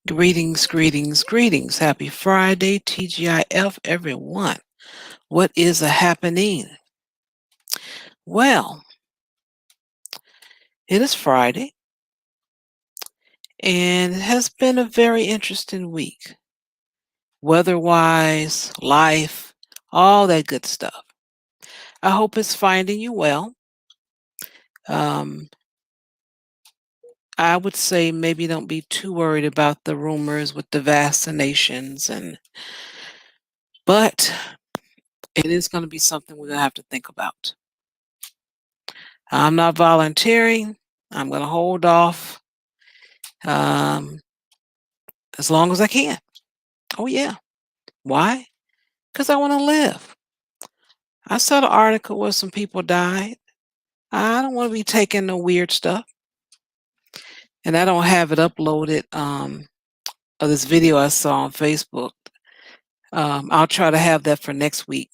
Greetings, greetings, greetings. Happy Friday, TGIF, everyone. What is a happening? Well, it is Friday, and it has been a very interesting week. Weather-wise, life, all that good stuff. I hope it's finding you well. Um, I would say maybe don't be too worried about the rumors with the vaccinations but it is going to be something we're going to have to think about. I'm not volunteering. I'm going to hold off um, as long as I can. Oh, yeah. Why? Because I want to live. I saw the article where some people died. I don't want to be taking no weird stuff. And I don't have it uploaded of this video I saw on Facebook. I'll try to have that for next week.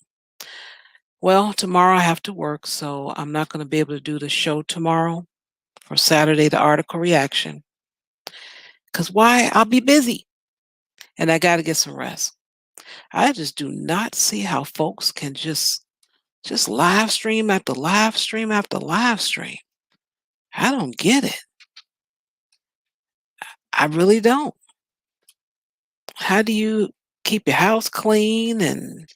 Well, tomorrow I have to work, so I'm not going to be able to do the show tomorrow for Saturday, the article reaction. Because why? I'll be busy and I got to get some rest. I just do not see how folks can just live stream after live stream after live stream. I don't get it. I really don't. How do you keep your house clean and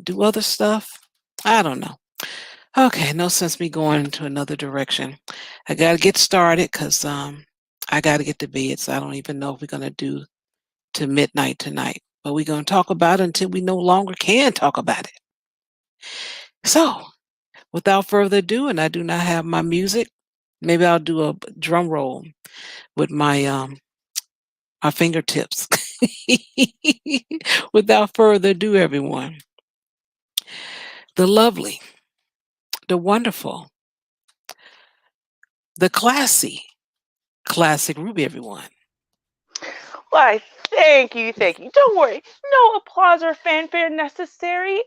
do other stuff? I don't know. Okay, no sense me going into another direction. I got to get started because I got to get to bed. So I don't even know if we're going to do to midnight tonight. But we're going to talk about it until we no longer can talk about it. So without further ado, and I do not have my music, maybe I'll do a drum roll with my fingertips. Without further ado, everyone, the lovely, the wonderful, the classic Ruby, everyone. Why, thank you, thank you. Don't worry, no applause or fanfare necessary.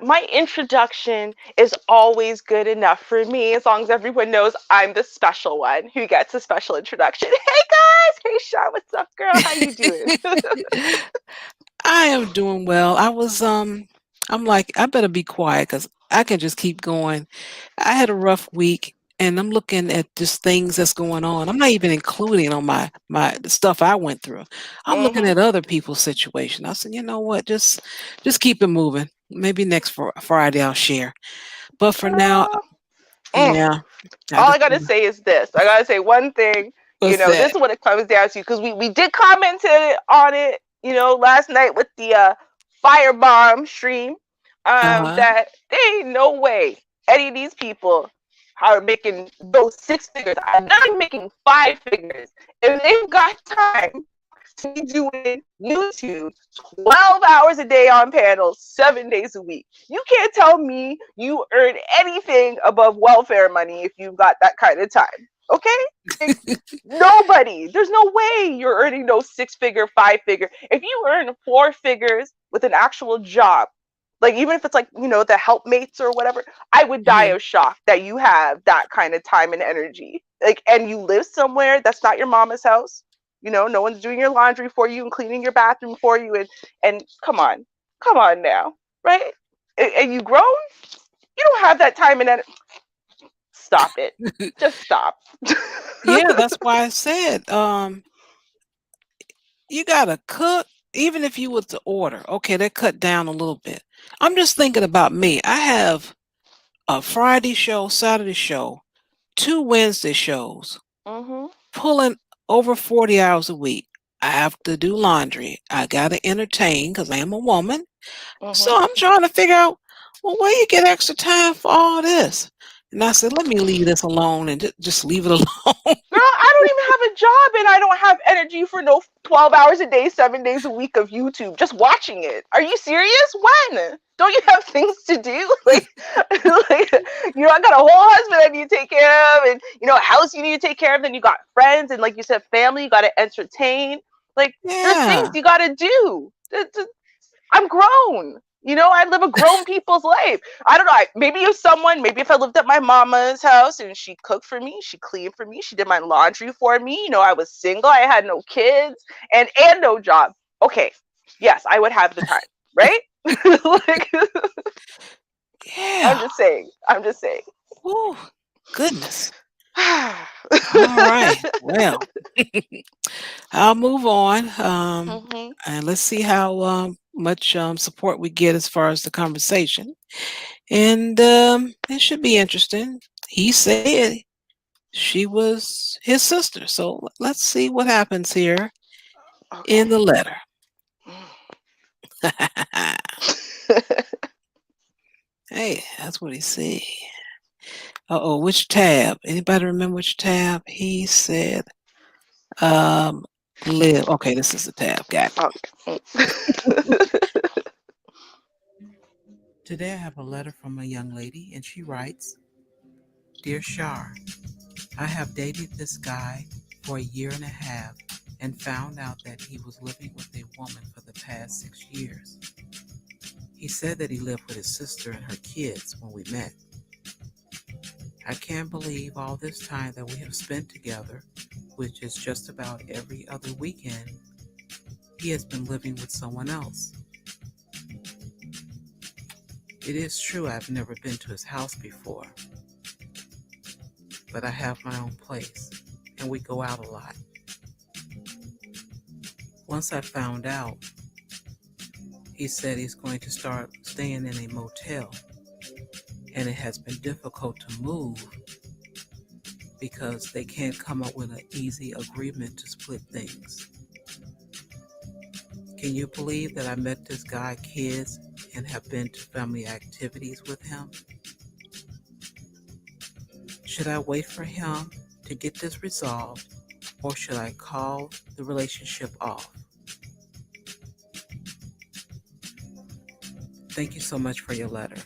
My introduction is always good enough for me, as long as everyone knows I'm the special one who gets a special introduction. Hey guys, hey Char, what's up, girl? How you doing? I am doing well. I'm like, I better be quiet because I can just keep going. I had a rough week and I'm looking at just things that's going on. I'm not even including on my the stuff I went through. I'm looking Mm-hmm. at other people's situation. I said, you know what, just keep it moving. Maybe next Friday I'll share. But for now, Girl. Mm. yeah, I All just I gotta say is this. I gotta say one thing. what's This that? is what it comes down to, because we did comment on it. Last night with the firebomb stream. Uh-huh. That there ain't no way any of these people are making those six figures. I'm not even making five figures. If they've got time to be doing YouTube 12 hours a day on panels, 7 days a week. You can't tell me you earn anything above welfare money if you've got that kind of time. Okay? Like, nobody. There's no way you're earning no six figure, five figure. If you earn four figures with an actual job, like even if it's like, the helpmates or whatever, I would die Mhm. of shock that you have that kind of time and energy. Like, and you live somewhere that's not your mama's house. No one's doing your laundry for you and cleaning your bathroom for you. And come on now, right? And you grown, you don't have that time and energy. Stop it. Just stop. Yeah, that's why I said, you gotta cook, even if you was to order. Okay, that cut down a little bit. I'm just thinking about me. I have a Friday show, Saturday show, 2 Wednesday shows, Mhm. pulling over 40 hours a week. I have to do laundry. I gotta entertain because I am a woman. So Mhm. I'm trying to figure out, well, where you get extra time for all this? And I said, let me leave this alone and just leave it alone. Girl, I don't even have a job and I don't have energy for no 12 hours a day, 7 days a week of YouTube just watching it. Are you serious? When? Don't you have things to do? Like, I got a whole husband I need to take care of, and, a house you need to take care of. Then you got friends, and like you said, family you got to entertain. Like, there's things Yeah. you got to do. I'm grown. I live a grown people's life. I don't know. Maybe if I lived at my mama's house and she cooked for me, she cleaned for me, she did my laundry for me. I was single, I had no kids and no job. Okay, yes, I would have the time, right? Like, I'm Yeah. just saying. I'm just saying. Oh, goodness. All right. Well, I'll move on. Mhm. And let's see how much support we get as far as the conversation. And it should be interesting. He said she was his sister. So let's see what happens here in Okay. the letter. Hey, that's what he said. Uh-oh, which tab? Anybody remember which tab? He said, um, live. Okay, this is the tab. Got it. Okay. Today I have a letter from a young lady, and she writes, Dear Shar, I have dated this guy for a year and a half and found out that he was living with a woman for the past 6 years. He said that he lived with his sister and her kids when we met. I can't believe all this time that we have spent together, which is just about every other weekend, he has been living with someone else. It is true I've never been to his house before, but I have my own place, and we go out a lot. Once I found out, he said he's going to start staying in a motel, and it has been difficult to move because they can't come up with an easy agreement to split things. Can you believe that I met this guy kids and have been to family activities with him? Should I wait for him to get this resolved, or should I call the relationship off? Thank you so much for your letter.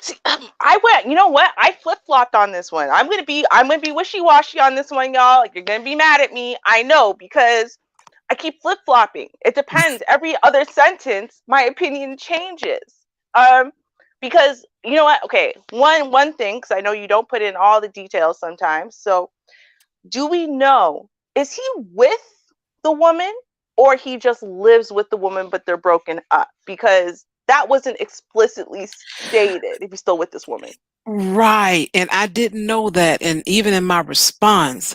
See, I went. You know what? I flip flopped on this one. I'm gonna be wishy washy on this one, y'all. Like, you're gonna be mad at me. I know, because I keep flip flopping. It depends. Every other sentence, my opinion changes. Um, because you know what? Okay, one thing, because I know you don't put in all the details sometimes. So, do we know, is he with the woman, or he just lives with the woman but they're broken up? Because that wasn't explicitly stated if he's still with this woman. Right. And I didn't know that. And even in my response,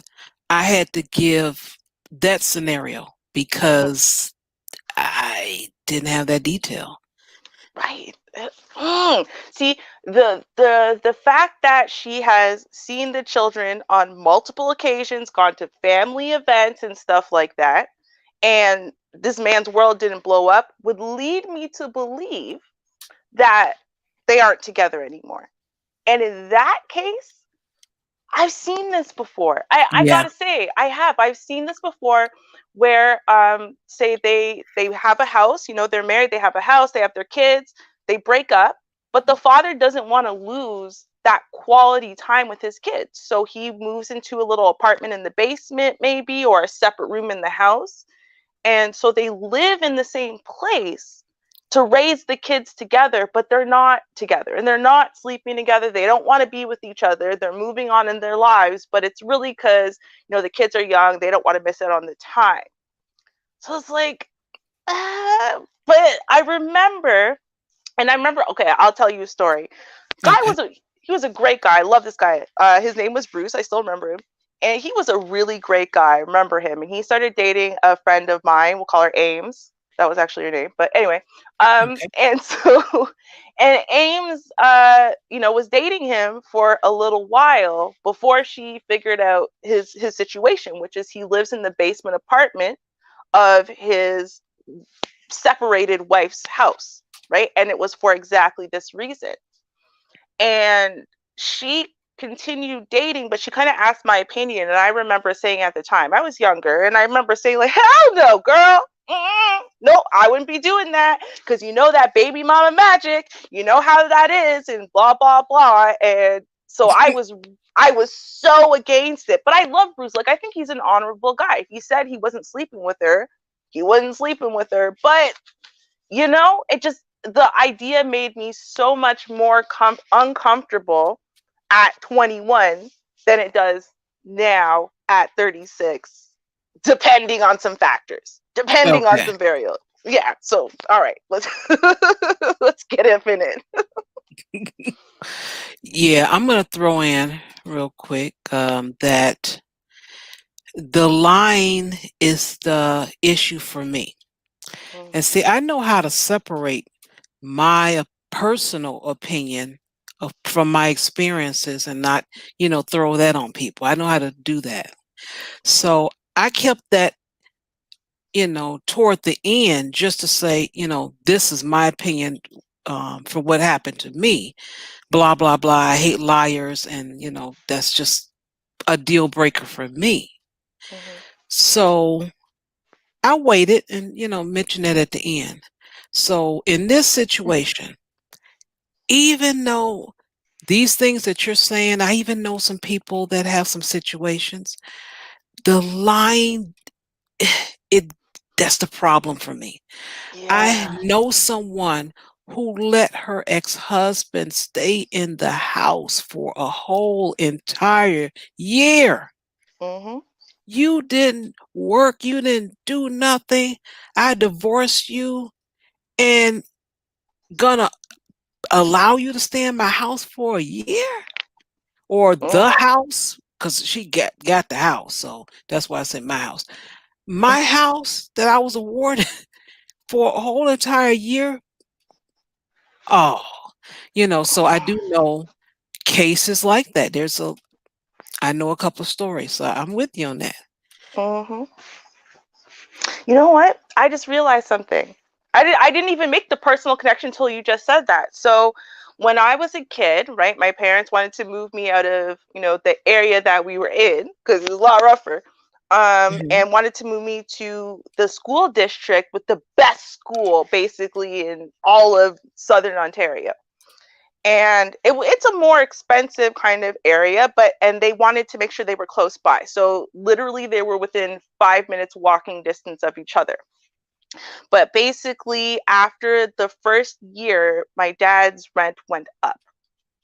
I had to give that scenario because I didn't have that detail. Right. See, the fact that she has seen the children on multiple occasions, gone to family events and stuff like that, and this man's world didn't blow up, would lead me to believe that they aren't together anymore. And in that case, I've seen this before. I Yeah. gotta say, I have. I've seen this before where say they have a house, they're married, they have a house, they have their kids, they break up, but the father doesn't want to lose that quality time with his kids. So he moves into a little apartment in the basement, maybe, or a separate room in the house. And so they live in the same place to raise the kids together, but they're not together and they're not sleeping together. They don't want to be with each other. They're moving on in their lives, but it's really because, the kids are young. They don't want to miss out on the time. So it's like, but I remember, okay, I'll tell you a story. Guy Okay. he was a great guy. I love this guy. His name was Bruce. I still remember him. And he was a really great guy. I remember him. And he started dating a friend of mine. We'll call her Ames. That was actually her name. But anyway, Okay. and so, and Ames, was dating him for a little while before she figured out his situation, which is he lives in the basement apartment of his separated wife's house, right? And it was for exactly this reason. And she continued dating, but she kind of asked my opinion. And I remember saying at the time, I was younger, and I remember saying, like, hell no, girl. No, I wouldn't be doing that, because that baby mama magic, you know how that is, and blah blah blah. And so I was so against it. But I love Bruce. Like, I think he's an honorable guy. If he said he wasn't sleeping with her, he wasn't sleeping with her. But it just, the idea made me so much more uncomfortable at 21 than it does now at 36, depending on some factors, depending on Okay. some variables. Yeah. So, all right, let's let's get up in it. Yeah, I'm going to throw in real quick that the lying is the issue for me. And see, I know how to separate my personal opinion from my experiences and not, throw that on people. I know how to do that. So I kept that, toward the end just to say, this is my opinion for what happened to me. Blah, blah, blah. I hate liars. And, that's just a deal breaker for me. So I waited and, mentioned it at the end. So in this situation, even though these things that you're saying, I even know some people that have some situations, the lying, it that's the problem for me. I Yeah. know someone who let her ex-husband stay in the house for a whole entire year. Mm-hmm. You didn't work, you didn't do nothing. I divorced you and gonna allow you to stay in my house for a year? Or the Mm-hmm. house? Because she got the house, so that's why I said my house. My house that I was awarded for a whole entire year. Oh, so I do know cases like that. I know a couple of stories, so I'm with you on that. Mm-hmm. You know what? I just realized something. I didn't even make the personal connection until you just said that. So when I was a kid, right, my parents wanted to move me out of, the area that we were in because it was a lot rougher. Mhm. And wanted to move me to the school district with the best school basically in all of Southern Ontario. And it's a more expensive kind of area, and they wanted to make sure they were close by. So literally they were within 5 minutes walking distance of each other. But basically, after the first year, my dad's rent went up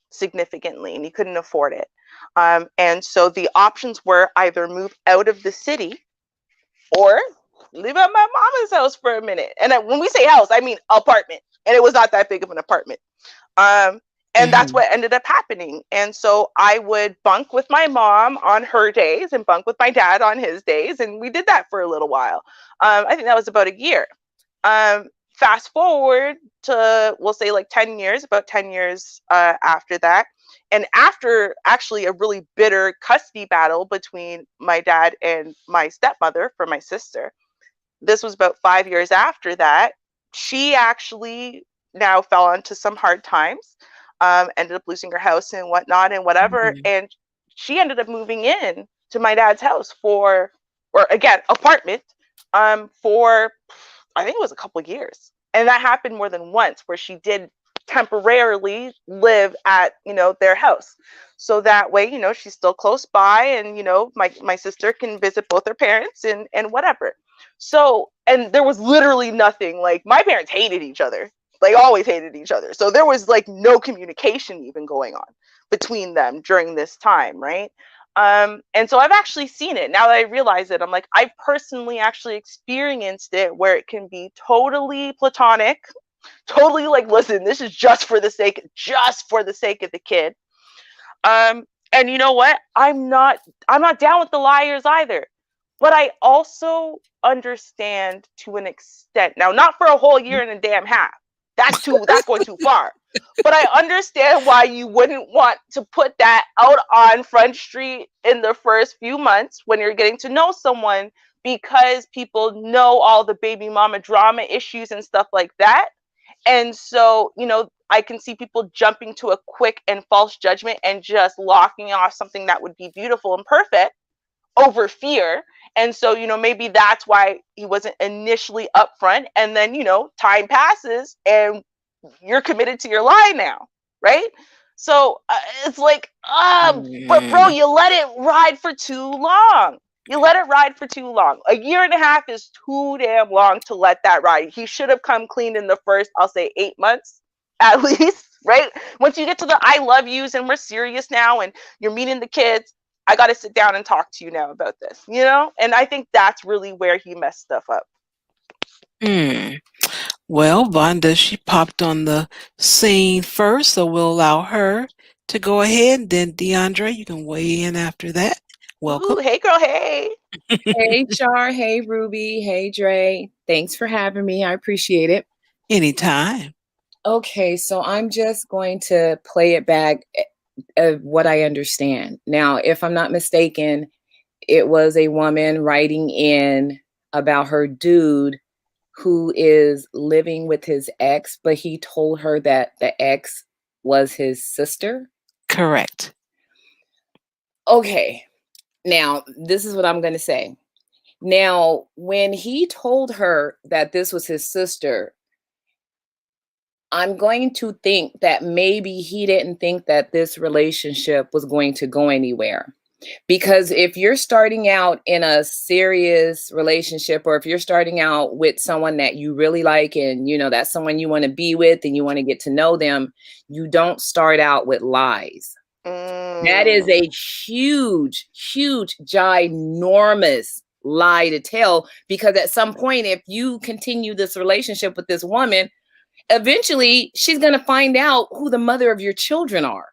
significantly and he couldn't afford it. And so the options were either move out of the city or live at my mama's house for a minute. And when we say house, I mean apartment. And it was not that big of an apartment. Um, and that's Mhm. what ended up happening. And so I would bunk with my mom on her days and bunk with my dad on his days. And we did that for a little while. I think that was about a year. Fast forward to, we'll say like 10 years, about 10 years after that. And after actually a really bitter custody battle between my dad and my stepmother for my sister, this was about 5 years after that, she actually now fell into some hard times, ended up losing her house and whatnot and whatever. Mhm. And she ended up moving in to my dad's house or again, apartment, for I think it was a couple of years. And that happened more than once where she did temporarily live at, their house. So that way, she's still close by and, my sister can visit both her parents and whatever. So, and there was literally nothing, like my parents hated each other, like always hated each other. So there was like no communication even going on between them during this time, right? And so I've actually seen it now that I realize it. I'm like, I personally actually experienced it where it can be totally platonic, totally like, listen, this is just for the sake of the kid. And you know what? I'm not down with the liars either. But I also understand to an extent. Now, not for a whole year and a damn half. That's going too far. But I understand why you wouldn't want to put that out on Front Street in the first few months when you're getting to know someone, because people know all the baby mama drama issues and stuff like that. And so, I can see people jumping to a quick and false judgment and just locking off something that would be beautiful and perfect over fear. And so, maybe that's why he wasn't initially upfront. And then, time passes and you're committed to your lie now, right? So it's like, but bro, Mhm. you let it ride for too long. You let it ride for too long. A year and a half is too damn long to let that ride. He should have come clean in the first, I'll say, 8 months at least, right? Once you get to the I love yous and we're serious now and you're meeting the kids, I got to sit down and talk to you now about this. And I think that's really where he messed stuff up. Mm. Well, Vonda, she popped on the scene first, so we'll allow her to go ahead. Then DeAndre, you can weigh in after that. Ooh, Welcome. hey girl, hey. Hey, Char. Hey, Ruby. Hey, Dre. Thanks for having me. I appreciate it. Anytime. Okay, so I'm just going to play it back of what I understand. Now, if I'm not mistaken, it was a woman writing in about her dude who is living with his ex, but he told her that the ex was his sister. Correct. Okay, now this is what I'm going to say. Now, when he told her that this was his sister, I'm going to think that maybe he didn't think that this relationship was going to go anywhere. Because if you're starting out in a serious relationship, or if you're starting out with someone that you really like and you know that's someone you want to be with and you want to get to know them, you don't start out with lies. That is a huge, huge, ginormous lie to tell, because at some point, if you continue this relationship with this woman, eventually she's going to find out who the mother of your children are.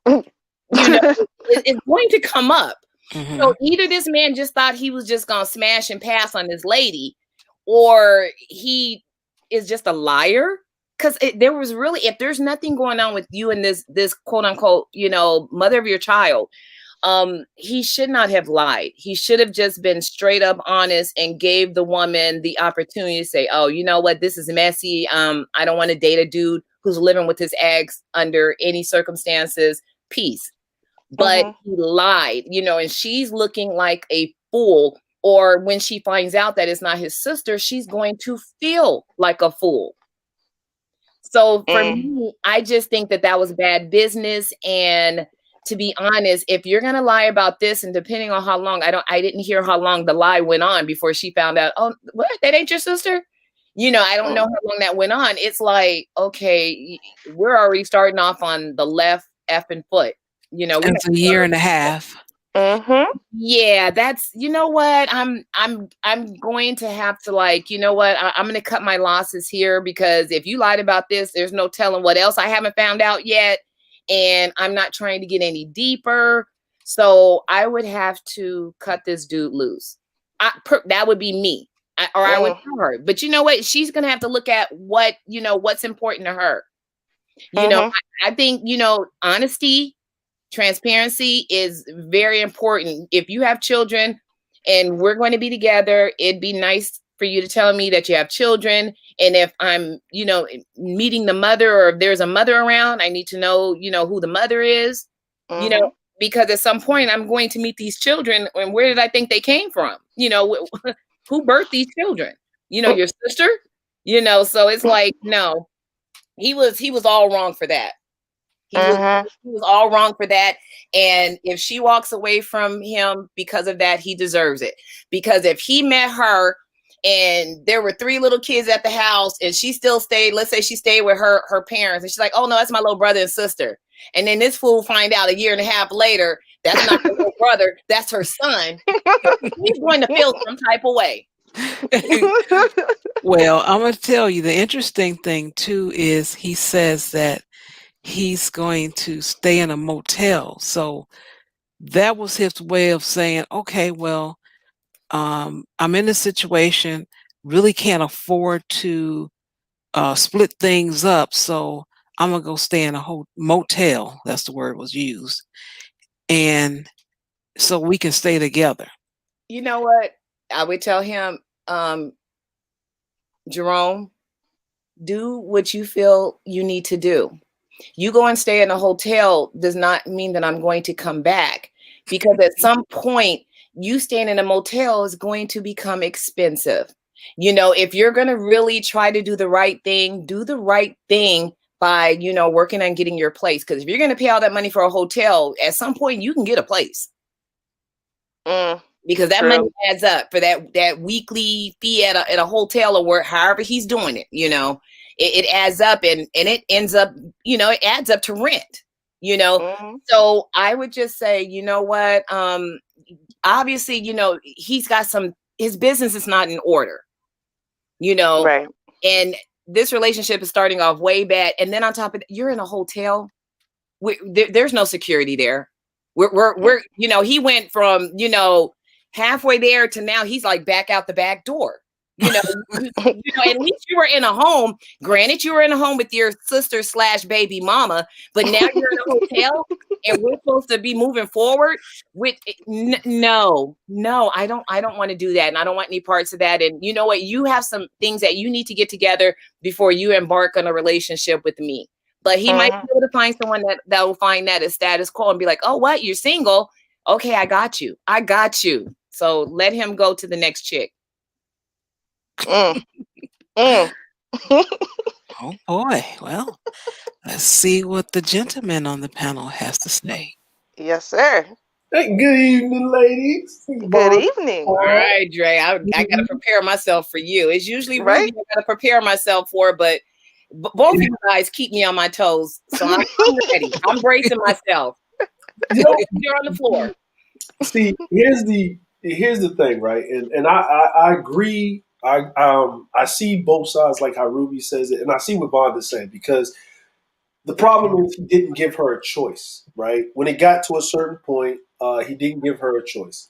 You know, it's going to come up. Mm-hmm. So either this man just thought he was just going to smash and pass on this lady, or he is just a liar. Because there was really, if there's nothing going on with you and this quote unquote, you know, mother of your child, he should not have lied. He should have just been straight up honest and gave the woman the opportunity to say, oh, you know what, this is messy. I don't want to date a dude who's living with his ex under any circumstances. Peace. But he lied, you know, and she's looking like a fool. Or when she finds out that it's not his sister, she's going to feel like a fool. So for me, I just think that that was bad business. And to be honest, if you're going to lie about this, and depending on how long, I didn't hear how long the lie went on before she found out, oh, what? That ain't your sister? You know, I don't know how long that went on. It's like, okay, we're already starting off on the left effing foot. You know, It's a year and a half. yeah, that's, you know what, I'm going to have to, like, you know what, I'm going to cut my losses here, because if you lied about this, there's no telling what else I haven't found out yet, and I'm not trying to get any deeper. So I would have to cut this dude loose. That would be me. I would tell her. But you know what, she's going to have to look at what, you know, what's important to her. You know, I think, you know, honesty, transparency is very important. If you have children and we're going to be together, it'd be nice for you to tell me that you have children. And if I'm, you know, meeting the mother, or if there's a mother around, I need to know, you know, who the mother is, you know, because at some point I'm going to meet these children, and where did I think they came from? You know, who birthed these children? You know, your sister, you know, so it's like, no, he was all wrong for that. He was all wrong for that. And if she walks away from him because of that, he deserves it. Because if he met her and there were 3 little kids at the house and she still stayed, let's say she stayed with her parents, and she's like, oh no, that's my little brother and sister. And then this fool find out a year and a half later, that's not her little brother, that's her son. He's going to feel some type of way. Well, I'm going to tell you, the interesting thing too is he says that he's going to stay in a motel. So that was his way of saying, okay, well, I'm in a situation, really can't afford to split things up. So I'm going to go stay in a motel. That's the word was used. And so we can stay together. You know what? I would tell him, Jerome, do what you feel you need to do. You go and stay in a hotel does not mean that I'm going to come back, because at some point you staying in a motel is going to become expensive. You know, if you're going to really try to do the right thing, do the right thing by, you know, working on getting your place. Because if you're going to pay all that money for a hotel, at some point you can get a place. Because that money adds up for that weekly fee at a hotel, or however he's doing it, you know. It adds up, and it ends up, you know, it adds up to rent, you know. So I would just say, you know what, obviously, you know, he's got his business is not in order, you know. And this relationship is starting off way bad. And then on top of it, you're in a hotel. There's no security there. We're he went from, halfway there to now he's like back out the back door. At least you were in a home. Granted, you were in a home with your sister / baby mama, but now you're in a hotel and we're supposed to be moving forward with no, I don't want to do that. And I don't want any parts of that. And you know what? You have some things that you need to get together before you embark on a relationship with me. But he might be able to find someone that will find that as status quo and be like, oh, what? You're single? Okay, I got you. So let him go to the next chick. Oh boy. Well, let's see what the gentleman on the panel has to say. Yes, sir. Hey, good evening, ladies. Good evening. All right, Dre. I got to prepare myself for you. It's usually Ruby I got to prepare myself for, but both of you guys keep me on my toes. So I'm ready. I'm bracing myself. You're on the floor. See, here's the thing, right? And I agree. I see both sides, like how Ruby says it, and I see what Bond is saying, because the problem is he didn't give her a choice, right? When it got to a certain point, he didn't give her a choice.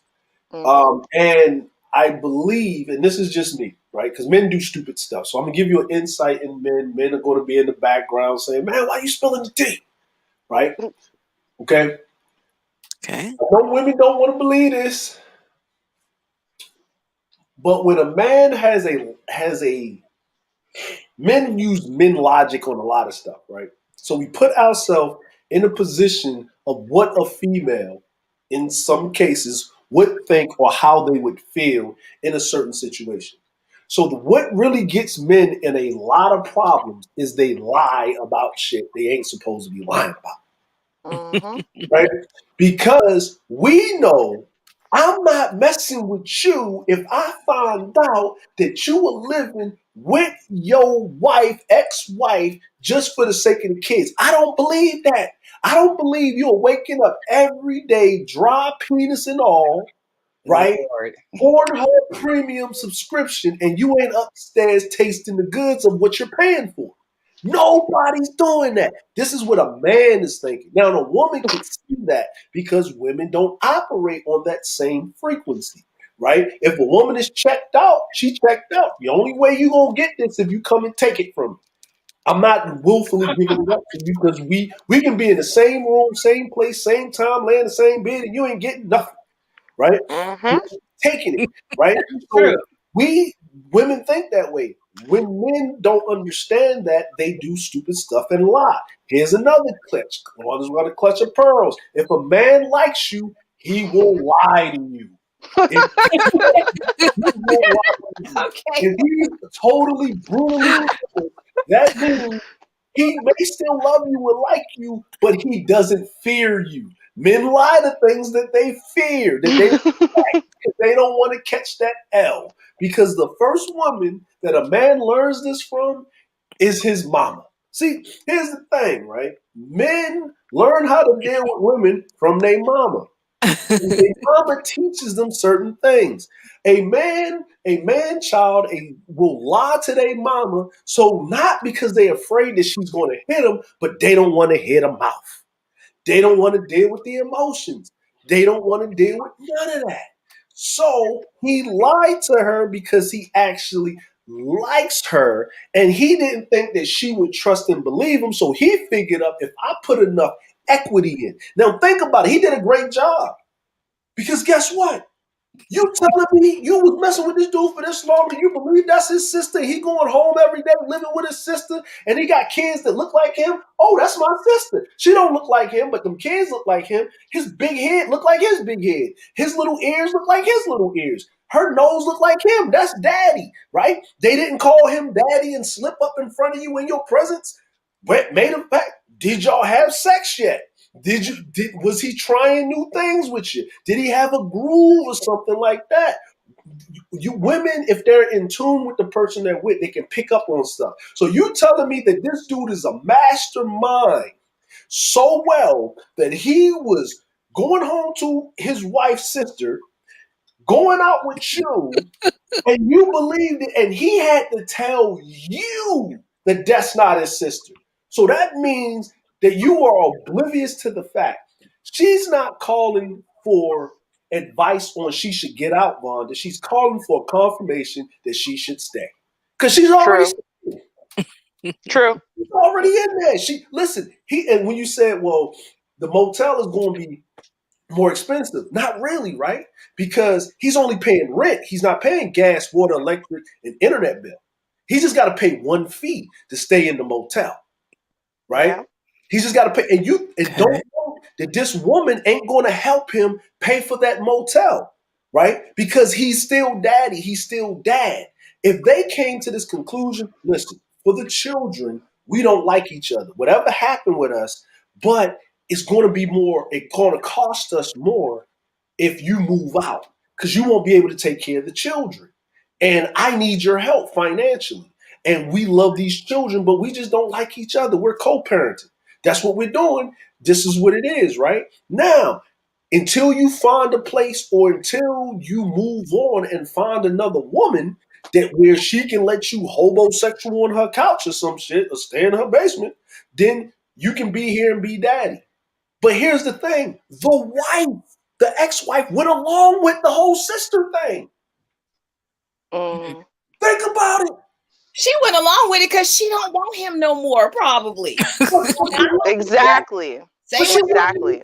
And I believe, and this is just me, right? Because men do stupid stuff. So I'm going to give you an insight in men. Men are going to be in the background saying, man, why are you spilling the tea? Right? Okay? Okay. I know women don't want to believe this. But when a man has a men use men logic on a lot of stuff, right? So we put ourselves in a position of what a female, in some cases, would think or how they would feel in a certain situation. So what really gets men in a lot of problems is they lie about shit they ain't supposed to be lying about. Right? Because we know I'm not messing with you if I find out that you were living with your wife, ex-wife, just for the sake of the kids. I don't believe that. I don't believe you're waking up every day, dry penis and all, right? Pornhub premium subscription, and you ain't upstairs tasting the goods of what you're paying for. Nobody's doing that. This is what a man is thinking. Now, a woman can see that because women don't operate on that same frequency, right? If a woman is checked out, she checked out. The only way you're going to get this if you come and take it from me. I'm not willfully giving it up to you because we can be in the same room, same place, same time, lay in the same bed, and you ain't getting nothing, right? Taking it, right? So women think that way. When men don't understand that, they do stupid stuff and lie. Here's another clutch. One is going to clutch of pearls. If a man likes you, he will lie to you. If he's totally brutally, that means he may still love you and like you, but he doesn't fear you. Men lie to things that they fear, that they like, they don't want to catch that L. Because the first woman that a man learns this from is his mama. See, here's the thing, right? Men learn how to deal with women from their mama. Their mama teaches them certain things. A man child will lie to their mama, so not because they're afraid that she's going to hit him, but they don't want to hit her mouth. They don't want to deal with the emotions. They don't want to deal with none of that. So he lied to her because he actually likes her, and he didn't think that she would trust and believe him. So he figured out, if I put enough equity in. Now think about it. He did a great job. Because guess what? You telling me you was messing with this dude for this long and you believe that's his sister? He going home every day living with his sister and he got kids that look like him? Oh, that's my sister. She don't look like him, but them kids look like him. His big head look like his big head. His little ears look like his little ears. Her nose look like him. That's daddy, right? They didn't call him daddy and slip up in front of you in your presence. But made him back. Did y'all have sex yet? Was he trying new things with you? Did he have a groove or something like that? You women, if they're in tune with the person they're with, they can pick up on stuff. So you telling me that this dude is a mastermind so well that he was going home to his wife's sister, going out with you, and you believed it, and he had to tell you that that's not his sister. So that means that you are oblivious to the fact she's not calling for advice on she should get out, Vonda. She's calling for confirmation that she should stay. Because she's already True. She's already in there. And when you said, well, the motel is going to be more expensive, not really, right? Because he's only paying rent. He's not paying gas, water, electric, and internet bill. He just got to pay one fee to stay in the motel, right? Yeah. He's just got to pay. And don't know that this woman ain't going to help him pay for that motel, right? Because he's still daddy. He's still dad. If they came to this conclusion, listen, for the children, we don't like each other. Whatever happened with us, but it's going to be more, it's going to cost us more if you move out because you won't be able to take care of the children. And I need your help financially. And we love these children, but we just don't like each other. We're co-parenting. That's what we're doing. This is what it is, right? Now, until you find a place or until you move on and find another woman that where she can let you homosexual on her couch or some shit or stay in her basement, then you can be here and be daddy. But here's the thing. The ex-wife went along with the whole sister thing. Mm. Think about it. She went along with it because she don't want him no more, probably. Exactly. Exactly.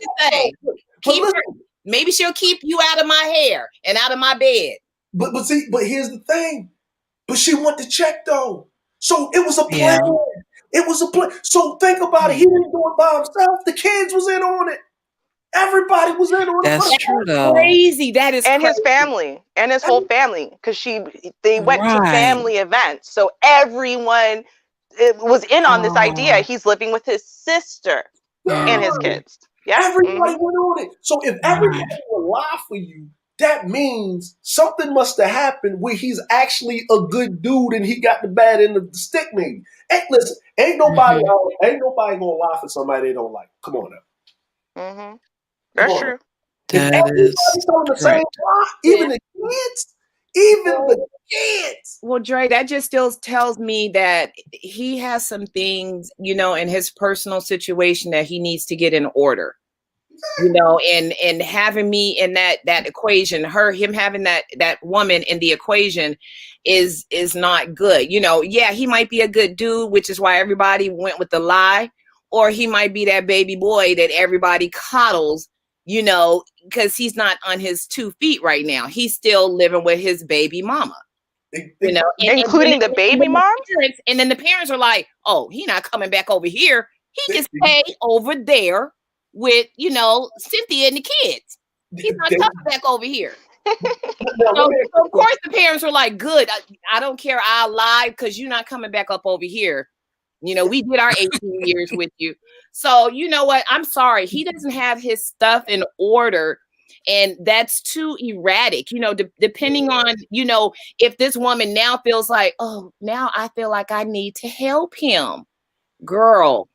Maybe she'll keep you out of my hair and out of my bed. But here's the thing. But she went to check though. So it was a plan. Yeah. It was a plan. So think about it. He didn't do it by himself. The kids was in on it. Everybody was in on it. That's true though. Crazy. That is and crazy. his family and his whole family because they went to family events, so everyone was in on this idea. He's living with his sister and his kids. Yeah, everybody went on it. So if everybody will lie for you, that means something must have happened where he's actually a good dude and he got the bad end of the stick. Maybe. Listen, ain't nobody gonna lie for somebody they don't like. Come on now. That's true. That is telling the same lie, even the kids. Well, Dre, that just still tells me that he has some things, in his personal situation that he needs to get in order. And having me in that equation, him having that woman in the equation is not good. Yeah, he might be a good dude, which is why everybody went with the lie, or he might be that baby boy that everybody coddles, because he's not on his 2 feet right now. He's still living with his baby mama. Including the baby mom? And then the parents are like, oh, he not coming back over here. He just stay over there with, Cynthia and the kids. He's not coming back over here. So of course the parents are like, good. I don't care. I'll lie because you're not coming back up over here. We did our 18 years with you. So you know what? I'm sorry. He doesn't have his stuff in order. And that's too erratic, depending on, if this woman now feels like, oh, now I feel like I need to help him. Girl.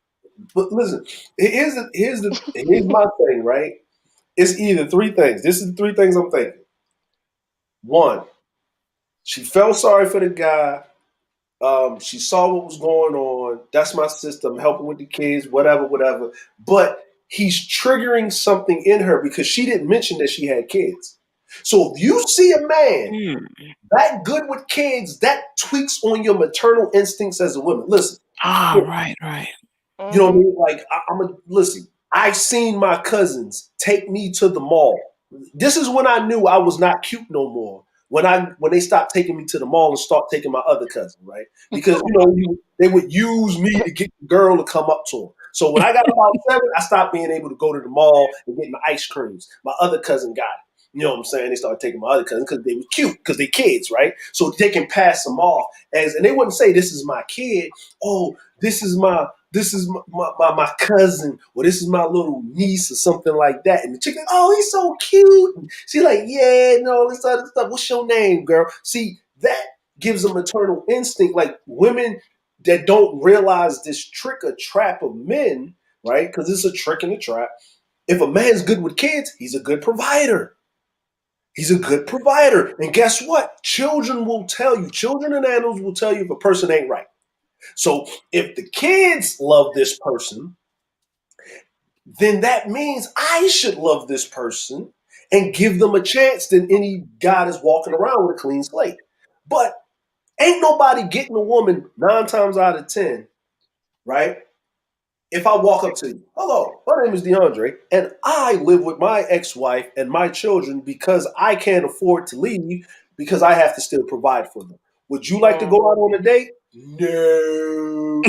But listen, here's my thing, right? It's either 3 things. This is the 3 things I'm thinking. 1, she felt sorry for the guy. She saw what was going on. That's my sister. I'm helping with the kids, whatever. But he's triggering something in her because she didn't mention that she had kids. So if you see a man that good with kids, that tweaks on your maternal instincts as a woman. Listen. Right. You know what I mean? Like, listen, I've seen my cousins take me to the mall. This is when I knew I was not cute no more. When they stopped taking me to the mall and start taking my other cousin, right? Because, they would use me to get the girl to come up to them. So when I got about 7, I stopped being able to go to the mall and get my ice creams. My other cousin got it. You know what I'm saying? They started taking my other cousin because they were cute, because they kids, right? So they can pass them off and they wouldn't say, this is my kid. Oh, this is my cousin, or this is my little niece or something like that. And the chick like, oh, he's so cute. And she's like, yeah, no, this other stuff. What's your name, girl? See, that gives a maternal instinct. Like women that don't realize this trick or trap of men, right? Because it's a trick and a trap. If a man's good with kids, he's a good provider. He's a good provider. And guess what? Children will tell you, children and animals will tell you if a person ain't right. So if the kids love this person, then that means I should love this person and give them a chance than any guy that's walking around with a clean slate. But ain't nobody getting a woman 9 times out of 10, right? If I walk up to you, hello, my name is DeAndre, and I live with my ex-wife and my children because I can't afford to leave because I have to still provide for them. Would you like to go out on a date? No.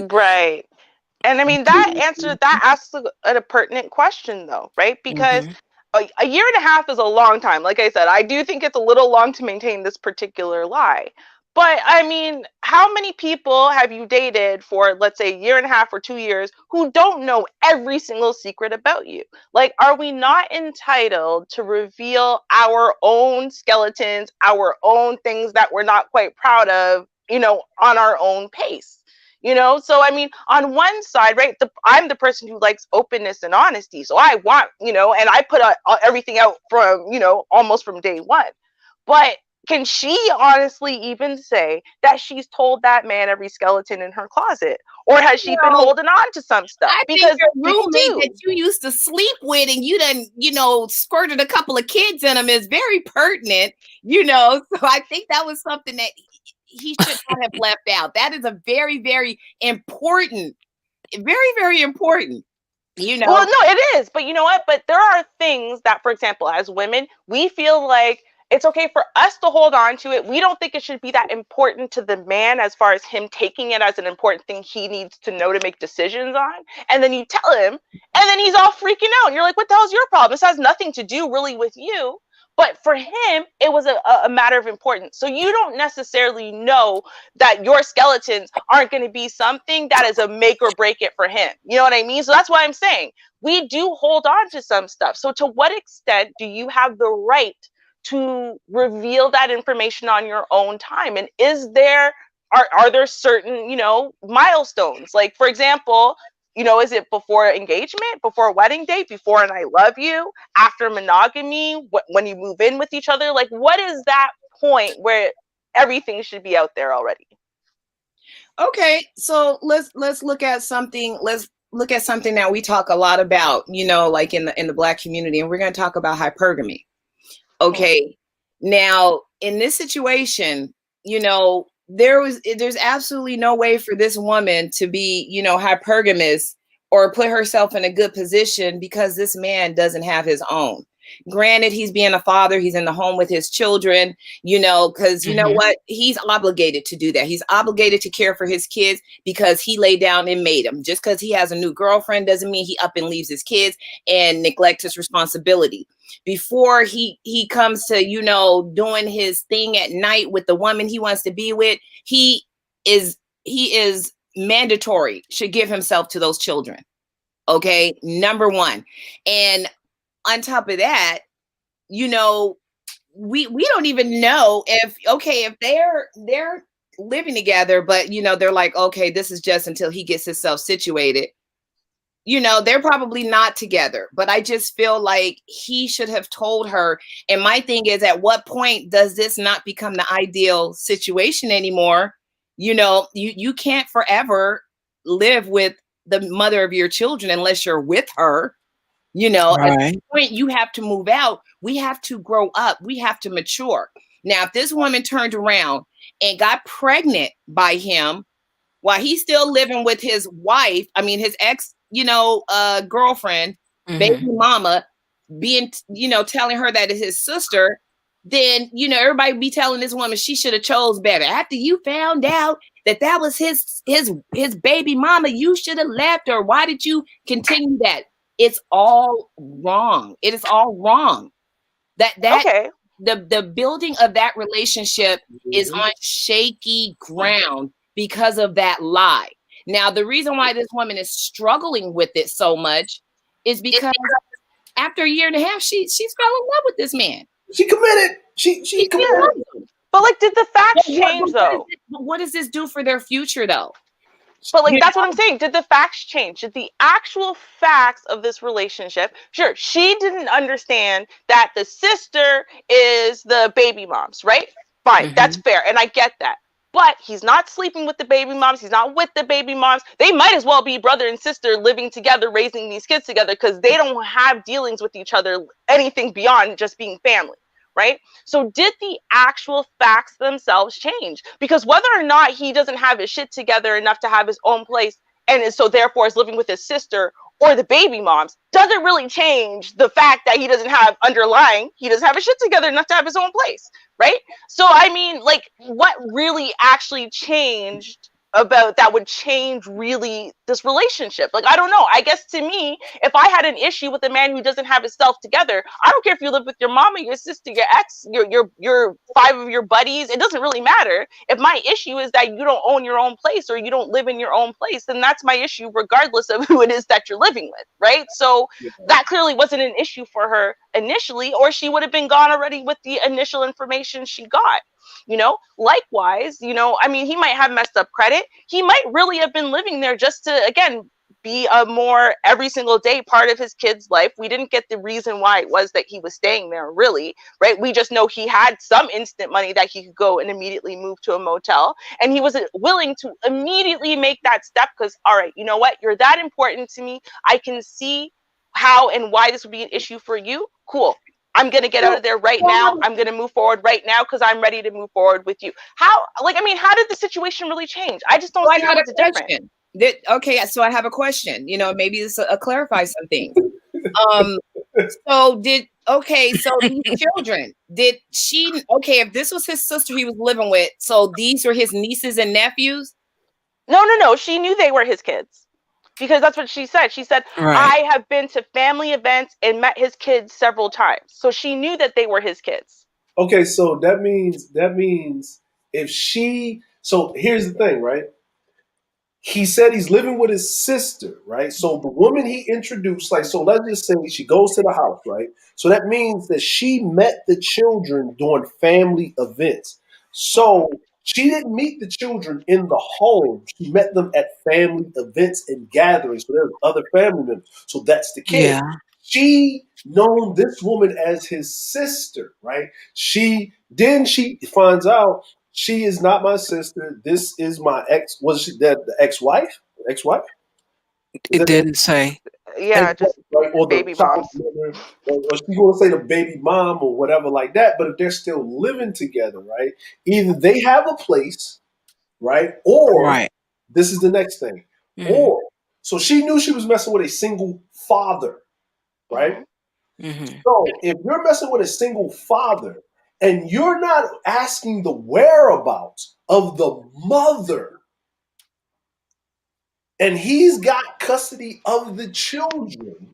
Right. And I mean, that asks a pertinent question, though, right? Because a year and a half is a long time. Like I said, I do think it's a little long to maintain this particular lie. But I mean, how many people have you dated for, let's say, a year and a half or 2 years who don't know every single secret about you? Like, are we not entitled to reveal our own skeletons, our own things that we're not quite proud of, on our own pace? So I mean, on one side, right, I'm the person who likes openness and honesty, so I want, and I put everything out from, almost from day one. But can she honestly even say that she's told that man every skeleton in her closet, or has she been holding on to some stuff? I Because think your roommate that you used to sleep with and you done, squirted a couple of kids in him is very pertinent, so I think that was something that he should not have left out. That is a very, very important, very, very important, Well, no, it is. But you know what? But there are things that, for example, as women, we feel like it's okay for us to hold on to it. We don't think it should be that important to the man as far as him taking it as an important thing he needs to know to make decisions on. And then you tell him, and then he's all freaking out. And you're like, what the hell's your problem? This has nothing to do really with you. But for him, it was a matter of importance. So you don't necessarily know that your skeletons aren't going to be something that is a make or break it for him. You know what I mean? So that's why I'm saying we do hold on to some stuff. So to what extent do you have the right to reveal that information on your own time? And are there certain, milestones? Like, for example, is it before engagement, before a wedding date, before an I love you, after monogamy, when you move in with each other? Like, what is that point where everything should be out there already? Okay, so let's look at something. Let's look at something that we talk a lot about, like in the Black community, and we're going to talk about hypergamy. Okay, now in this situation, there's absolutely no way for this woman to be, hypergamous or put herself in a good position because this man doesn't have his own. Granted, he's being a father, he's in the home with his children, because you know what? He's obligated to do that. He's obligated to care for his kids because he laid down and made them. Just because he has a new girlfriend doesn't mean he up and leaves his kids and neglects his responsibility. Before he comes to, doing his thing at night with the woman he wants to be with, he is mandatory, should give himself to those children. Okay, number one. And on top of that, we don't even know if they're living together, but they're like, okay, this is just until he gets himself situated. They're probably not together, but I just feel like he should have told her. And my thing is, at what point does this not become the ideal situation anymore? You can't forever live with the mother of your children unless you're with her. At this point, you have to move out. We have to grow up. We have to mature. Now, if this woman turned around and got pregnant by him while he's still living with his wife, his ex, girlfriend, baby mama, being, telling her that it's his sister, then, everybody be telling this woman she should have chose better. After you found out that was his baby mama, you should have left her. Why did you continue that? It's all wrong. It is all wrong. The building of that relationship is on shaky ground because of that lie. Now, the reason why this woman is struggling with it so much is because after a year and a half, she fell in love with this man. She committed. She committed. But did the facts change though? What does this do for their future though? But like, that's what I'm saying. Did the facts change? Did the actual facts of this relationship? Sure, she didn't understand that the sister is the baby mom's, right? Fine, that's fair, and I get that. But he's not sleeping with the baby moms. He's not with the baby moms. They might as well be brother and sister living together, raising these kids together, because they don't have dealings with each other, anything beyond just being family, right? So did the actual facts themselves change? Because whether or not he doesn't have his shit together enough to have his own place, and so therefore is living with his sister or the baby moms, doesn't really change the fact that he doesn't have his shit together enough to have his own place, right? So I mean, like, what really actually changed about that would change really this relationship? Like, I don't know. I guess to me, if I had an issue with a man who doesn't have himself together, I don't care if you live with your mama, your sister, your ex, your 5 of your buddies, it doesn't really matter. If my issue is that you don't own your own place or you don't live in your own place, then that's my issue regardless of who it is that you're living with, right? So that clearly wasn't an issue for her initially, or she would have been gone already with the initial information she got. Likewise, I mean, he might have messed up credit. He might really have been living there just to, again, be a more every single day part of his kid's life. We didn't get the reason why it was that he was staying there, really, right? We just know he had some instant money that he could go and immediately move to a motel, and he was willing to immediately make that step because, all right, you know what? You're that important to me. I can see how and why this would be an issue for you. Cool. I'm going to get out of there right now. I'm going to move forward right now because I'm ready to move forward with you. How did the situation really change? I just don't see how it's different. Okay, so I have a question. Maybe this clarifies some things. So these children, if this was his sister he was living with, so these were his nieces and nephews? No. She knew they were his kids. Because that's what she said. She said, right. I have been to family events and met his kids several times. So she knew that they were his kids. Okay, so that means if so here's the thing, right? He said he's living with his sister, right? So the woman he introduced, so let's just say she goes to the house, right? So that means that she met the children during family events. So she didn't meet the children in the home. She met them at family events and gatherings. So there's other family members. So that's the kid. Yeah. She known this woman as his sister, right? She finds out she is not my sister. This is my ex. Was she the ex-wife? Ex-wife? It didn't say. Yeah, just right? Or baby moms. Or she's going to say the baby mom or whatever like that. But if they're still living together, right? Either they have a place, right? Or this is the next thing. Mm-hmm. Or so she knew she was messing with a single father, right? Mm-hmm. So if you're messing with a single father and you're not asking the whereabouts of the mother, and he's got custody of the children,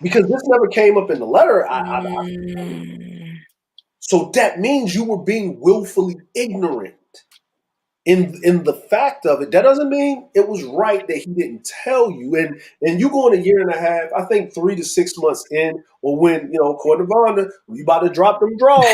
because this never came up in the letter. So that means you were being willfully ignorant in the fact of it. That doesn't mean it was right that he didn't tell you. And you go in a year and a half, I think 3 to 6 months in, or when, according to Vonda, you about to drop them draws.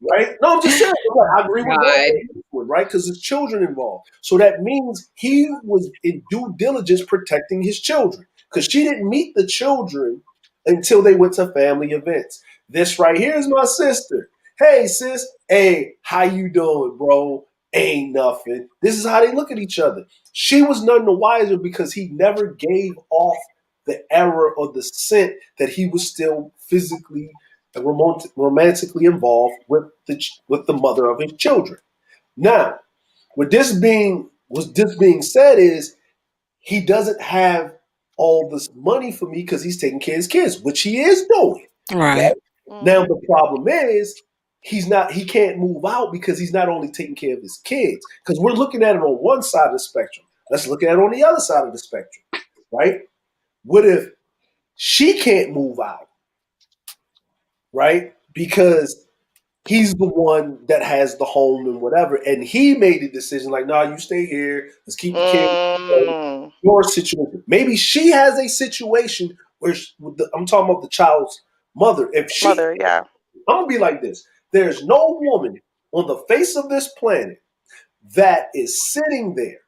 Right? No, I'm just saying. I agree with that. Right? Because there's children involved. So that means he was in due diligence protecting his children. Because she didn't meet the children until they went to family events. This right here is my sister. Hey, sis. Hey, how you doing, bro? Ain't nothing. This is how they look at each other. She was none the wiser because he never gave off the error or the scent that he was still physically and romantically involved with the mother of his children. Now, with this being said is he doesn't have all this money for me because he's taking care of his kids, which he is doing. Right. Now the problem is he can't move out because he's not only taking care of his kids, because we're looking at it on one side of the spectrum. Let's look at it on the other side of the spectrum, right? What if she can't move out, right? Because he's the one that has the home and whatever, and he made the decision like, "No, you stay here. Let's keep the kids." Your situation. Maybe she has a situation where I'm talking about the child's mother. If she, I'm gonna be like this. There's no woman on the face of this planet that is sitting there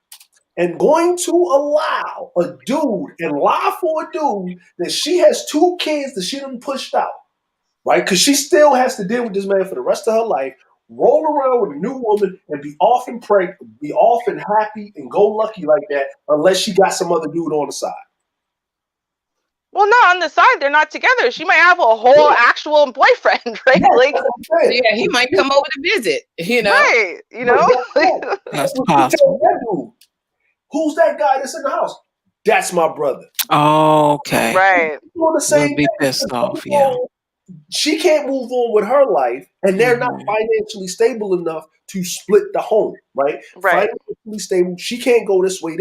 and going to allow a dude and lie for a dude that she has 2 kids that she done pushed out, right? Because she still has to deal with this man for the rest of her life, roll around with a new woman and be off and pregnant, be off and happy and go lucky like that, unless she got some other dude on the side. Well, not on the side. They're not together. She might have a whole actual boyfriend, right? Like, yeah, he might come over to visit. You know, right? You know, That's possible. That dude, who's that guy that's in the house? That's my brother. Okay. right? Doing the same Would be thing. pissed off. Yeah. She can't move on with her life, and they're not Mhm. financially stable enough to split the home, right? Right. Financially stable, she can't go this way,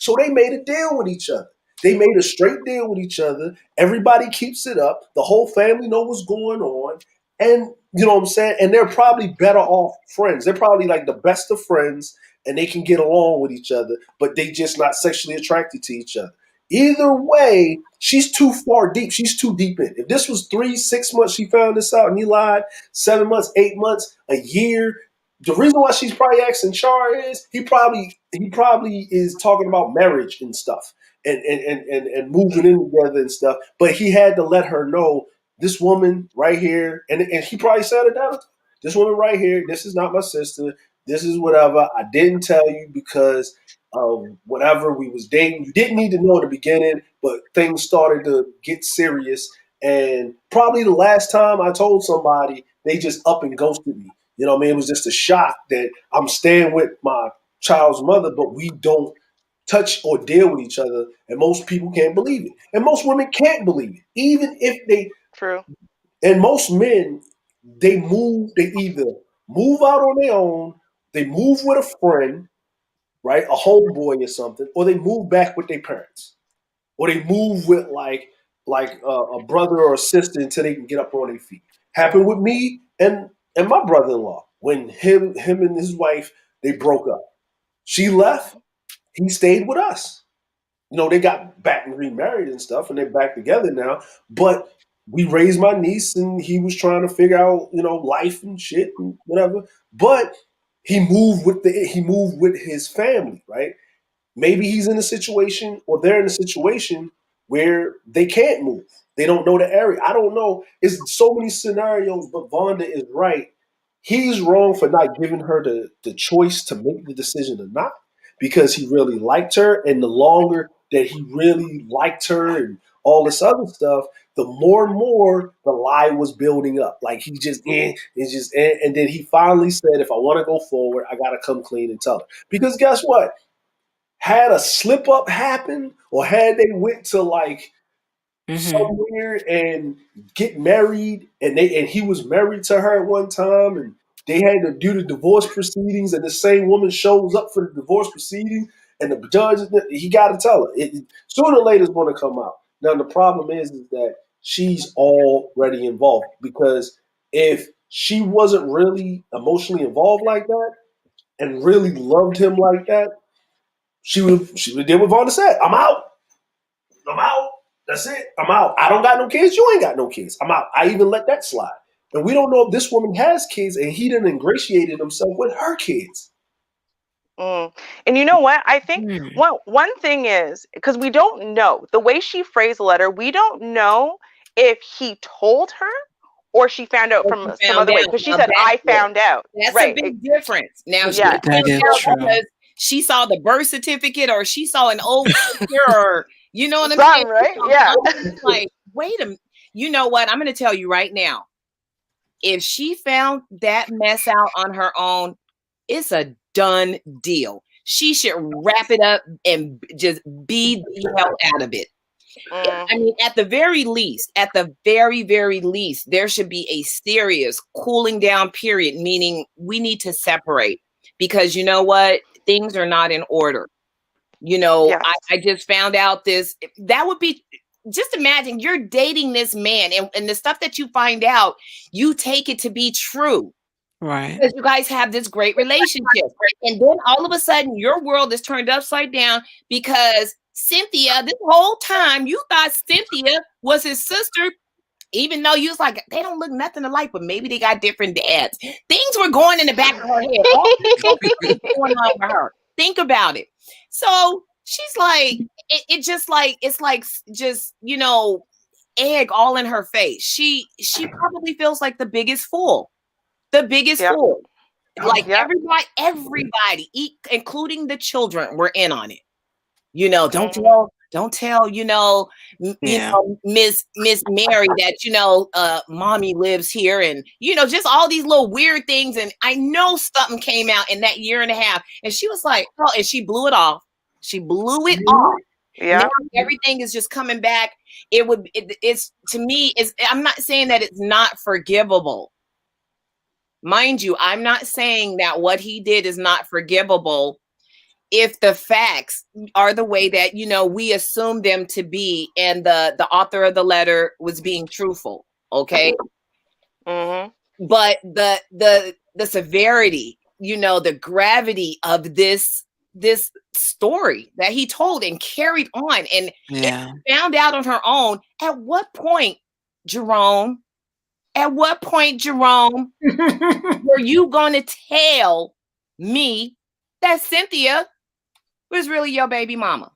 so they made a deal with each other. They made a straight deal with each other. Everybody keeps it up. The whole family know what's going on, and you know what I'm saying. And they're probably better off friends. They're probably like the best of friends, and they can get along with each other, but they just not sexually attracted to each other. Either way, she's too far deep. She's too deep in. If this was 3, 6 months, she found this out and he lied, 7 months, 8 months, a year. The reason why she's probably asking Char is he probably is talking about marriage and stuff and moving in together and stuff. But he had to let her know this woman right here, and he probably said it down. This woman right here, this is not my sister. This is whatever. I didn't tell you because whatever, we was dating. You didn't need to know in the beginning, but things started to get serious. And probably the last time I told somebody, they just up and ghosted me. You know what I mean? It was just a shock that I'm staying with my child's mother, but we don't touch or deal with each other. And most people can't believe it. And most women can't believe it. Even if they, True. and most men, they either move out on their own, they move with a friend, right? A homeboy or something, or they move back with their parents, or they move with a brother or a sister until they can get up on their feet. Happened with me and my brother-in-law when him and his wife, they broke up. She left, he stayed with us. You know, they got back and remarried and stuff, and they're back together now. But we raised my niece, and he was trying to figure out, life and shit and whatever. But he moved with his family, right? Maybe he's in a situation, or they're in a situation where they can't move. They don't know the area. I don't know. It's so many scenarios, but Vonda is right. He's wrong for not giving her the choice to make the decision or not, because he really liked her. And the longer that he really liked her and all this other stuff, the more and more the lie was building up. Like he just, and then he finally said, if I want to go forward, I got to come clean and tell her. Because guess what? Had a slip up happen, or had they went to somewhere and get married, and he was married to her at one time, and they had to do the divorce proceedings, and the same woman shows up for the divorce proceeding, and the judge, he got to tell her. Sooner or later it's going to come out. Now the problem is that she's already involved, because if she wasn't really emotionally involved like that and really loved him like that, she would did what Vonda said. I'm out. That's it. I'm out. I don't got no kids. You ain't got no kids. I'm out. I even let that slide. And we don't know if this woman has kids, and he done ingratiated himself with her kids. And you know what? I think one thing is, because we don't know the way she phrased the letter, we don't know if he told her or she found out from some other way. Because she said, "I found out." That's right. a big difference. Now, Yeah. That is true. because she saw the birth certificate, or she saw an old picture, or you know what I'm saying? Right? Yeah. Like, wait a minute. You know what? I'm going to tell you right now. If she found that mess out on her own, it's a done deal. She should wrap it up and just be the hell out of it. I mean, at the very least, there should be a serious cooling down period, meaning we need to separate, because you know what? Things are not in order. Yes. I just found out this. That would be, just imagine you're dating this man, and the stuff that you find out, you take it to be true. Right. Because you guys have this great relationship. And then all of a sudden your world is turned upside down because Cynthia, this whole time you thought Cynthia was his sister, Even though you was like, they don't look nothing alike, but maybe they got different dads. Things were going in the back of her head. All this going on with her. Think about it. So she's like, it just like, it's like just, you know, egg all in her face. She probably feels like the biggest fool. The biggest fool. Like everybody, including the children, were in on it. You know, don't tell, you know, Miss Mary that, you know, mommy lives here, and, you know, just all these little weird things. And I know something came out in that year and a half, and she was like, oh, and she blew it off. She blew it off. Yeah. Now everything is just coming back. It's to me, I'm not saying that it's not forgivable. Mind you, I'm not saying that what he did is not forgivable if the facts are the way that, you know, we assume them to be, and the author of the letter was being truthful. Okay. Mm-hmm. But the severity, you know, the gravity of this story that he told and carried on and found out on her own. At what point, Jerome, were you going to tell me that Cynthia was really your baby mama?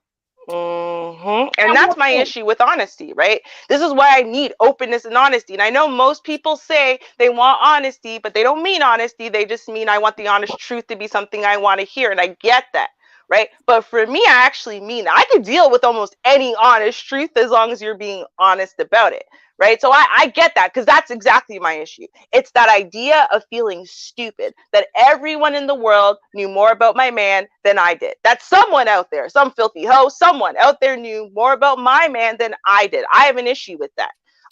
Mm-hmm. And that's my issue with honesty, right? This is why I need openness and honesty. And I know most people say they want honesty, but they don't mean honesty. They just mean, I want the honest truth to be something I want to hear. And I get that, right? But for me, I actually mean I can deal with almost any honest truth as long as you're being honest about it. Right. So I get that, because that's exactly my issue. It's that idea of feeling stupid that everyone in the world knew more about my man than I did. That someone out there, some filthy hoe, someone out there knew more about my man than I did. I have an issue with that.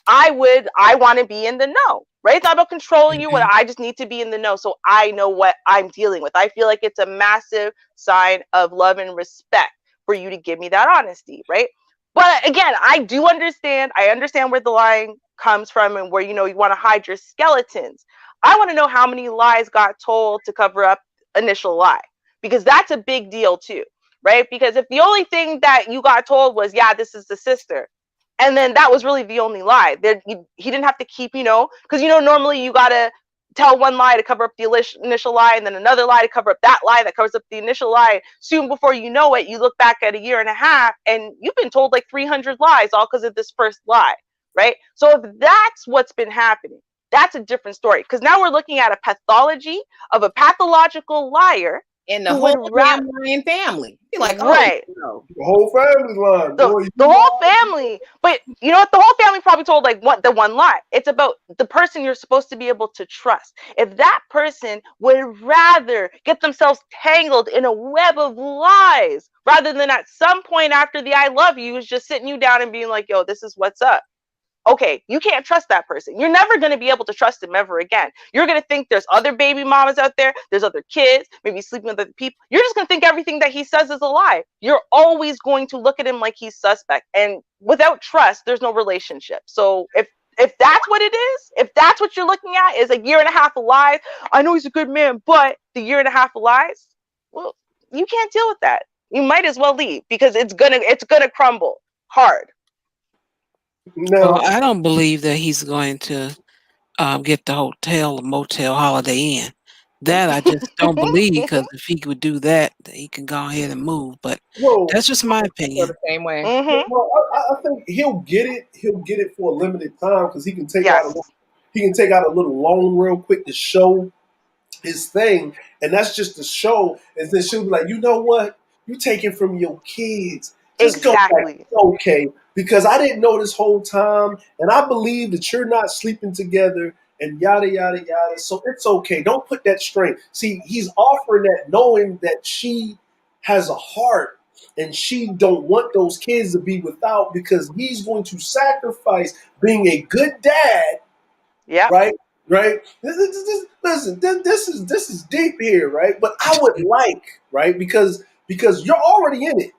I want to be in the know. Right. It's not about controlling you. What I just need to be in the know so I know what I'm dealing with. I feel like it's a massive sign of love and respect for you to give me that honesty. Right. But again, I do understand. I understand where the line comes from and where, you know, you want to hide your skeletons. I want to know how many lies got told to cover up initial lie, because that's a big deal too, right? Because if the only thing that you got told was, yeah, this is the sister, and then that was really the only lie, then he didn't have to keep, you know, because, you know, normally you got to tell one lie to cover up the initial lie, and then another lie to cover up that lie that covers up the initial lie. Soon before you know it, you look back at a year and a half and you've been told like 300 lies all because of this first lie, right? So if that's what's been happening, that's a different story, because now we're looking at a pathology of a pathological liar in the whole lying family. You're like, oh, right. No. The whole family's lying. The whole family. But you know what? The whole family probably told like the one lie. It's about the person you're supposed to be able to trust. If that person would rather get themselves tangled in a web of lies rather than at some point after the I love you is just sitting you down and being like, yo, this is what's up. Okay, you can't trust that person. You're never going to be able to trust him ever again. You're going to think there's other baby mamas out there. There's other kids, maybe sleeping with other people. You're just going to think everything that he says is a lie. You're always going to look at him like he's suspect. And without trust, there's no relationship. So if that's what it is, if that's what you're looking at is a year and a half of lies, I know he's a good man, but the year and a half of lies, well, you can't deal with that. You might as well leave, because it's gonna crumble hard. No, I don't believe that he's going to get the hotel or motel Holiday Inn. That I just don't believe, because if he would do that, he can go ahead and move. But that's just my opinion. The same way. Mm-hmm. Well, I think he'll get it. He'll get it for a limited time, because he can take out a little loan real quick to show his thing, and that's just to show. And then she'll be like, you know what? You take it from your kids. Just go back. Okay, because I didn't know this whole time, and I believe that you're not sleeping together, and yada yada yada. So it's okay. Don't put that strain. See, he's offering that, knowing that she has a heart and she don't want those kids to be without, because he's going to sacrifice being a good dad. Yeah. Right. Listen, this is deep here, right? But I would like, right, because you're already in it.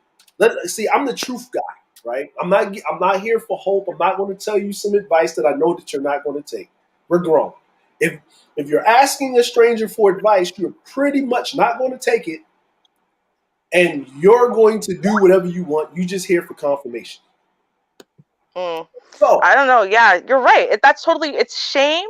See, I'm the truth guy, right? I'm not here for hope. I'm not going to tell you some advice that I know that you're not going to take. We're grown. If you're asking a stranger for advice, you're pretty much not going to take it, and you're going to do whatever you want. You just here for confirmation. So I don't know. Yeah, you're right. That's totally. It's shame,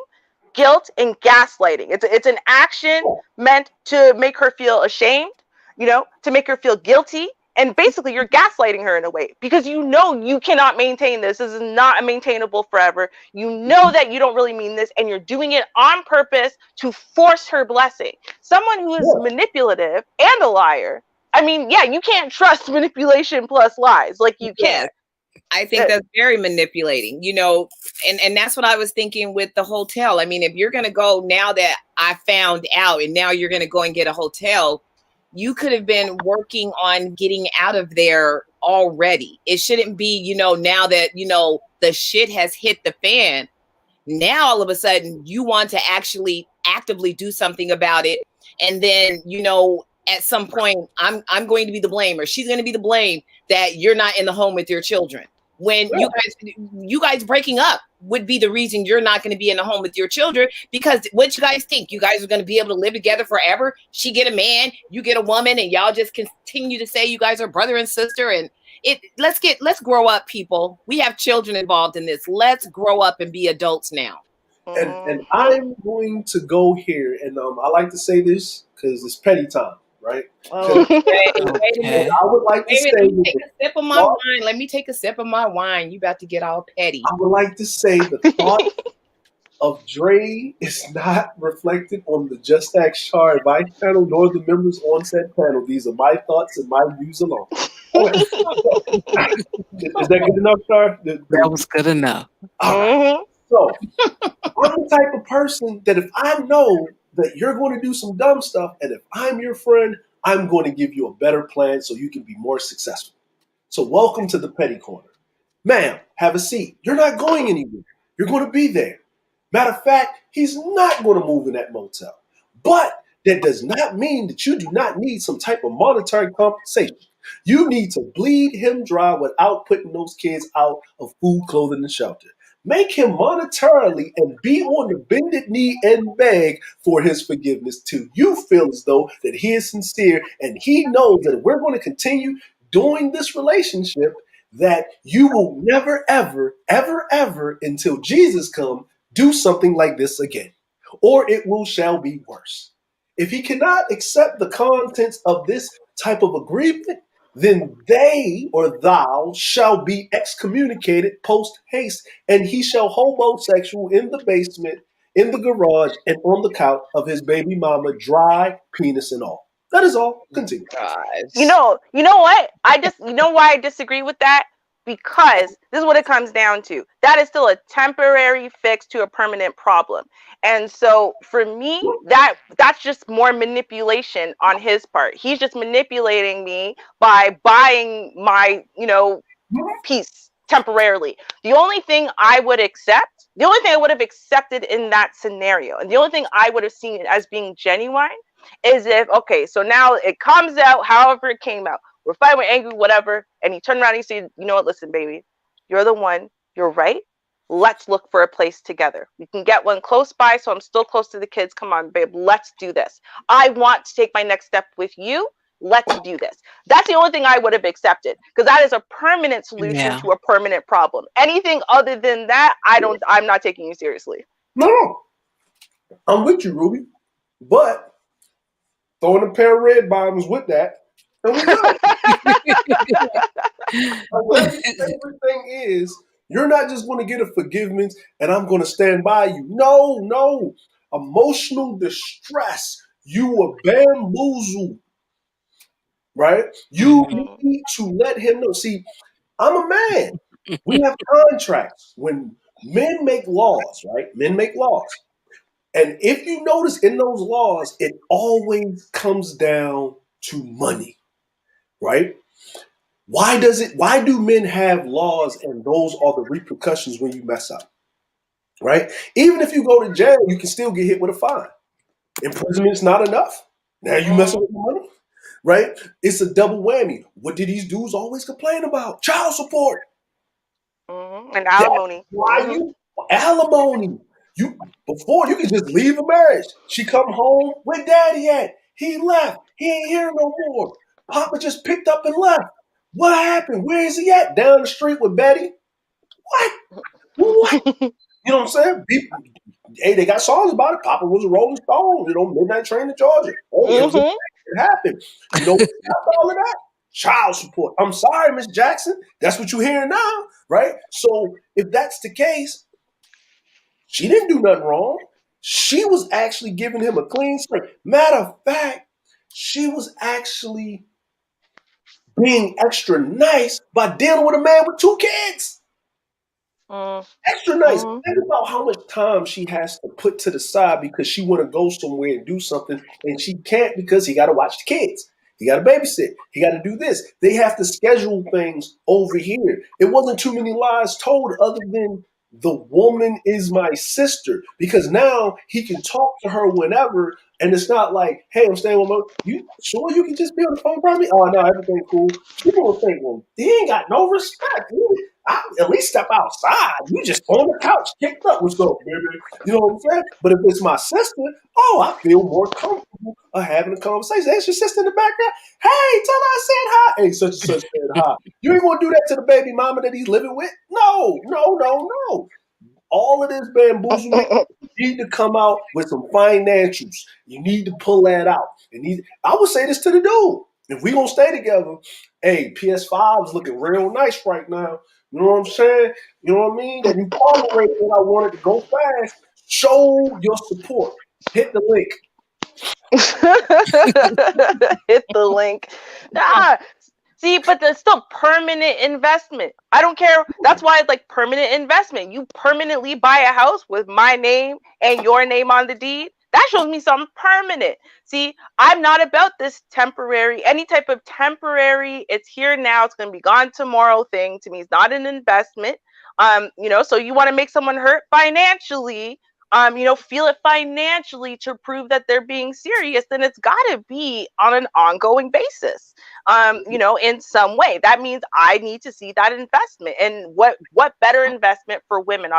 guilt, and gaslighting. It's an action meant to make her feel ashamed. To make her feel guilty. And basically, you're gaslighting her in a way because you cannot maintain this. This is not maintainable forever. You know that you don't really mean this, and you're doing it on purpose to force her blessing. Someone who is manipulative and a liar. I mean, yeah, you can't trust manipulation plus lies like you can. I think that's very manipulating, and that's what I was thinking with the hotel. I mean, if you're going to go now that I found out and now you're going to go and get a hotel, you could have been working on getting out of there already. It shouldn't be, now that, the shit has hit the fan. Now, all of a sudden, you want to actually actively do something about it. And then, at some point, I'm going to be the blame, or she's going to be the blame that you're not in the home with your children. When you guys breaking up would be the reason you're not going to be in the home with your children, because what you guys think? You guys are going to be able to live together forever? She get a man, you get a woman, and y'all just continue to say you guys are brother and sister. And let's grow up, people. We have children involved in this. Let's grow up and be adults now. And I'm going to go here, and I like to say this because it's petty time, right? Okay. Okay. I would like to say, let me take a sip of my wine. Let me take a sip of my wine. You about to get all petty. I would like to say the thought of Dre is not reflected on the JustAskChar advice panel nor the members on said panel. These are my thoughts and my views alone. Is that good enough, Char? That was good enough. All right. So I'm the type of person that if I know that you're going to do some dumb stuff, and if I'm your friend, I'm going to give you a better plan so you can be more successful. So welcome to the petty corner. Ma'am, have a seat. You're not going anywhere. You're going to be there. Matter of fact, he's not going to move in that motel. But that does not mean that you do not need some type of monetary compensation. You need to bleed him dry without putting those kids out of food, clothing, and shelter. Make him monetarily and be on the bended knee and beg for his forgiveness till you feel as though that he is sincere and he knows that if we're going to continue doing this relationship, that you will never, ever, ever, ever, until Jesus comes, do something like this again, or it shall be worse. If he cannot accept the contents of this type of agreement, then they or thou shall be excommunicated post haste, and he shall homosexual in the basement, in the garage, and on the couch of his baby mama, dry penis and all. That is all. Continue. You know what? You know why I disagree with that? Because this is what it comes down to. That is still a temporary fix to a permanent problem. And so for me, that's just more manipulation on his part. He's just manipulating me by buying my, peace temporarily. The only thing I would have accepted in that scenario, and the only thing I would have seen as being genuine is if, okay, so now it comes out however it came out. We're fighting, we're angry, whatever. And he turned around and he said, you know what, listen, baby, you're the one, you're right. Let's look for a place together. We can get one close by, so I'm still close to the kids. Come on, babe, let's do this. I want to take my next step with you. Let's do this. That's the only thing I would have accepted, because that is a permanent solution to a permanent problem. Anything other than that, I'm not taking you seriously. No, I'm with you, Ruby. But throwing a pair of red bottoms with that, and we good. My favorite thing is, you're not just going to get a forgiveness and I'm going to stand by you. No. Emotional distress. You were bamboozled. Right? You need to let him know. See, I'm a man. We have contracts. When men make laws, right? Men make laws. And if you notice in those laws, it always comes down to money, right? Why do men have laws and those are the repercussions when you mess up, right? Even if you go to jail, you can still get hit with a fine. Imprisonment's not enough. Now you messing with the money, right? It's a double whammy. What do these dudes always complain about? Child support. And alimony. Alimony. Before you could just leave a marriage. She come home, where daddy at? He left. He ain't here no more. Papa just picked up and left. What happened? Where is he at? Down the street with Betty? What? You know what I'm saying? Hey, they got songs about it. Papa was a Rolling Stone. You know, Midnight Train to Georgia. Hey, it happened. You know, all of that. Child support. I'm sorry, Miss Jackson. That's what you're hearing now, right? So if that's the case, she didn't do nothing wrong. She was actually giving him a clean slate. Matter of fact, she was actually being extra nice by dealing with a man with 2 kids. Extra nice. Think about how much time she has to put to the side because she want to go somewhere and do something, and she can't because he got to watch the kids. He got to babysit. He got to do this. They have to schedule things over here. It wasn't too many lies told other than the woman is my sister, because now he can talk to her whenever, and it's not like, hey, I'm staying with my. You sure you can just be on the phone for me? Oh no, everything's cool. People will think, well, he ain't got no respect. I at least step outside. You just on the couch, kicked up. What's up, baby? You know what I'm saying? But if it's my sister, I feel more comfortable having a conversation. That's your sister in the background. Hey, tell her I said hi. Hey, such and such said hi. You ain't gonna do that to the baby mama that he's living with? No. All of this bamboozlement, you need to come out with some financials. You need to pull that out. I would say this to the dude. If we gonna stay together, hey, PS5 is looking real nice right now. You know what I'm saying? You know what I mean? That you tolerate that I wanted to go fast. Show your support. Hit the link. Hit the link. Nah. See, but there's still permanent investment. I don't care. That's why it's like permanent investment. You permanently buy a house with my name and your name on the deed. That shows me something permanent. See, I'm not about this temporary, any type of temporary, it's here now, it's going to be gone tomorrow thing. To me, it's not an investment. So you want to make someone hurt financially, feel it financially to prove that they're being serious, then it's got to be on an ongoing basis, in some way. That means I need to see that investment. And what better investment for women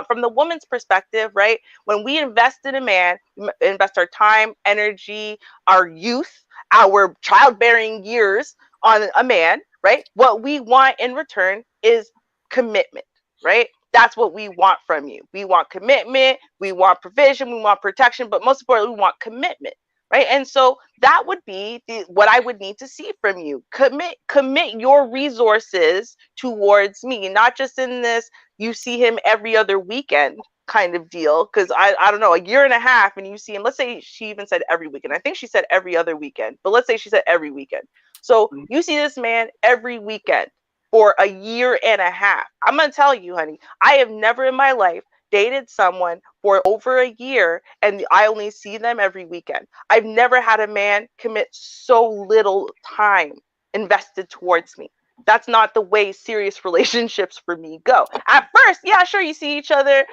from the woman's perspective, right? When we invest in a man, invest our time, energy, our youth, our childbearing years on a man, right? What we want in return is commitment, right? That's what we want from you. We want commitment, we want provision, we want protection, but most importantly, we want commitment, right? And so that would be what I would need to see from you. Commit your resources towards me, not just in this, you see him every other weekend kind of deal. Because I don't know, a year and a half and you see him, let's say she even said every weekend. I think she said every other weekend, but let's say she said every weekend. So you see this man every weekend for a year and a half. I'm going to tell you, honey, I have never in my life dated someone for over a year and I only see them every weekend. I've never had a man commit so little time invested towards me. That's not the way serious relationships for me go. At first, yeah, sure, you see each other,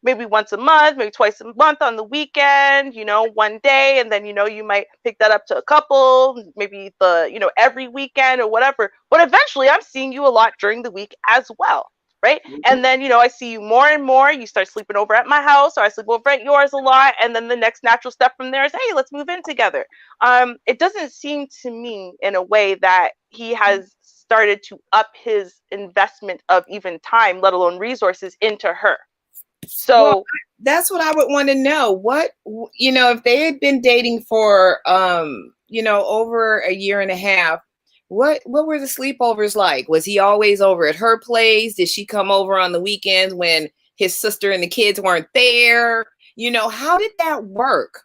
maybe once a month, maybe twice a month on the weekend, one day, and then, you might pick that up to a couple, maybe every weekend or whatever. But eventually, I'm seeing you a lot during the week as well. Right. And then, I see you more and more. You start sleeping over at my house, or I sleep over at yours a lot. And then the next natural step from there is, hey, let's move in together. It doesn't seem to me in a way that he has started to up his investment of even time, let alone resources, into her. So that's what I would want to know. What, if they had been dating for, over a year and a half, what were the sleepovers like? Was he always over at her place? Did she come over on the weekends when his sister and the kids weren't there? How did that work?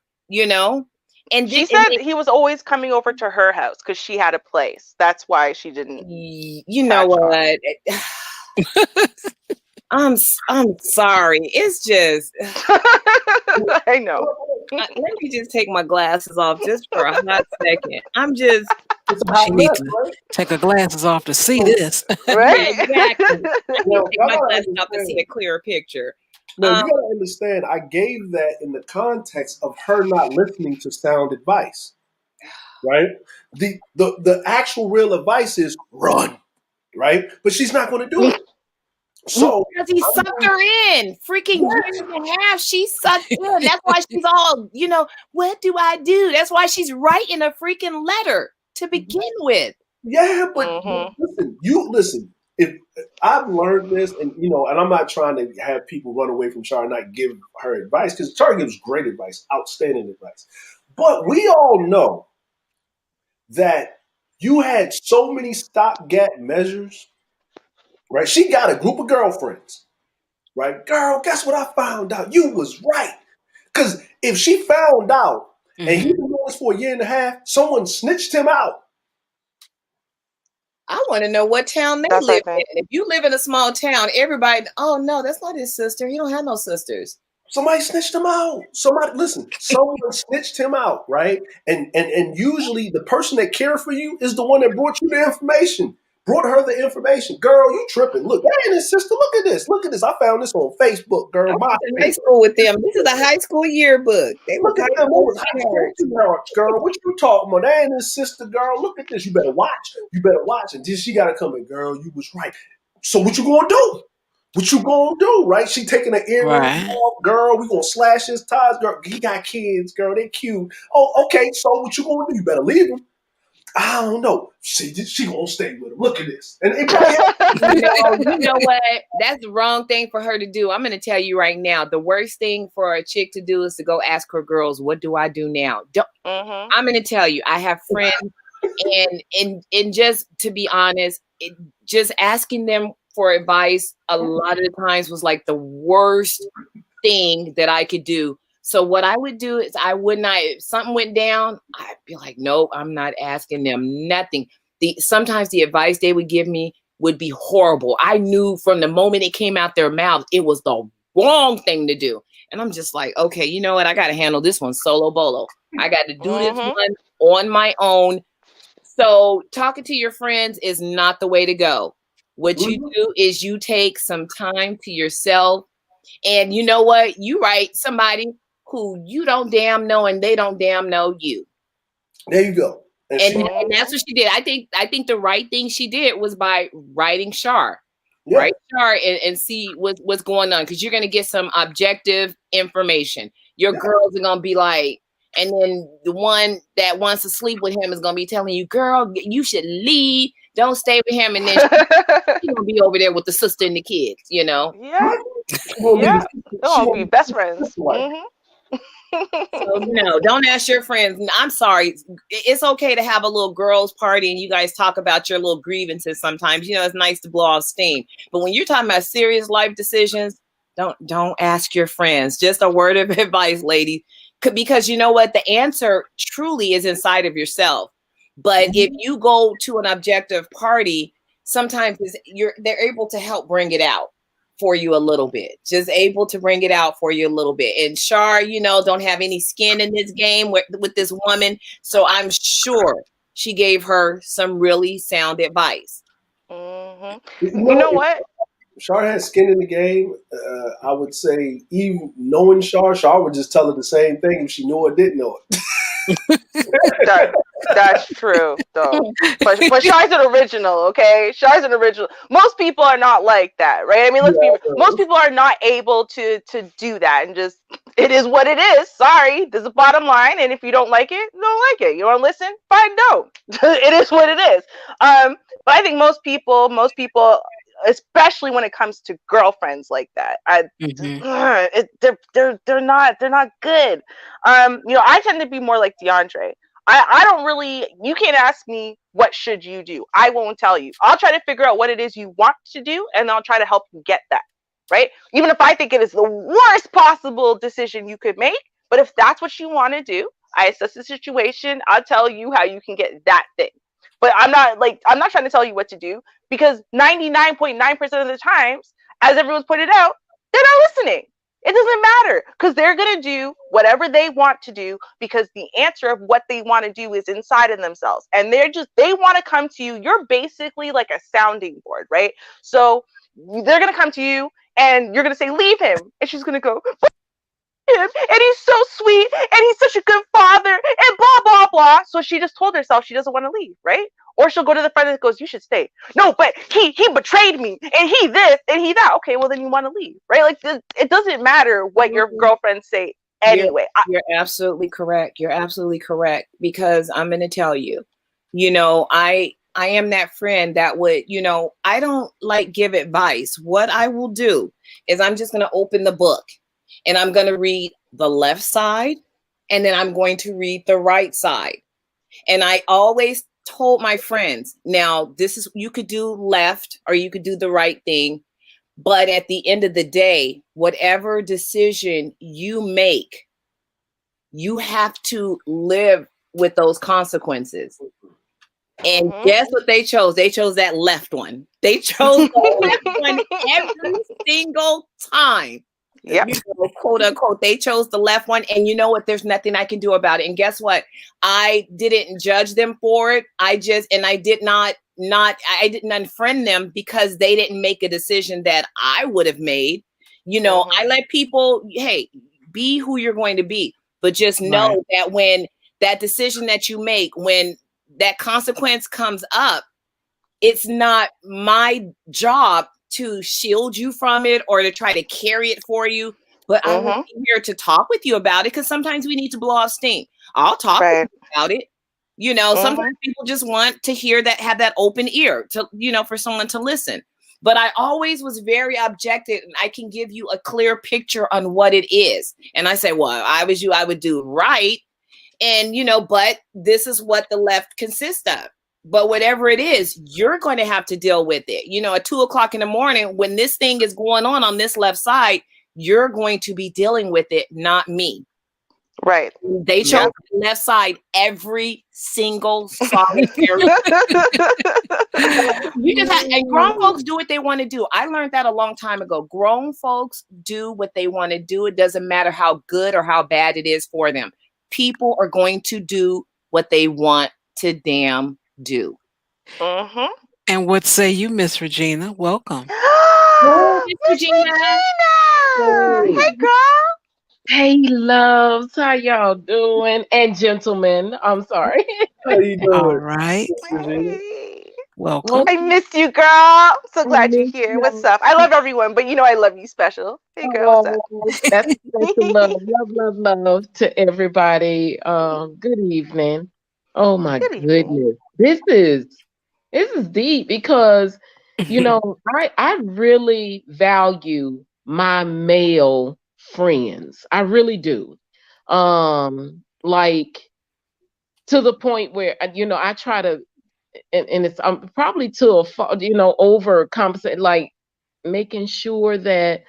And she said he was always coming over to her house because she had a place. That's why she didn't. You know what? I'm sorry. It's just. I know. Let me just take my glasses off just for a hot second. I'm just. She needs to take her glasses off to see this. Right? Exactly. I need to take my glasses off to see a clearer picture. No, you gotta understand, I gave that in the context of her not listening to sound advice. Right? The actual real advice is run, right? But she's not gonna do it. So because he sucked her in, freaking year and a half. She sucked in. That's why she's all, what do I do? That's why she's writing a freaking letter to begin with. Yeah, but listen. if I've learned this, and you know, and I'm not trying to have people run away from Char and not give her advice, because Char gives great advice, outstanding advice. But we all know that you had so many stopgap measures, right? She got a group of girlfriends, right? Girl, guess what I found out? You was right. Because if she found out and he been doing this for a year and a half, someone snitched him out. I want to know what town they live in. If you live in a small town, everybody, oh no, that's not his sister. He don't have no sisters. Somebody snitched him out. Someone snitched him out, right? And usually the person that cared for you is the one that brought you the information. Brought her the information. Girl, you tripping. Look, that ain't his sister. Look at this. Look at this. I found this on Facebook, girl. I went to high school with them. This is a high school yearbook. They look at them. Girl, what you talking about? That ain't his sister, girl. Look at this. You better watch. You better watch. And then she got to come in, girl, you was right. So what you going to do? What you gonna do, right? She taking an earring off, girl. We gonna slash his ties, girl. He got kids, girl. They cute. Oh, okay. So what you gonna do? You better leave him. I don't know. She gonna stay with him. Look at this. And it you know what? That's the wrong thing for her to do. I'm gonna tell you right now. The worst thing for a chick to do is to go ask her girls, "What do I do now?" I'm gonna tell you. I have friends, and just to be honest, just asking them for advice a lot of the times was like the worst thing that I could do. So what I would do is I would not, if something went down, I'd be like, nope, I'm not asking them nothing. Sometimes the advice they would give me would be horrible. I knew from the moment it came out their mouth, it was the wrong thing to do. And I'm just like, okay, you know what? I got to handle this one solo bolo. I got to do this one on my own. So talking to your friends is not the way to go. What you do is you take some time to yourself, and you know what? You write somebody who you don't damn know and they don't damn know you. There you go. And that's what she did. I think the right thing she did was by writing Char. Yeah. Write Char and see what's going on, because you're going to get some objective information. Your girls are going to be like, and then the one that wants to sleep with him is going to be telling you, girl, you should leave. Don't stay with him. And then she's going to be over there with the sister and the kids, you know? Yeah. Yeah. They'll be best friends. So, no, don't ask your friends. I'm sorry. It's okay to have a little girls' party and you guys talk about your little grievances sometimes. You know, it's nice to blow off steam. But when you're talking about serious life decisions, don't ask your friends. Just a word of advice, lady. Because you know what? The answer truly is inside of yourself. But if you go to an objective party, sometimes they're able to help bring it out for you a little bit. Just able to bring it out for you a little bit. And Char, you know, don't have any skin in this game with this woman. So I'm sure she gave her some really sound advice. You know what? Char has skin in the game. I would say, even knowing Char would just tell her the same thing if she knew or didn't know it. That's true, though. But Char's an original, okay? Char's an original. Most people are not like that, right? I mean, let's be real. Most people are not able to do that, and just, it is what it is. Sorry, there's a bottom line, and if you don't like it, you don't like it. You want to listen? Fine, don't. It is what it is. But I think most people, especially when it comes to girlfriends like that, they're not good. You know, I tend to be more like DeAndre. I don't really, you can't ask me what should you do. I won't tell you. I'll try to figure out what it is you want to do, and I'll try to help you get that, right? Even if I think it is the worst possible decision you could make, but if that's what you want to do, I assess the situation, I'll tell you how you can get that thing. But I'm not trying to tell you what to do, because 99.9% of the times, as everyone's pointed out, they're not listening. It doesn't matter, because they're going to do whatever they want to do, because the answer of what they want to do is inside of themselves. And they want to come to you. You're basically like a sounding board, right? So they're going to come to you and you're going to say, leave him. And she's going to go, him, and he's so sweet, and he's such a good father, and blah, blah, blah. So she just told herself she doesn't want to leave, right? Or she'll go to the friend that goes, you should stay. No, but he betrayed me, and he this, and he that. Okay, well, then you want to leave, right? Like, it doesn't matter what your girlfriends say anyway. You're absolutely correct. You're absolutely correct, because I'm going to tell you, you know, I I am that friend that would, I don't like give advice. What I will do is I'm just going to open the book and I'm going to read the left side and then I'm going to read the right side. And I always told my friends, now you could do left or you could do the right thing. But at the end of the day, whatever decision you make, you have to live with those consequences. And guess what they chose? They chose that left one. They chose the left one every single time. Yep. Quote unquote, they chose the left one. And you know what? There's nothing I can do about it. And guess what? I didn't judge them for it. I didn't unfriend them because they didn't make a decision that I would have made. I let people, hey, be who you're going to be. But just know that when that decision that you make, when that consequence comes up, it's not my job to shield you from it or to try to carry it for you. But I will be here to talk with you about it because sometimes we need to blow off steam. I'll talk with you about it. Sometimes people just want to hear that, have that open ear to, for someone to listen. But I always was very objective and I can give you a clear picture on what it is. And I say, well, if I was you, I would do right. And, but this is what the left consists of. But whatever it is, you're going to have to deal with it. At 2:00 in the morning, when this thing is going on this left side, you're going to be dealing with it, not me. Right. They chose the left side every single solitary. And grown folks do what they want to do. I learned that a long time ago. Grown folks do what they want to do. It doesn't matter how good or how bad it is for them. People are going to do what they want to damn do. And what say you, Miss Regina? Welcome. Miss Regina. Hey, girl. Hey, loves. How y'all doing? And gentlemen, I'm sorry. How you doing? All right. Hey. Welcome. I miss you, girl. So glad you're here. What's up? I love everyone, but I love you special. Hey, girl, what's up? That's special love to everybody. Good evening. Oh my goodness. This is deep because I really value my male friends. I really do. Like to the point where I try to and it's probably to a over compensate, like making sure that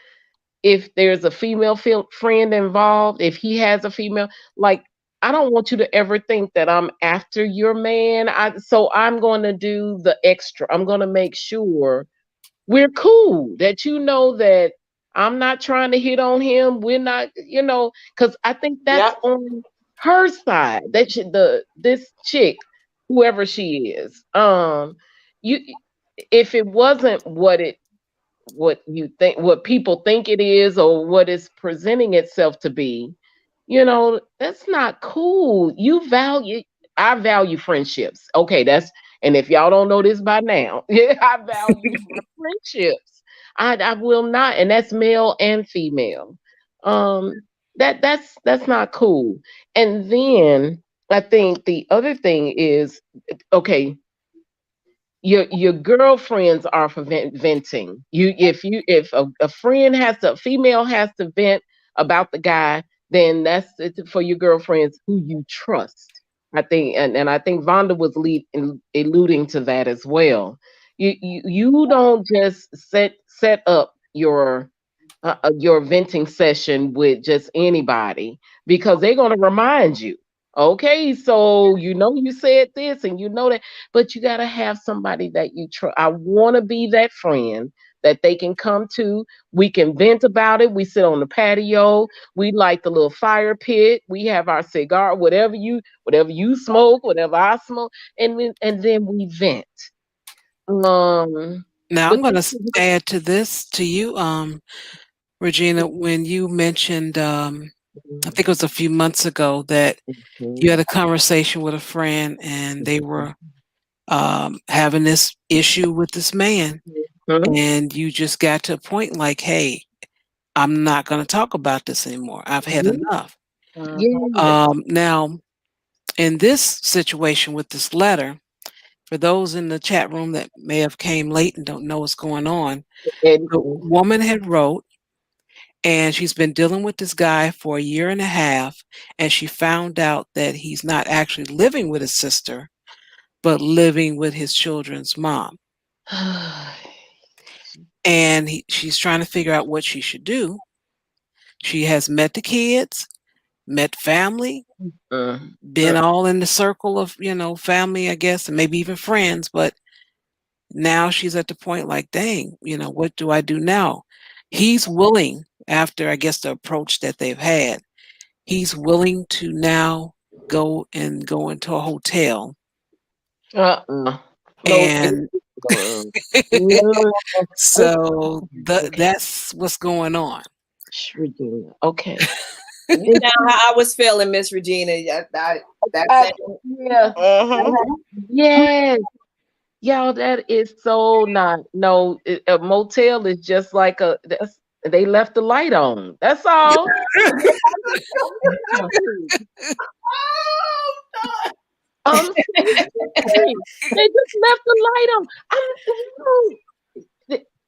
if there's a female friend involved, if he has a female, like I don't want you to ever think that I'm after your man. So I'm going to do the extra. I'm going to make sure we're cool, that that I'm not trying to hit on him. We're not, because I think that's on her side. This chick, whoever she is, if it wasn't what you think, what people think it is, or what it's presenting itself to be, that's not cool. I value friendships. Okay, and if y'all don't know this by now, I value my friendships. I will not, and that's male and female. That's not cool. And then I think the other thing is, okay, your girlfriends are for venting. If a female has to vent about the guy, then that's it for your girlfriends who you trust. I think, and I think Vonda was alluding to that as well. You don't just set up your venting session with just anybody, because they're going to remind you. Okay, so you said this and that, but you got to have somebody that you trust. I want to be that friend that they can come to. We can vent about it. We sit on the patio. We light the little fire pit. We have our cigar, whatever you smoke, whatever I smoke, and then we vent. Now I'm going to add to you, Regina, when you mentioned, I think it was a few months ago, that you had a conversation with a friend and they were having this issue with this man, and you just got to a point like, hey, I'm not going to talk about this anymore. I've had enough. Now, in this situation with this letter, For those in the chat room that may have came late and don't know what's going on, And the woman had wrote, and she's been dealing with this guy for a year and a half, and she found out that he's not actually living with his sister, but living with his children's mom. And she's trying to figure out what she should do. She has met the kids, met family, been all in the circle of, family, I guess, and maybe even friends, but now she's at the point like, dang, what do I do now? He's willing, after I guess the approach that they've had, he's willing to now go into a hotel. No. And No. so that's what's going on. Regina. Okay. You know how I was feeling, Miss Regina. That's it. Yeah. Yes. Y'all, that is so not. No, a motel is just like they left the light on. That's all. They just left the light on.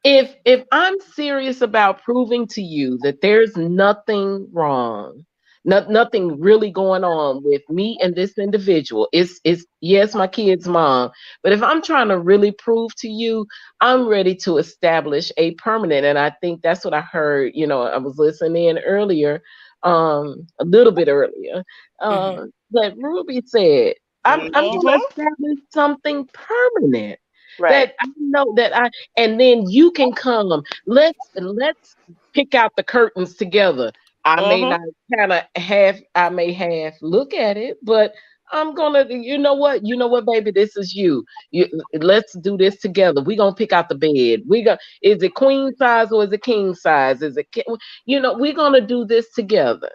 If I'm serious about proving to you that there's nothing wrong, nothing really going on with me and this individual, it's yes, my kid's mom, but if I'm trying to really prove to you, I'm ready to establish a permanent. And I think that's what I heard. I was listening in earlier, a little bit earlier, that Ruby said, I'm going to establish something permanent. Right. That I know that and then you can come. Let's pick out the curtains together. I may not I may have look at it, but I'm gonna, you know what, baby, this is you. Let's do this together. We're gonna pick out the bed. Is it queen size or is it king size? Is it, we're gonna do this together.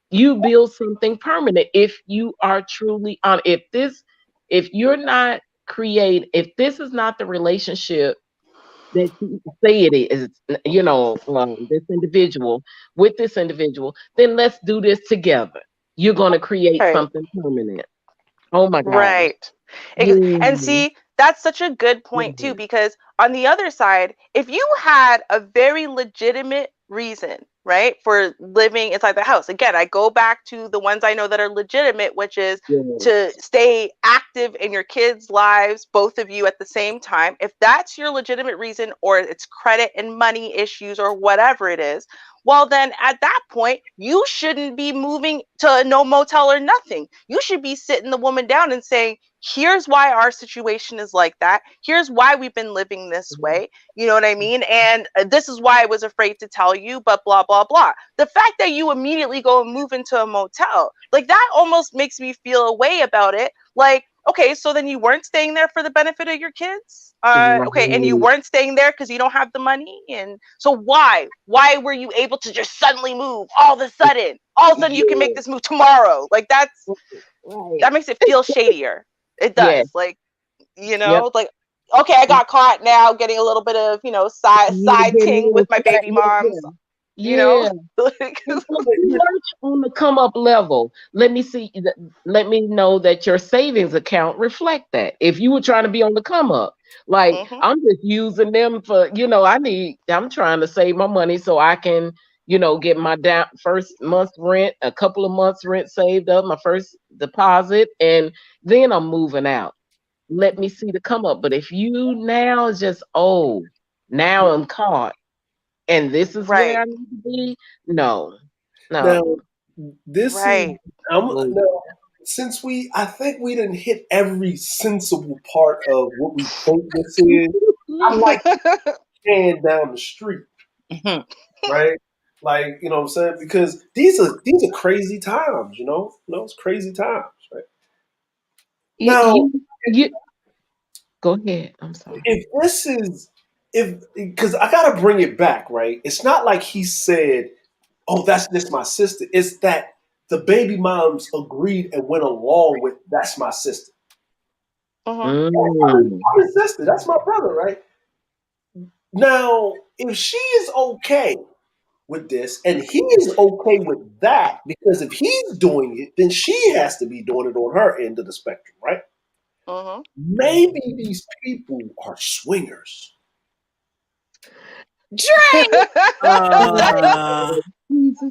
You build something permanent if you are truly on. If you're not if this is not the relationship that you say it is, this individual with this individual, then let's do this together. You're going to create something permanent. Oh my God. Right. And see, that's such a good point too, because on the other side, if you had a very legitimate reason, right, for living inside the house, again, I go back to the ones I know that are legitimate, which is to stay active in your kids' lives, both of you at the same time. If that's your legitimate reason, or it's credit and money issues or whatever it is, well, then at that point, you shouldn't be moving to no motel or nothing. You should be sitting the woman down and saying, here's why our situation is like that. Here's why we've been living this way. You know what I mean? And this is why I was afraid to tell you, but blah, blah, blah. The fact that you immediately go and move into a motel, like that almost makes me feel a way about it. Like, okay, so then you weren't staying there for the benefit of your kids? Okay, and you weren't staying there because you don't have the money? And so why were you able to just suddenly move all of a sudden you can make this move tomorrow? Like that makes it feel shadier. It does. Like, like, okay, I got caught now getting a little bit of, side ting with my baby moms. On the come up level, let me know that your savings account reflect that. If you were trying to be on the come up, like I'm just using them for, I'm trying to save my money so I can, get my first month's rent, a couple of months rent saved up, my first deposit, and then I'm moving out. Let me see the come up. But if you now just, now I'm caught and this is where I need to be, no. Now, this is since I think we didn't hit every sensible part of what we think this is. I like stand down the street, right? Like, you know what I'm saying? Because these are crazy times, it's crazy times, right? Now, go ahead. I'm sorry. Because I gotta bring it back, right? It's not like he said, "Oh, that's just my sister." It's that the baby moms agreed and went along with, "That's my sister." I'm his sister. That's my brother, right? Now, if she is okay with this and he is okay with that, because if he's doing it, then she has to be doing it on her end of the spectrum, right? Maybe these people are swingers. Dre!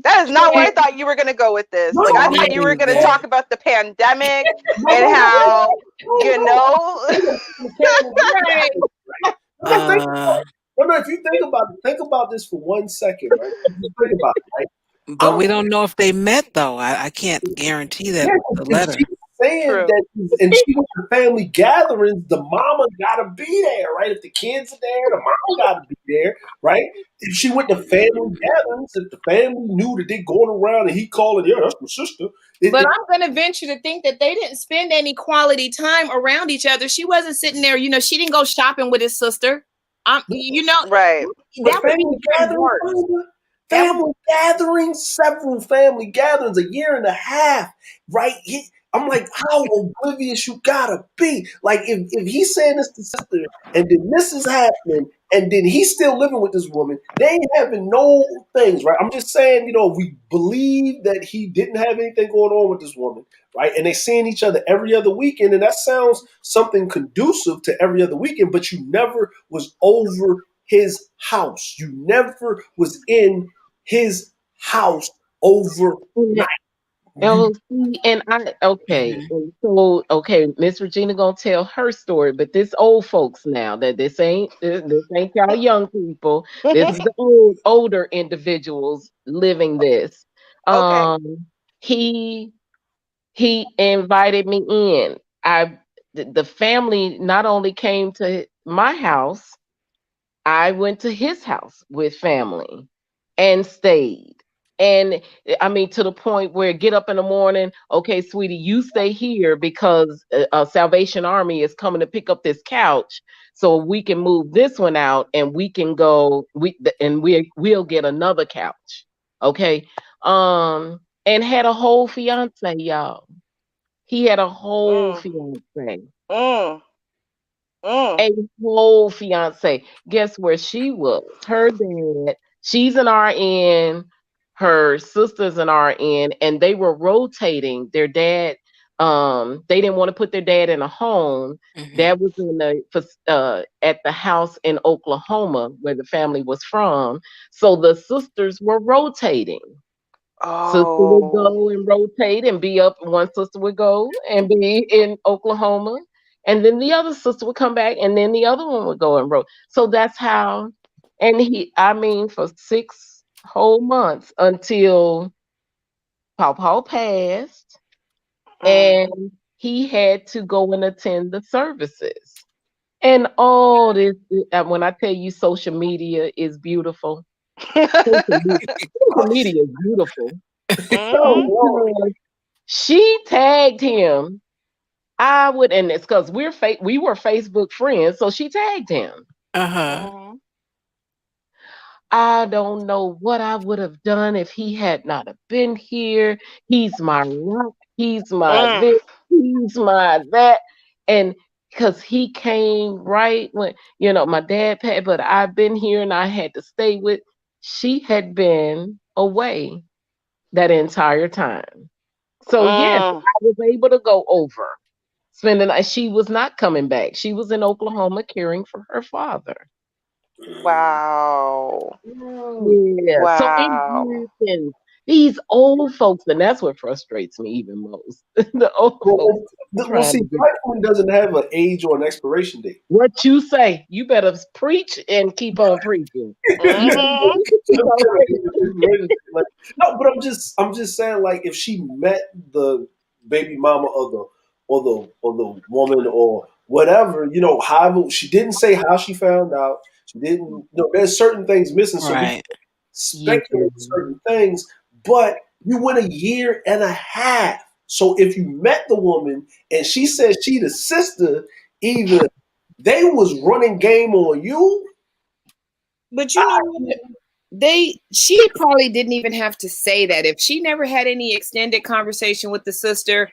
That is not where I thought you were gonna go with this. No, Like, I me thought you were gonna neither. talk about the pandemic no, and no, how, no, you no, know. Right. No, if you think about this for 1 second, right? Just think about it, right? But we don't know if they met, though. I can't guarantee that the If letter. she's saying True. that, and she went to family gatherings, the mama gotta be there, right? If the kids are there, the mama gotta be there, right? If she went to family gatherings, if the family knew that they going around and he calling, yeah, that's my sister. But I'm going to venture to think that they didn't spend any quality time around each other. She wasn't sitting there, she didn't go shopping with his sister. Right. That would be very hard. Family gatherings, several family gatherings, a year and a half, right? I'm like, how oblivious you gotta be. Like, if he's saying this to sister, and then this is happening, and then he's still living with this woman, they ain't having no things, right? I'm just saying, we believe that he didn't have anything going on with this woman, right? And they seeing each other every other weekend, and that sounds something conducive to every other weekend, but you never was over his house. You never was in his house overnight. LC and I and so Miss Regina gonna tell her story, but this old folks now that this ain't y'all young people. This is the older individuals living this. Okay. He invited me in. The family not only came to my house, I went to his house with family and stayed. And I mean, to the point where get up in the morning, okay, sweetie, you stay here because Salvation Army is coming to pick up this couch, so we can move this one out, and we can go. We'll get another couch, okay. And had a whole fiance, y'all. He had a whole fiance. A whole fiance. Guess where she was? Her dad, she's an RN, her sister's an RN, and they were rotating their dad. They didn't want to put their dad in a home. That was in at the house in Oklahoma where the family was from. So the sisters were rotating. Sister would go and rotate and be up. One sister would go and be in Oklahoma, and then the other sister would come back, and then the other one would go and rotate. So that's how. And for 6 whole months until Paw passed, and he had to go and attend the services. And all this, when I tell you, social media is beautiful. Social media is beautiful. She tagged him. And it's because we were Facebook friends, so she tagged him. I don't know what I would have done if he had not have been here. He's my rock. He's my this. He's my that. And because he came right when my dad passed, but I've been here and I had to stay with. She had been away that entire time. So yes, I was able to go over, spend the night. She was not coming back. She was in Oklahoma caring for her father. Wow. Yeah. Wow. So it happens. These old folks, and that's what frustrates me even most. The old folks. Trifling doesn't have an age or an expiration date. What you say, you better preach and keep on preaching. No, but I'm just saying, like, if she met the baby mama or the woman or whatever, however, she didn't say how she found out. She didn't. There's certain things missing, so we can speculate certain things. But you went a year and a half. So if you met the woman and she said she the sister, either they was running game on you. But she probably didn't even have to say that. If she never had any extended conversation with the sister,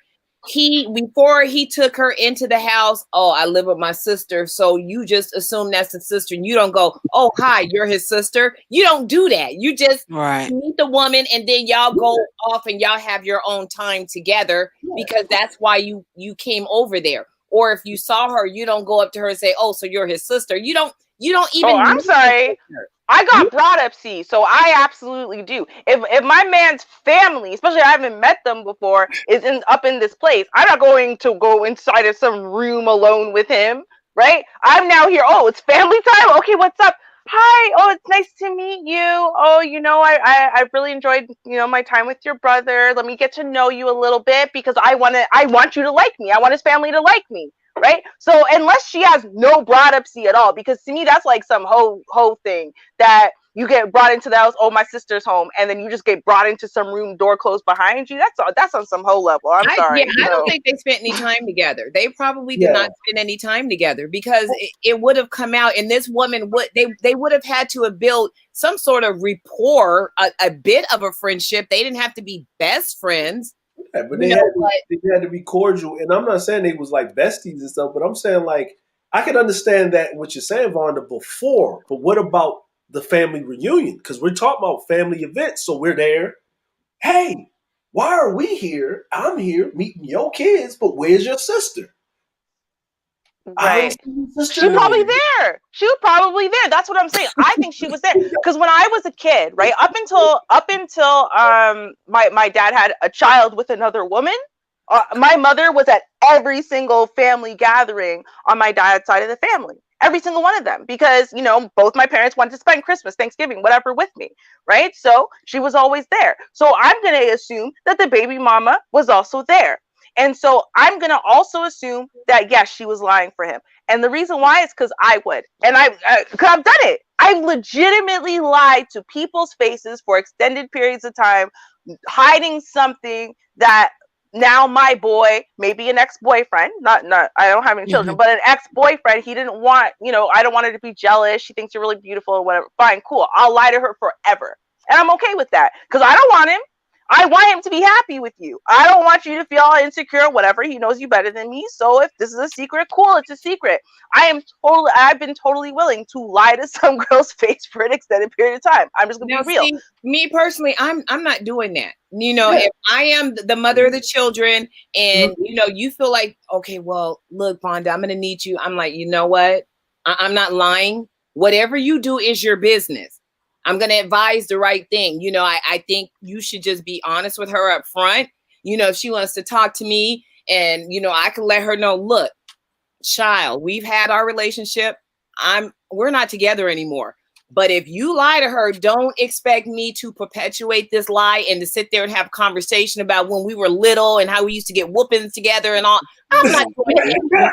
before he took her into the house, oh, I live with my sister, so you just assume that's the sister, and you don't go, oh, hi, you're his sister. You don't do that. You just meet the woman, and then y'all go off and y'all have your own time together because that's why you came over there. or if you saw her, you don't go up to her and say, "Oh, so you're his sister." You don't even. Oh, I'm sorry. I got brought up, see, so I absolutely do. If my man's family, especially I haven't met them before, is up in this place, I'm not going to go inside of some room alone with him, right? I'm now here. Oh, it's family time. Okay, what's up? Hi. Oh, it's nice to meet you. Oh, I really enjoyed my time with your brother. Let me get to know you a little bit because I want you to like me. I want his family to like me. Right? So unless she has no brought up see at all, because to me that's like some whole thing that you get brought into the house, oh, my sister's home, and then you just get brought into some room, door closed behind you. That's on some whole level. I'm sorry. I don't think they spent any time together. They probably did not spend any time together because it would have come out, and this woman they would have had to have built some sort of rapport, a bit of a friendship. They didn't have to be best friends. Yeah, but they had to be cordial. And I'm not saying they was like besties and stuff, but I'm saying like I can understand that what you're saying, Vonda, before. But what about the family reunion? Because we're talking about family events, so we're there. Hey, why are we here? I'm here meeting your kids, but where's your sister? Right. She probably there. She was probably there. That's what I'm saying. I think she was there because when I was a kid, right, up until my dad had a child with another woman, my mother was at every single family gathering on my dad's side of the family. Every single one of them, because both my parents wanted to spend Christmas, Thanksgiving, whatever with me, right? So she was always there. So I'm gonna assume that the baby mama was also there. And so I'm going to also assume that, yes, she was lying for him. And the reason why is because I would. And because I've done it. I've legitimately lied to people's faces for extended periods of time, hiding something that now my boy, maybe an ex-boyfriend, not I don't have any children, but an ex-boyfriend, he didn't want, I don't want her to be jealous. She thinks you're really beautiful or whatever. Fine, cool. I'll lie to her forever. And I'm okay with that because I don't want him. I want him to be happy with you. I don't want you to feel insecure, whatever. He knows you better than me. So if this is a secret, cool, it's a secret. I've been totally willing to lie to some girl's face for an extended period of time. I'm just gonna be real. See, me personally, I'm not doing that. If I am the mother of the children and you feel like, okay, well, look, Vonda, I'm gonna need you. I'm like, you know what? I'm not lying. Whatever you do is your business. I'm going to advise the right thing. I think you should just be honest with her up front. If she wants to talk to me and, I can let her know, look, child, we've had our relationship. We're not together anymore. But if you lie to her, don't expect me to perpetuate this lie and to sit there and have a conversation about when we were little and how we used to get whoopings together and all. I'm not doing any of that.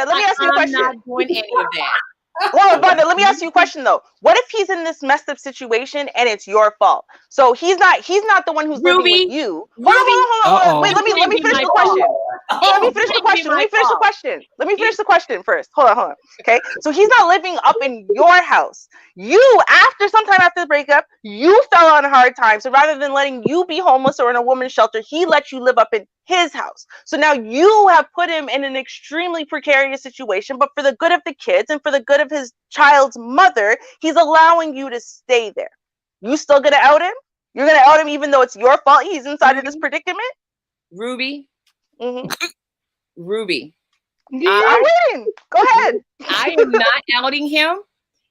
Let me ask you a question. I'm not doing any of that. Well, Vonda, let me ask you a question though. What if he's in this messed up situation and it's your fault? So he's not the one who's living with you. Hold on. Wait, let me finish the question. Let me finish the question first. Hold on. Okay. So he's not living up in your house. Sometime after the breakup, you fell on hard times. So rather than letting you be homeless or in a woman's shelter, he let you live up in his house. So now you have put him in an extremely precarious situation, but for the good of the kids and for the good of his child's mother, he's allowing you to stay there. You still gonna out him? You're gonna out him even though it's your fault he's inside of this predicament? Ruby. Mm-hmm. Ruby. I'm waiting. Go ahead. I am not outing him.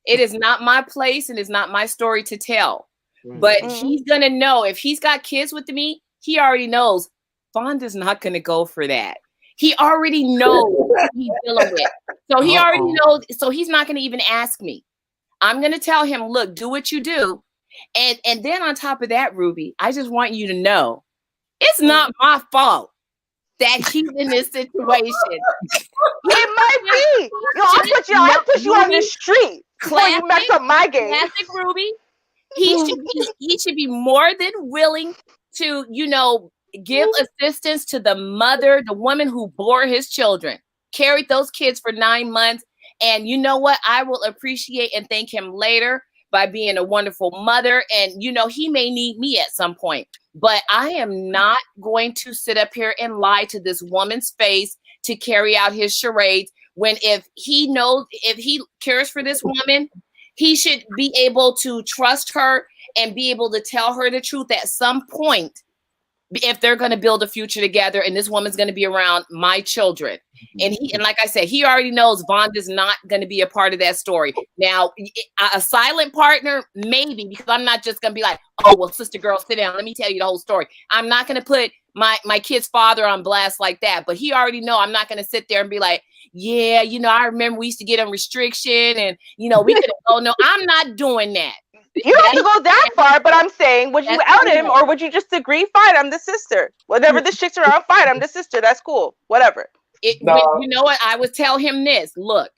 It is not my place and it's not my story to tell. But he's gonna know if he's got kids with me, he already knows Vonda's not gonna go for that. He already knows what he's dealing with. So he already knows, so he's not gonna even ask me. I'm gonna tell him, look, do what you do. And then on top of that, Ruby, I just want you to know it's not my fault that he's in this situation. It might be. I'll put you on the street before you mess up my game. Classic Ruby. He should be more than willing to, give assistance to the mother, the woman who bore his children, carried those kids for 9 months. And you know what? I will appreciate and thank him later by being a wonderful mother. And, he may need me at some point, but I am not going to sit up here and lie to this woman's face to carry out his charades when if he cares for this woman, he should be able to trust her and be able to tell her the truth at some point if they're going to build a future together, and this woman's going to be around my children. And like I said, he already knows Vonda's not going to be a part of that story. Now, a silent partner, maybe, because I'm not just going to be like, oh, well, sister girl, sit down. Let me tell you the whole story. I'm not going to put my kid's father on blast like that. But he already know I'm not going to sit there and be like, yeah, I remember we used to get on restriction and, we could go. No, I'm not doing that. You don't have to go that far, but I'm saying, would you out him or would you just agree? Fine, I'm the sister. Whatever this chick's around, fine, I'm the sister. That's cool. Whatever. You know what? I would tell him this. Look,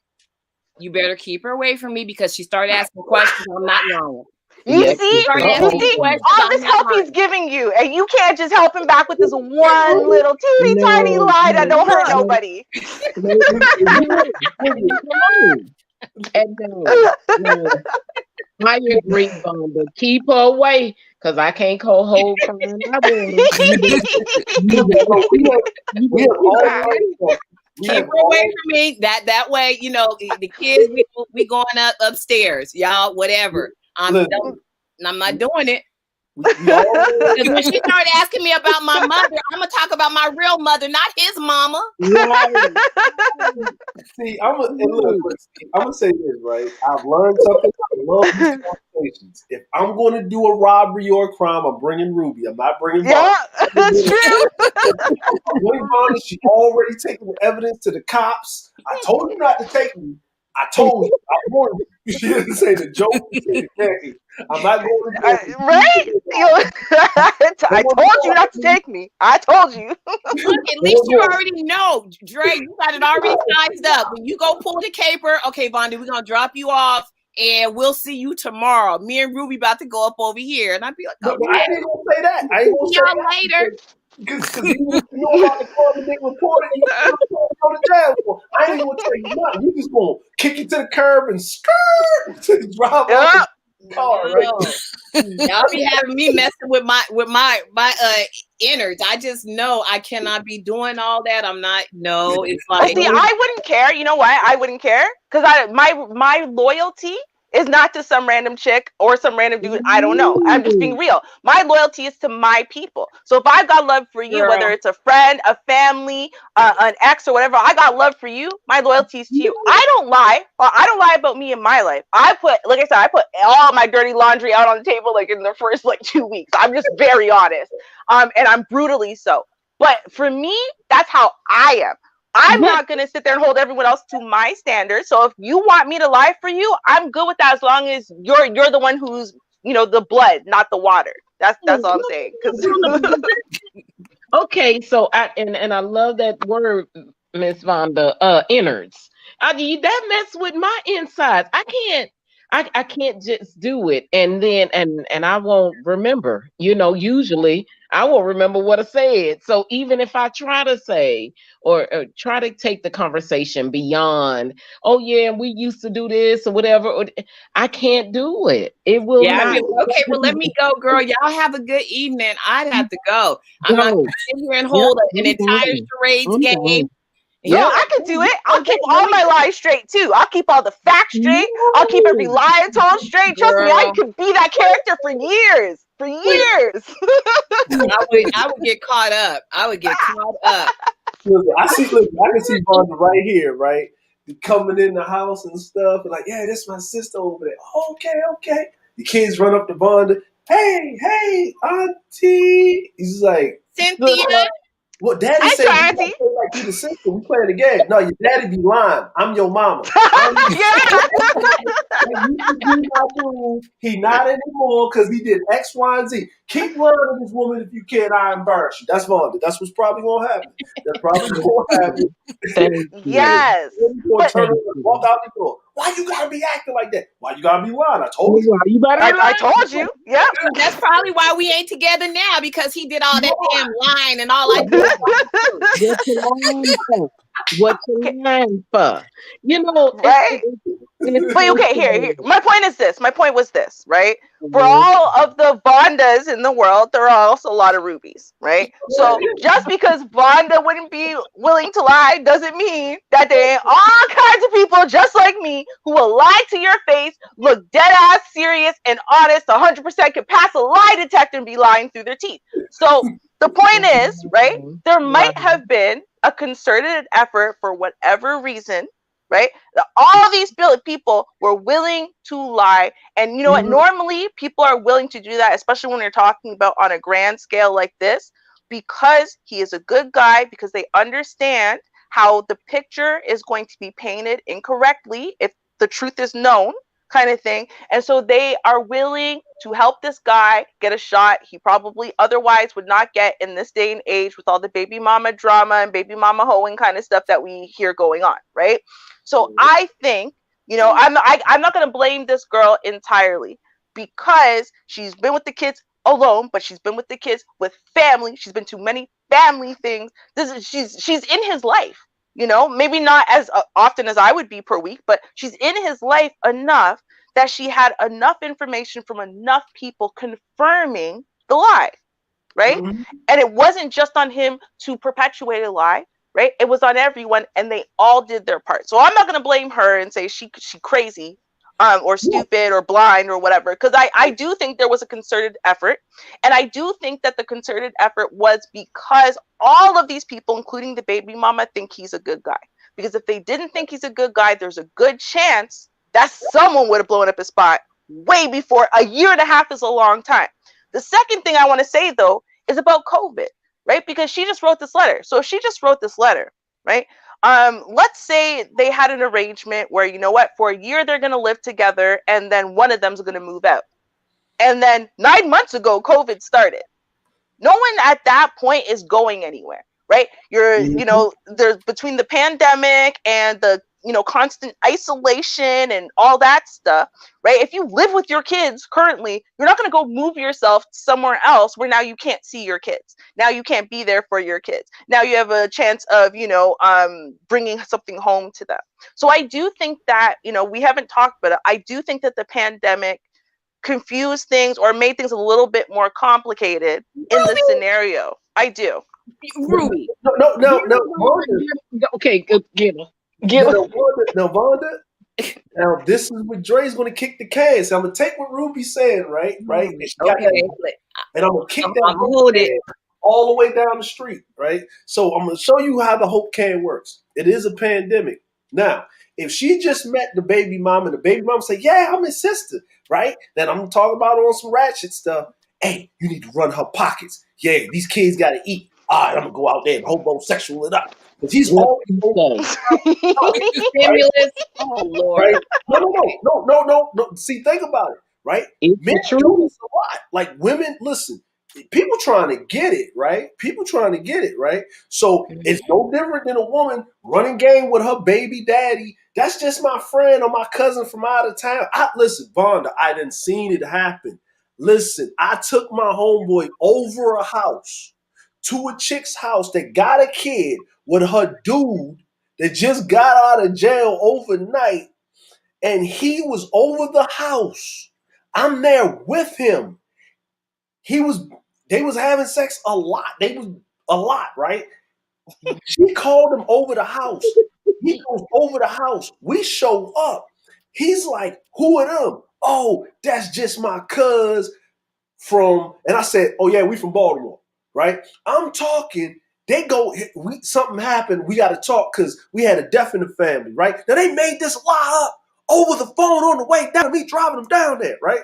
you better keep her away from me because she started asking questions. I'm not lying. You see all this help he's giving you, and you can't just help him back with this one little teeny tiny lie that don't hurt nobody. I agree, Vonda. Keep her away, because I can't hold crying. Keep her away from me. That way, the kids, we going upstairs, y'all, whatever. I'm not doing it. Because when she started asking me about my mother, I'm gonna talk about my real mother, not his mama. Right. See, I'm gonna say this, right? I've learned something. I love these conversations. If I'm going to do a robbery or a crime, I'm bringing Ruby. I'm not bringing Vonda. Yeah, that's true. I'm bringing Vonda. She already taken the evidence to the cops. I told you not to take me. I told you. I warned you. She didn't say the joke. She said the game. I'm not going to right? I told you not to take me. I told you. Look, at least you already know, Dre. You got it already sized up. When you go pull the caper, okay, Vonda, we're gonna drop you off, and we'll see you tomorrow. Me and Ruby about to go up over here, and I'd be like, oh, I ain't gonna say that. I ain't gonna say y'all later. Because you know about the car that they reported, you go to jail for. I ain't even gonna tell you nothing. You just gonna kick you to the curb and skirt to the drive off the car, right? Y'all be having me messing with my innards. I just know I cannot be doing all that. I'm not. No, it's like. See, I wouldn't care. You know why I wouldn't care? Because my loyalty is not to some random chick or some random dude. I don't know. I'm just being real. My loyalty is to my people. So if I've got love for you, whether it's a friend, a family, an ex, or whatever, I got love for you. My loyalty is to you. I don't lie. I don't lie about me in my life. I put all my dirty laundry out on the table like in the first 2 weeks. I'm just very honest. And I'm brutally so. But for me, that's how I am. I'm not going to sit there and hold everyone else to my standards. So if you want me to lie for you, I'm good with that as long as you're the one who's, the blood, not the water. That's all I'm saying. Okay, so I love that word, Miss Vonda, innards. That mess with my insides. I can't just do it and then and I won't remember. Usually I won't remember what I said. So even if I try to say or try to take the conversation beyond, oh yeah, we used to do this or whatever, I can't do it. It will not. Okay, well, let me go, girl. Y'all have a good evening. I'd have to go. I'm not going to sit here and hold an entire charades game. No, I can do it. I'll keep all my lies straight too. I'll keep all the facts straight. I'll keep every lie I told straight. Trust me, I could be that character for years. For years. I would get caught up. Listen, I can see Vonda right here, right? Coming in the house and stuff, and like, yeah, this is my sister over there. Oh, okay. The kids run up to Vonda. Hey, auntie. He's like, Cynthia. Well, daddy said like you the sister. We playing the game. No, your daddy be lying. I'm your mama. He not anymore because he did X, Y, and Z. Keep lying to this woman if you can. I embarrass you. That's Vonda. That's what's probably gonna happen. That's probably gonna happen. Yes. Walk out the door. Why you gotta be acting like that? Why you gotta be lying? I told you. I told you. Yeah. That's probably why we ain't together now, because he did all that damn lying and all I did. What you lying for? Right? But okay, here. My point was this, right? For all of the Vondas in the world, there are also a lot of Rubies, right? So just because Vonda wouldn't be willing to lie doesn't mean that there ain't all kinds of people just like me who will lie to your face, look dead ass serious and honest, 100% can pass a lie detector and be lying through their teeth. So The point is, right, there might Right. have been a concerted effort for whatever reason, right? All these people were willing to lie. And you know what? Normally, people are willing to do that, especially when you're talking about on a grand scale like this, because he is a good guy, because they understand how the picture is going to be painted incorrectly if the truth is known, kind of thing. And so they are willing to help this guy get a shot he probably otherwise would not get in this day and age with all the baby mama drama and baby mama hoeing kind of stuff that we hear going on, right? So I think, you know, I'm not going to blame this girl entirely, because she's been with the kids alone, but she's been with the kids with family. She's been to many family things. She's in his life. You know, maybe not as often as I would be per week, but she's in his life enough that she had enough information from enough people confirming the lie, right? And it wasn't just on him to perpetuate a lie, right? It was on everyone, and they all did their part. So I'm not going to blame her and say she crazy, or stupid or blind or whatever, because I do think there was a concerted effort, and I do think that the concerted effort was because all of these people, including the baby mama, think he's a good guy. Because if they didn't think he's a good guy, there's a good chance that someone would have blown up his spot way before. A year and a half is a long time. The second thing I want to say, though, is about COVID, right? Because she just wrote this letter. So if she just wrote this letter, right? Let's say they had an arrangement where, you know what, for a year they're going to live together, and then one of them's going to move out. And then 9 months ago, COVID started. No one at that point is going anywhere, right? You know, there's between the pandemic and the, you know, constant isolation and all that stuff, right? If you live with your kids currently, you're not going to go move yourself somewhere else where now you can't see your kids. Now you can't be there for your kids. Now you have a chance of, you know, bringing something home to them. So I do think that, you know, we haven't talked about it. I do think that the pandemic confused things or made things a little bit more complicated in this scenario. I do. Ruby. No. Okay, get her. Now, Vonda, now this is what Dre's going to kick the can. So I'm going to take what Ruby's saying, right? And she got Okay. that, and I'm going to kick I'm that hold it. all the way down the street, right? So I'm going to show you how the hope can works. It is a pandemic. Now, if she just met the baby mama and the baby mama say, yeah, I'm his sister, right? Then I'm talking about on some ratchet stuff. Hey, you need to run her pockets. Yeah, these kids got to eat. All right, I'm going to go out there and homosexual it up. Because he's always Stimulus. Oh Lord. right? No. See, think about it, right? Men do this a lot. Like women, listen, people trying to get it, right? So it's no different than a woman running game with her baby daddy. That's just my friend or my cousin from out of town. Listen, Vonda, I done seen it happen. Listen, I took my homeboy over a house to a chick's house that got a kid with her dude that just got out of jail overnight, and he was over the house. I'm there with him. They was having sex a lot. Right? She called him over the house. He goes over the house. We show up. He's like, who are them? Oh, that's just my cuz from, and I said, oh yeah, we from Baltimore, right? I'm talking, something happened, we got to talk because we had a death in the family, right? Now they made this lie up over the phone on the way down, me driving them down there, right?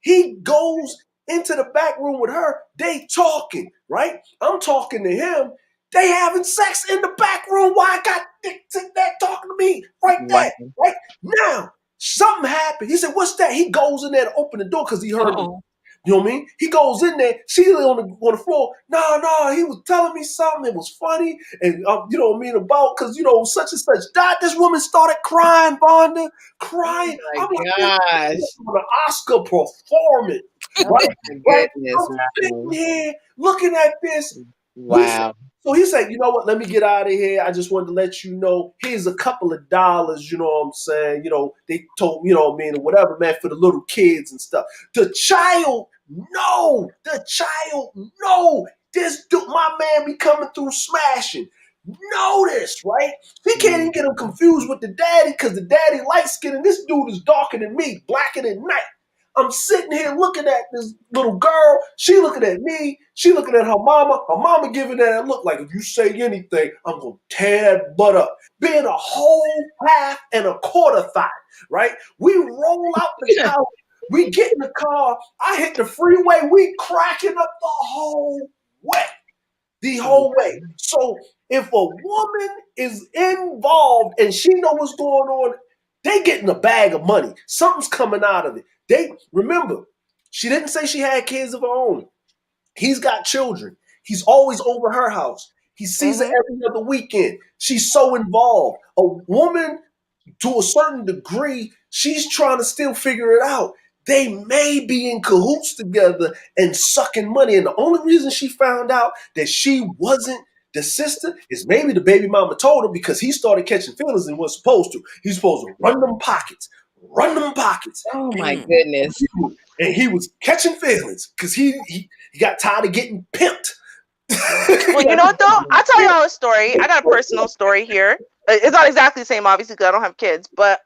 He goes into the back room with her, they talking, right? I'm talking to him, they having sex in the back room while I got dick sitting there talking to me, right there, right? Now, something happened. He said, what's that? He goes in there to open the door because he heard me. You know what I mean? He goes in there, she's on the floor. No, he was telling me something. It was funny. And, you know what I mean, about, because, you know, such and such died. This woman started crying, Vonda, crying. Oh I'm my gosh. like, an Oscar performance. Right? I'm sitting here looking at this. Wow. So he said, you know what, let me get out of here. I just wanted to let you know, here's a couple of dollars, you know what I'm saying? You know, they told, you know what I mean, or whatever, man, for the little kids and stuff. The child, no. This dude, my man be coming through smashing. Notice, right? He can't even get him confused with the daddy because the daddy light skinned and this dude is darker than me, blacker than night. I'm sitting here looking at this little girl. She looking at me. She looking at her mama. Her mama giving that look like, if you say anything, I'm going to tear that butt up. Being a whole half and a quarter thigh, right? We roll out the house. We get in the car. I hit the freeway. We cracking up the whole way. The whole way. So if a woman is involved and she know what's going on, they getting a bag of money. Something's coming out of it. They remember, she didn't say she had kids of her own. He's got children. He's always over her house. He sees her every other weekend. She's so involved. A woman, to a certain degree, she's trying to still figure it out. They may be in cahoots together and sucking money. And the only reason she found out that she wasn't the sister is maybe the baby mama told her, because he started catching feelings and was supposed to. He's supposed to run them pockets. Oh my goodness. And he was catching feelings because he got tired of getting pimped. Well, you know what though? I'll tell y'all a story. I got a personal story here. It's not exactly the same, obviously, because I don't have kids. But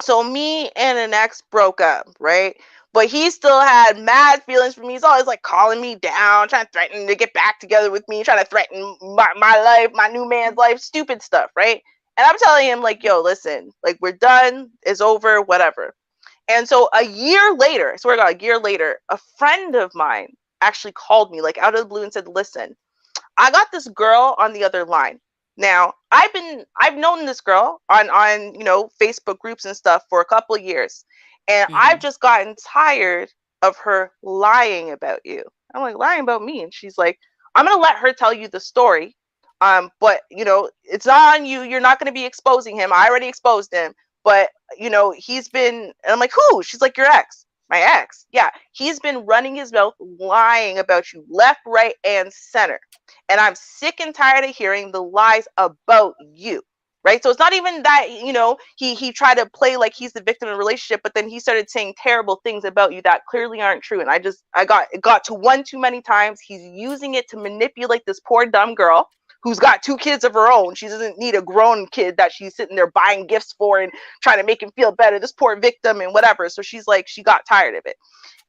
so me and an ex broke up, right? But he still had mad feelings for me. He's always like calling me down, trying to threaten to get back together with me, trying to threaten my life, my new man's life, stupid stuff, right? And I'm telling him, like, yo, listen, like, we're done, it's over, whatever. And so a year later, I swear to God, a year later, a friend of mine actually called me, like, out of the blue and said, listen, I got this girl on the other line. Now, I've known this girl on you know, Facebook groups and stuff for a couple of years, and I've just gotten tired of her lying about you. I'm like, lying about me? And she's like, I'm gonna let her tell you the story, but you know, it's not on you. You're not gonna be exposing him. I already exposed him, but you know, he's been. And I'm like, who? She's like, your ex. My ex. Yeah, he's been running his mouth, lying about you left, right, and center. And I'm sick and tired of hearing the lies about you, right? So it's not even that, you know, he tried to play like he's the victim in a relationship, but then he started saying terrible things about you that clearly aren't true. And it got to one too many times. He's using it to manipulate this poor dumb girl who's got 2 kids of her own. She doesn't need a grown kid that she's sitting there buying gifts for and trying to make him feel better. This poor victim and whatever. So she's like, she got tired of it.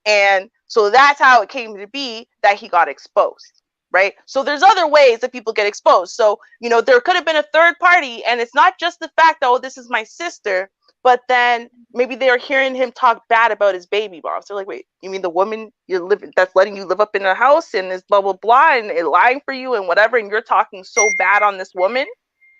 And so that's how it came to be that he got exposed. Right. So there's other ways that people get exposed. So, you know, there could have been a third party, and it's not just the fact that, oh, this is my sister, but then maybe they're hearing him talk bad about his baby mom. So they're like, wait, you mean the woman you're living that's letting you live up in a house and is blah, blah, blah, and lying for you and whatever. And you're talking so bad on this woman,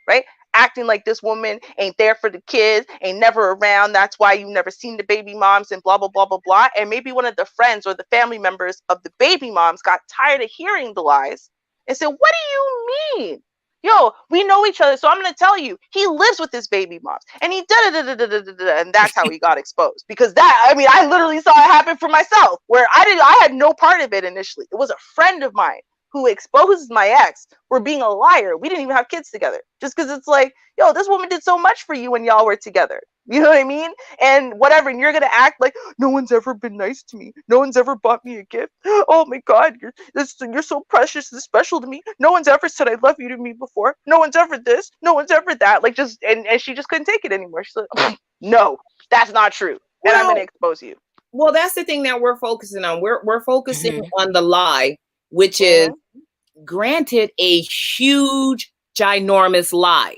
right? Acting like this woman ain't there for the kids, ain't never around. That's why you never seen the baby moms and blah, blah, blah, blah, blah. And maybe one of the friends or the family members of the baby moms got tired of hearing the lies and said, what do you mean? Yo, we know each other, so I'm going to tell you, he lives with his baby moms. And he da-da-da-da-da-da-da, and that's how he got exposed. Because that, I mean, I literally saw it happen for myself, where I had no part of it initially. It was a friend of mine who exposed my ex for being a liar. We didn't even have kids together. Just because it's like, yo, this woman did so much for you when y'all were together. You know what I mean? And whatever. And you're going to act like no one's ever been nice to me. No one's ever bought me a gift. Oh my God, you're so precious and special to me. No one's ever said I love you to me before. No one's ever this. No one's ever that. Like, just, and she just couldn't take it anymore. She's like, no, that's not true. And I'm going to expose you. Well, that's the thing that we're focusing on. We're focusing on the lie, which is granted a huge, ginormous lie.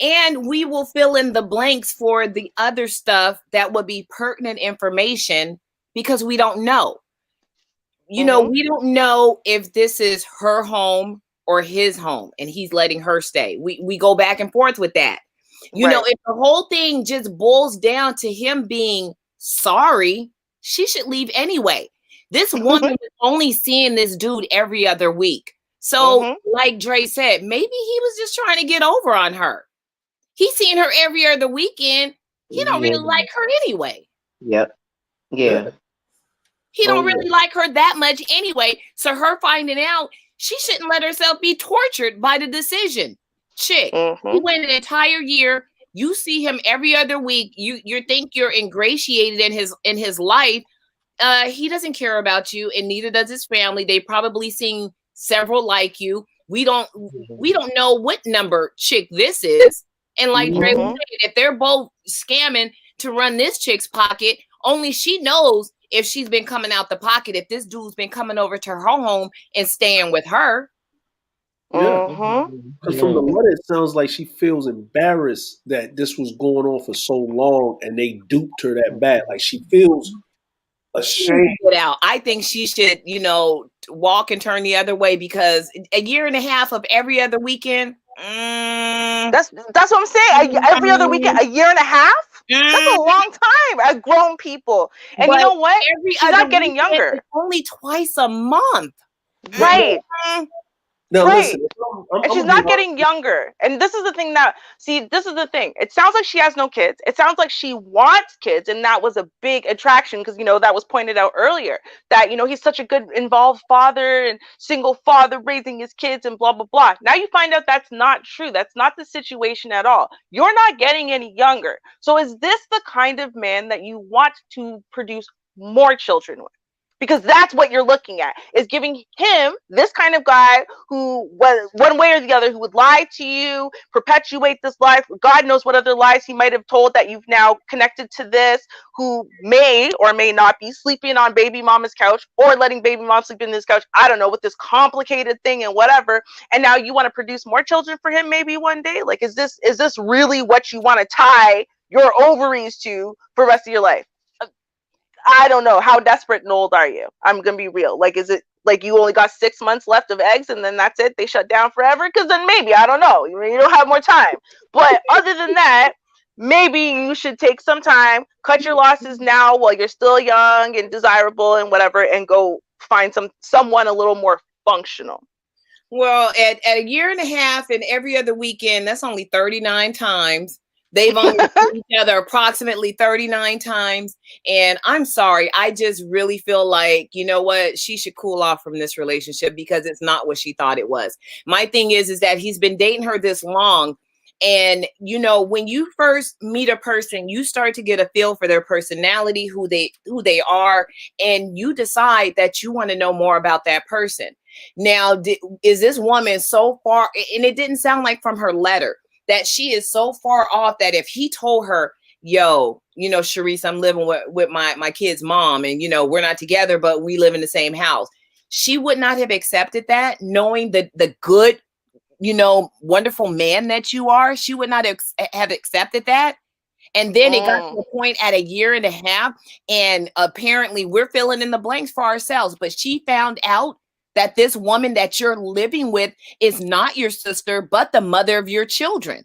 And we will fill in the blanks for the other stuff that would be pertinent information because we don't know. You know, we don't know if this is her home or his home and he's letting her stay. We go back and forth with that. You know, if the whole thing just boils down to him being sorry, she should leave anyway. This woman is only seeing this dude every other week. So like Dre said, maybe he was just trying to get over on her. He's seeing her every other weekend. He don't really like her anyway. Yep. Yeah. He don't really like her that much anyway. So her finding out, she shouldn't let herself be tortured by the decision. Chick, he went an entire year. You see him every other week. You think you're ingratiated in his life. He doesn't care about you, and neither does his family. They probably seen several like you. We don't know what number chick this is. And like Dre was saying, if they're both scamming to run this chick's pocket, Only she knows if she's been coming out the pocket, if this dude's been coming over to her home and staying with her. Yeah. Mm-hmm. Because from the letter, it sounds like she feels embarrassed that this was going on for so long and they duped her that bad. Like she feels ashamed. Get out. I think she should, you know, walk and turn the other way, because a year and a half of every other weekend. That's what I'm saying. Every other weekend, a year and a half. That's a long time as grown people. And But you know what? She's not getting younger. It's only twice a month. Right. Now Right. listen, And she's not getting younger. And this is the thing that, see, this is the thing. It sounds like she has no kids. It sounds like she wants kids. And that was a big attraction because, you know, that was pointed out earlier that, you know, he's such a good involved father and single father raising his kids and blah, blah, blah. Now you find out that's not true. That's not the situation at all. You're not getting any younger. So is this the kind of man that you want to produce more children with? Because that's what you're looking at, is giving him this kind of guy who, one way or the other, who would lie to you, perpetuate this life. God knows what other lies he might have told that you've now connected to this, who may or may not be sleeping on baby mama's couch or letting baby mom sleep in this couch. I don't know, with this complicated thing and whatever. And now you want to produce more children for him maybe one day? Like, is this really what you want to tie your ovaries to for the rest of your life? I don't know. How desperate and old are you? I'm going to be real. Like, is it like you only got 6 months left of eggs and then that's it? They shut down forever? Because then maybe, I don't know. You don't have more time. But other than that, maybe you should take some time, cut your losses now while you're still young and desirable and whatever, and go find someone a little more functional. Well, at a year and a half and every other weekend, that's only 39 times. They've only seen each other approximately 39 times. And I'm sorry, I just really feel like, you know what, she should cool off from this relationship because it's not what she thought it was. My thing is that he's been dating her this long. And, you know, when you first meet a person, you start to get a feel for their personality, who they are, and you decide that you want to know more about that person. Now, is this woman so far, and it didn't sound like from her letter, that she is so far off that if he told her, yo, you know, Sharice, I'm living with my kid's mom and, you know, we're not together, but we live in the same house, she would not have accepted that, knowing the good, you know, wonderful man that you are. She would not have accepted that. And then it got to a point at a year and a half, and apparently we're filling in the blanks for ourselves, but she found out that this woman that you're living with is not your sister, but the mother of your children.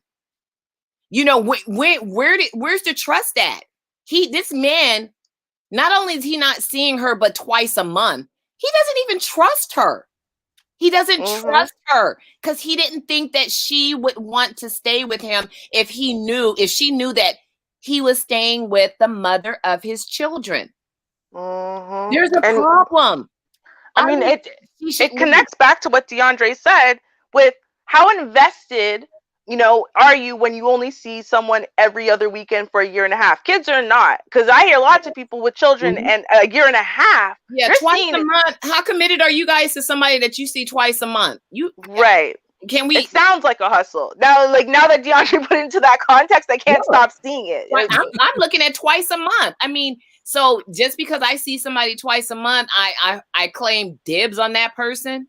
You know, where's the trust at? This man, not only is he not seeing her, but twice a month, he doesn't even trust her. He doesn't trust her because he didn't think that she would want to stay with him if she knew that he was staying with the mother of his children. There's a problem. I mean, it connects back to what DeAndre said with how invested, you know, are you when you only see someone every other weekend for a year and a half? Kids are not, because I hear lots of people with children and a year and a half. Yeah, twice a month. How committed are you guys to somebody that you see twice a month? Right. Can we? It sounds like a hustle. Now that DeAndre put into that context, I can't stop seeing it. I'm looking at twice a month. I mean, so just because I see somebody twice a month, I claim dibs on that person.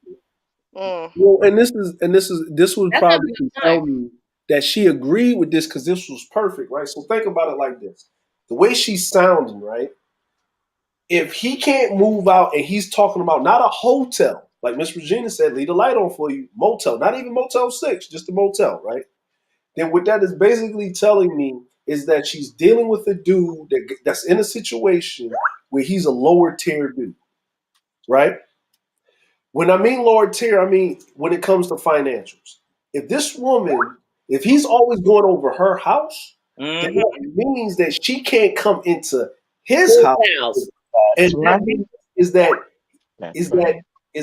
Well, and this would probably tell me that she agreed with this because this was perfect, right? So think about it like this: the way she's sounding, right? If he can't move out and he's talking about not a hotel, like Miss Regina said, leave the light on for you, motel, not even Motel 6, just a motel, right? Then what that is basically telling me is that she's dealing with a dude that's in a situation where he's a lower tier dude, right? When I mean lower tier, I mean when it comes to financials. If this woman, if he's always going over her house, then it means that she can't come into his house. And that means is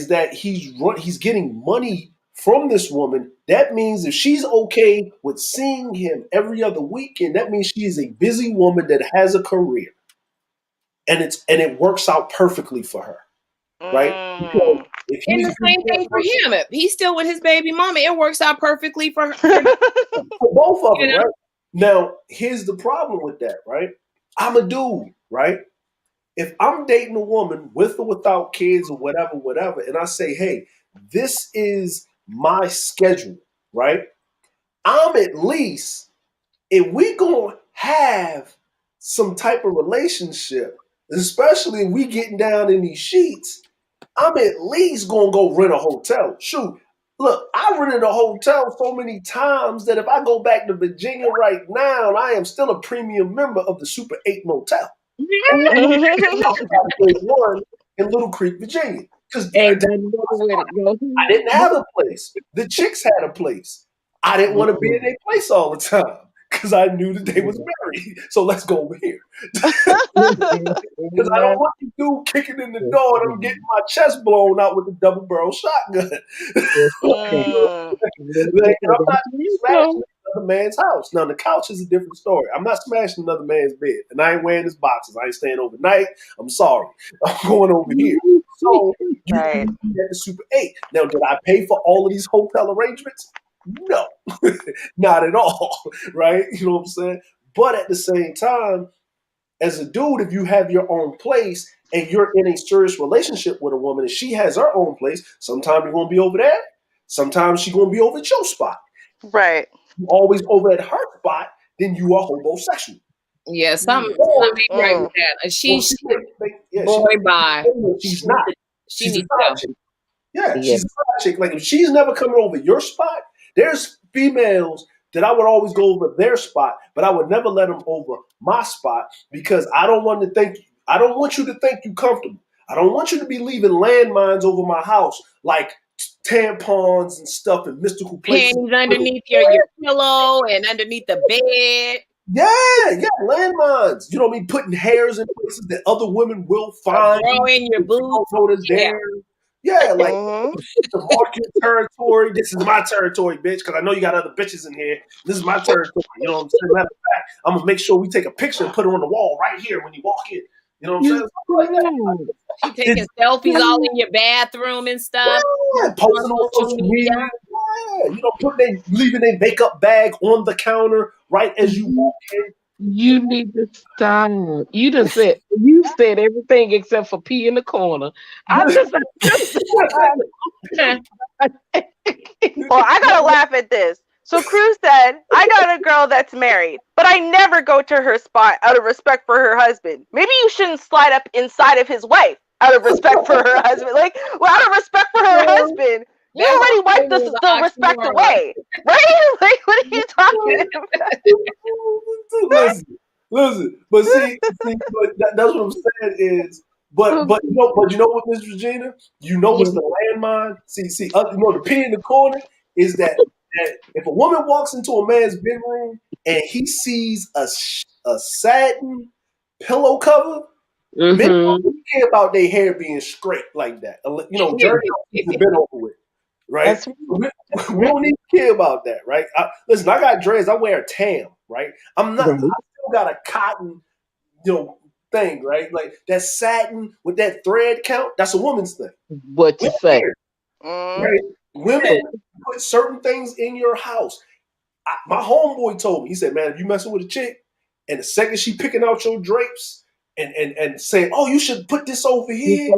that he's getting money from this woman. That means if she's okay with seeing him every other weekend, that means she is a busy woman that has a career, and it works out perfectly for her, right? Because and the same thing for him. If he's still with his baby mama, it works out perfectly for her. For both of them, right? Now, here's the problem with that, right? I'm a dude, right? if I'm dating a woman with or without kids or whatever, and I say, hey, this is my schedule, right? I'm at least, if we gonna have some type of relationship, especially if we getting down in these sheets, I'm at least gonna go rent a hotel. Shoot, look, I rented a hotel so many times that if I go back to Virginia right now, I am still a premium member of the Super 8 Motel. There's one in Little Creek, Virginia. Because Hey, buddy, where to go? I didn't have a place. The chicks had a place. I didn't want to be in their place all the time because I knew that they was married. So let's go over here. Because I don't want you dude kicking in the door and I'm getting my chest blown out with the double barrel shotgun. Like, I'm not smashing another man's house. Now the couch is a different story. I'm not smashing another man's bed, and I ain't wearing his boxes. I ain't staying overnight. I'm sorry. I'm going over here. So you can be at the Super 8. Now, did I pay for all of these hotel arrangements? No, not at all. Right? You know what I'm saying? But at the same time, as a dude, if you have your own place and you're in a serious relationship with a woman and she has her own place, sometimes you're going to be over there. Sometimes she's going to be over at your spot. Right. You always over at her spot, then you are homosexual. Yeah, some ain't right with that. She's boy, bye. She's not. She needs to. Yeah, she's a side chick. Like if she's never coming over your spot, there's females that I would always go over their spot, but I would never let them over my spot because I don't want you to think you comfortable. I don't want you to be leaving landmines over my house like tampons and stuff in mystical places. Panties underneath your pillow and underneath the bed. Yeah, landmines. You know what I mean? Putting hairs in places that other women will find. Throwing your boots. Yeah, like to mark your territory. This is my territory, bitch, because I know you got other bitches in here. This is my territory. You know what I'm saying? Matter of fact, I'm gonna make sure we take a picture and put it on the wall right here when you walk in. You know what I'm saying? Like that. She taking selfies all in your bathroom and stuff. Yeah, posting on social media. Yeah, you know, leaving a makeup bag on the counter right as you walk in. You need to stop. You said everything except for pee in the corner. Well, I gotta laugh at this. So Cruz said, I got a girl that's married, but I never go to her spot out of respect for her husband. Maybe you shouldn't slide up inside of his wife out of respect for her husband. Like, well, out of respect for her husband, you already wiped the respect away. Right? Like, what are you talking about? Listen, but see, but that's what I'm saying is, but you know what, Miss Regina, you know what's the landmine? See, you know the pee in the corner is that if a woman walks into a man's bedroom and he sees a satin pillow cover, men don't care about their hair being straight like that. You know, dirty has been over with, right? We don't even care about that, right? Listen, I got dreads. I wear a tam, right? I'm not. I still got a cotton, thing, right? Like that satin with that thread count. That's a woman's thing. What you say? Right? Women put certain things in your house. My homeboy told me. He said, "Man, if you messing with a chick, and the second she picking out your drapes and saying, oh, you should put this over here,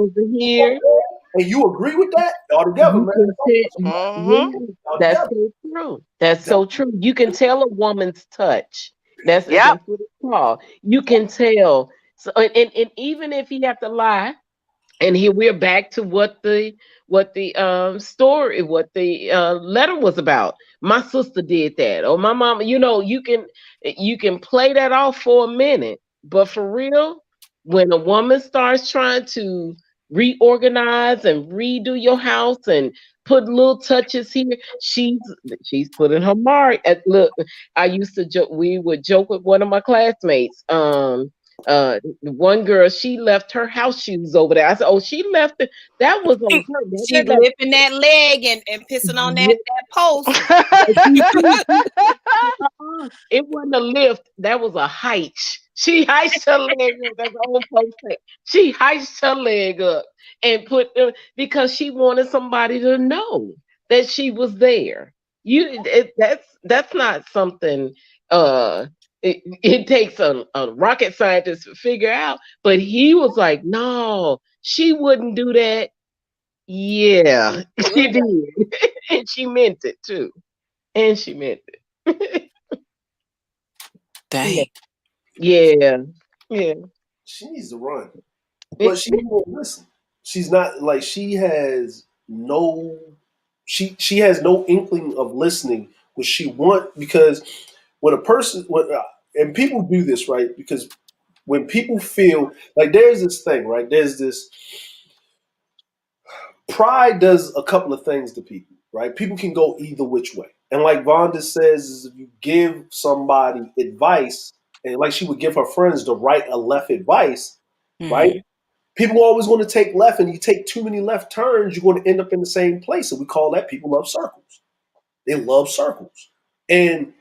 and you agree with that, all together, man." That's so true. That's so true. You can tell a woman's touch. That's what it's called. You can tell. So, and even if he have to lie, and here we're back to what the story, what the letter was about. My sister did that, or my mama. You know, you can play that off for a minute, but for real, when a woman starts trying to reorganize and redo your house and put little touches here, she's putting her mark. Look, I used to joke. We would joke with one of my classmates. One girl, she left her house shoes over there. I said, "Oh, she left it. That was on her." She lifting that leg and pissing on that post. It wasn't a lift. That was a height. She hiked her leg up. That's the old folks say. She hiked her leg up and because she wanted somebody to know that she was there. That's not something It takes a rocket scientist to figure out. But he was like, no, she wouldn't do that. Yeah, she did. And she meant it too. And she meant it. Yeah. Dang. Yeah. Yeah. She needs to run. But she won't listen. She's not like she has no inkling of listening what she want because when a person and people do this right because when people feel like there's this thing right there's this pride does a couple of things to people right people can go either which way and like Vonda says is if you give somebody advice and like she would give her friends the right or left advice right. Hmm. People always want to take left, and you take too many left turns, you're going to end up in the same place. And we call that people love circles. They love circles. And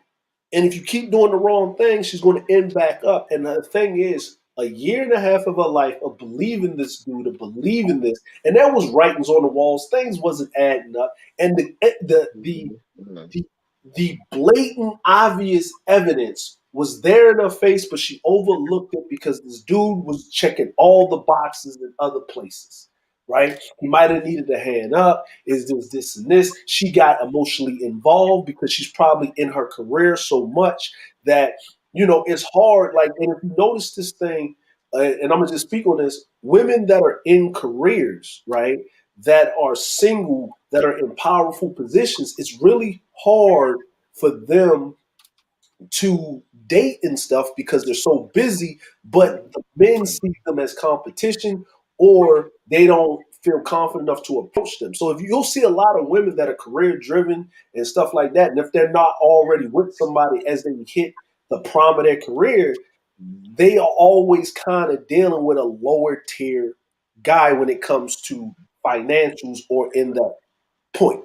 and if you keep doing the wrong thing, she's going to end back up. And the thing is, a year and a half of her life of believing this dude, of believing this, and there was writings on the walls. Things wasn't adding up, and the the blatant, obvious evidence was there in her face, but she overlooked it because this dude was checking all the boxes in other places. Right? He might have needed a hand up. Is this and this? She got emotionally involved because she's probably in her career so much that it's hard. Like, and if you notice this thing, and I'm gonna just speak on this: women that are in careers, right? That are single, that are in powerful positions, it's really hard for them to date and stuff because they're so busy, but the men see them as competition or they don't feel confident enough to approach them. So if you'll see a lot of women that are career driven and stuff like that, and if they're not already with somebody as they hit the prime of their career, they are always kind of dealing with a lower tier guy when it comes to financials or in that point,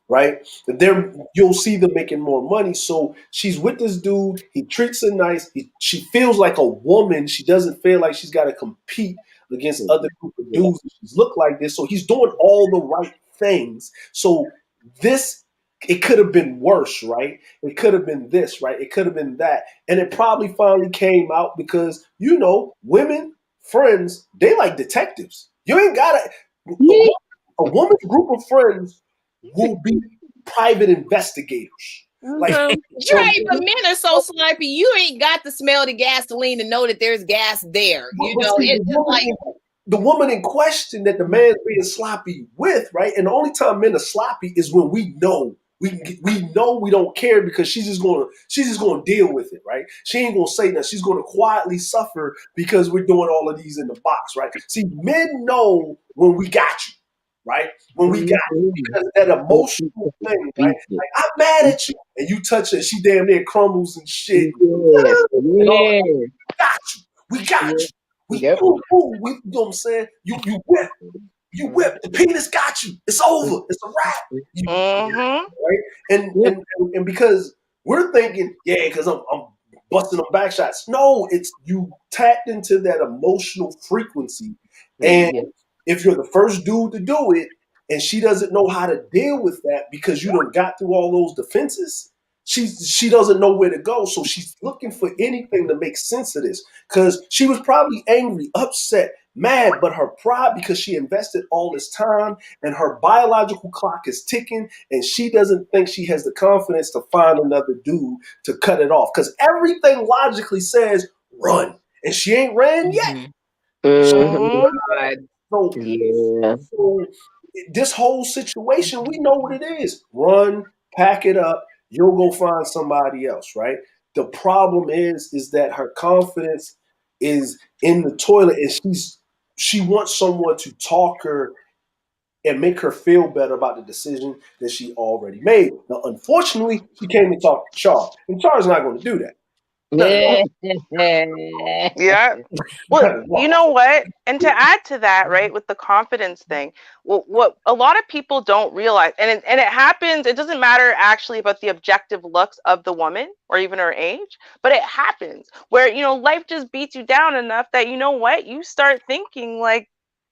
right? Then you'll see them making more money. So she's with this dude. He treats her nice. She feels like a woman. She doesn't feel like she's got to compete against other group of dudes. She's look like this. So he's doing all the right things. So this, it could have been worse, right? It could have been this, right? It could have been that. And it probably finally came out because, women, friends, they like detectives. You ain't got to, a woman's group of friends will be private investigators. Like, Mhm. Right, but men are so sloppy. You ain't got to smell the gasoline to know that there's gas there. but see, It's just like the woman in question that the man's being sloppy with, right? And the only time men are sloppy is when we know we know we don't care because she's just gonna deal with it, right? She ain't gonna say that. She's gonna quietly suffer because we're doing all of these in the box, right? See, men know when we got you, right? When we got you, because that emotional thing, right? Like I'm mad at you, and you touch her, she damn near crumbles and shit. Yes. And all Yes. got you. We got Yes. you. We Yep. ooh, ooh, we, you know what I'm saying? You whip. The penis got you. It's over. It's a wrap. Mm-hmm. Right? And Yep. and because we're thinking, yeah, because I'm busting them back shots. No, it's you tapped into that emotional frequency. And Yes. if you're the first dude to do it and she doesn't know how to deal with that because you done got through all those defenses, she doesn't know where to go. So she's looking for anything to make sense of this. Because she was probably angry, upset, mad, but her pride, because she invested all this time and her biological clock is ticking, and she doesn't think she has the confidence to find another dude to cut it off. Because everything logically says run. And she ain't ran yet. Hmm. Mhm. Mm-hmm. God. So, Yeah. so this whole situation, we know what it is. Run, pack it up, you'll go find somebody else, right? The problem is that her confidence is in the toilet and she wants someone to talk her and make her feel better about the decision that she already made. Now, unfortunately, she came and talked to Char, and Char's not going to do that. Not at all. Yeah. Well, Not at you all. know what? And to add to that, right, with the confidence thing, what a lot of people don't realize, and it happens, it doesn't matter actually about the objective looks of the woman or even her age, but it happens where, life just beats you down enough that, you know what, you start thinking like,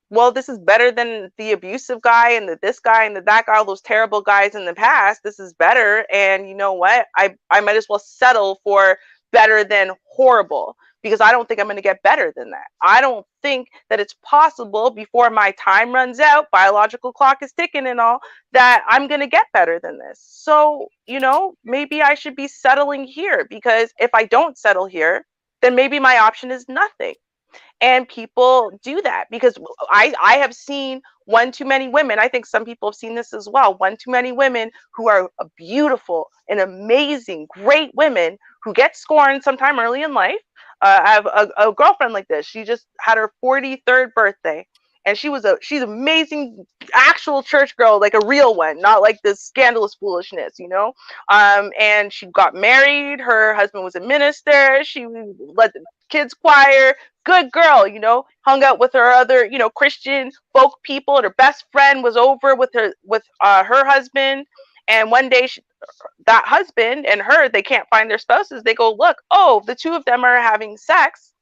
well, this is better than the abusive guy and this guy and that guy, all those terrible guys in the past. This is better. And you know what? I might as well settle for better than horrible, because I don't think I'm going to get better than that. I don't think that it's possible before my time runs out, biological clock is ticking and all, that I'm going to get better than this. So, you know, maybe I should be settling here, because if I don't settle here, then maybe my option is nothing. And people do that because I have seen one too many women. I think some people have seen this as well. One too many women who are beautiful and amazing, great women who get scorned sometime early in life. I have a girlfriend like this. She just had her 43rd birthday, and she's amazing, actual church girl, like a real one, not like this scandalous foolishness, you know. And she got married. Her husband was a minister. She led the kids choir. Good girl, you know, hung out with her other, you know, Christian folk people, and her best friend was over with her husband. And one day that husband and her, they can't find their spouses. They go, look, oh, the two of them are having sex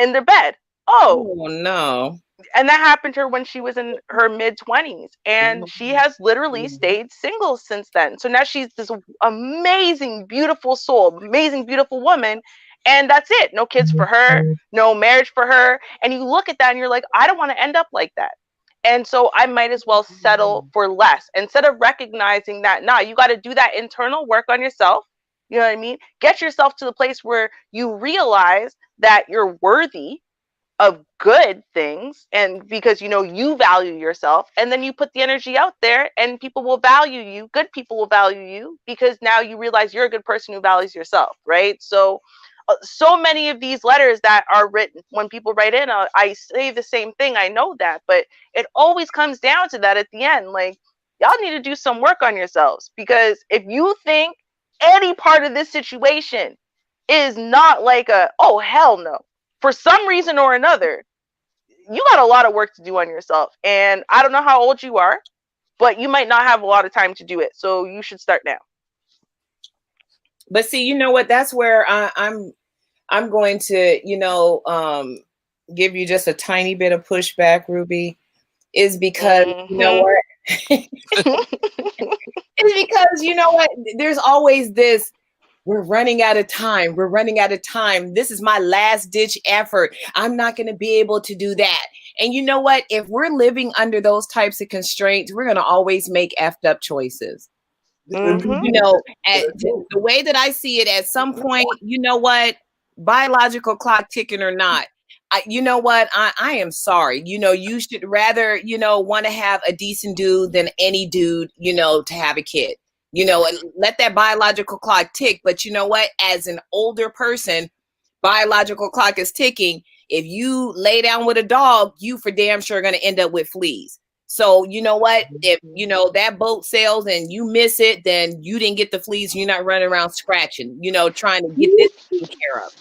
in their bed. Oh no. And that happened to her when she was in her mid-20s, and she has literally stayed single since then. So now she's this amazing, beautiful soul, amazing, beautiful woman, and that's it. No kids for her, no marriage for her. And you look at that and you're like, I don't want to end up like that. And so I might as well settle for less, instead of recognizing that, nah, you got to do that internal work on yourself. You know what I mean? Get yourself to the place where you realize that you're worthy of good things, and because you know you value yourself, and then you put the energy out there and people will value you. Good people will value you because now you realize you're a good person who values yourself, right? So so many of these letters that are written, when people write in, I say the same thing, I know that, but it always comes down to that at the end. Like, y'all need to do some work on yourselves, because if you think any part of this situation is not like oh hell no, for some reason or another, you got a lot of work to do on yourself. And I don't know how old you are, but you might not have a lot of time to do it. So you should start now. But see, you know what? That's where I'm going to, you know, give you just a tiny bit of pushback, Ruby, is because, you know what? It's because, you know what? There's always this, we're running out of time. We're running out of time. This is my last ditch effort. I'm not going to be able to do that. And you know what? If we're living under those types of constraints, we're going to always make effed up choices. You know, the way that I see it, at some point, you know what? Biological clock ticking or not, you know what? I am sorry. You know, you should rather, you know, want to have a decent dude than any dude, you know, to have a kid. You know, and let that biological clock tick. But you know what? As an older person, biological clock is ticking. If you lay down with a dog, you for damn sure are going to end up with fleas. So you know what? If you know that boat sails and you miss it, then you didn't get the fleas. You're not running around scratching, you know, trying to get this taken care of.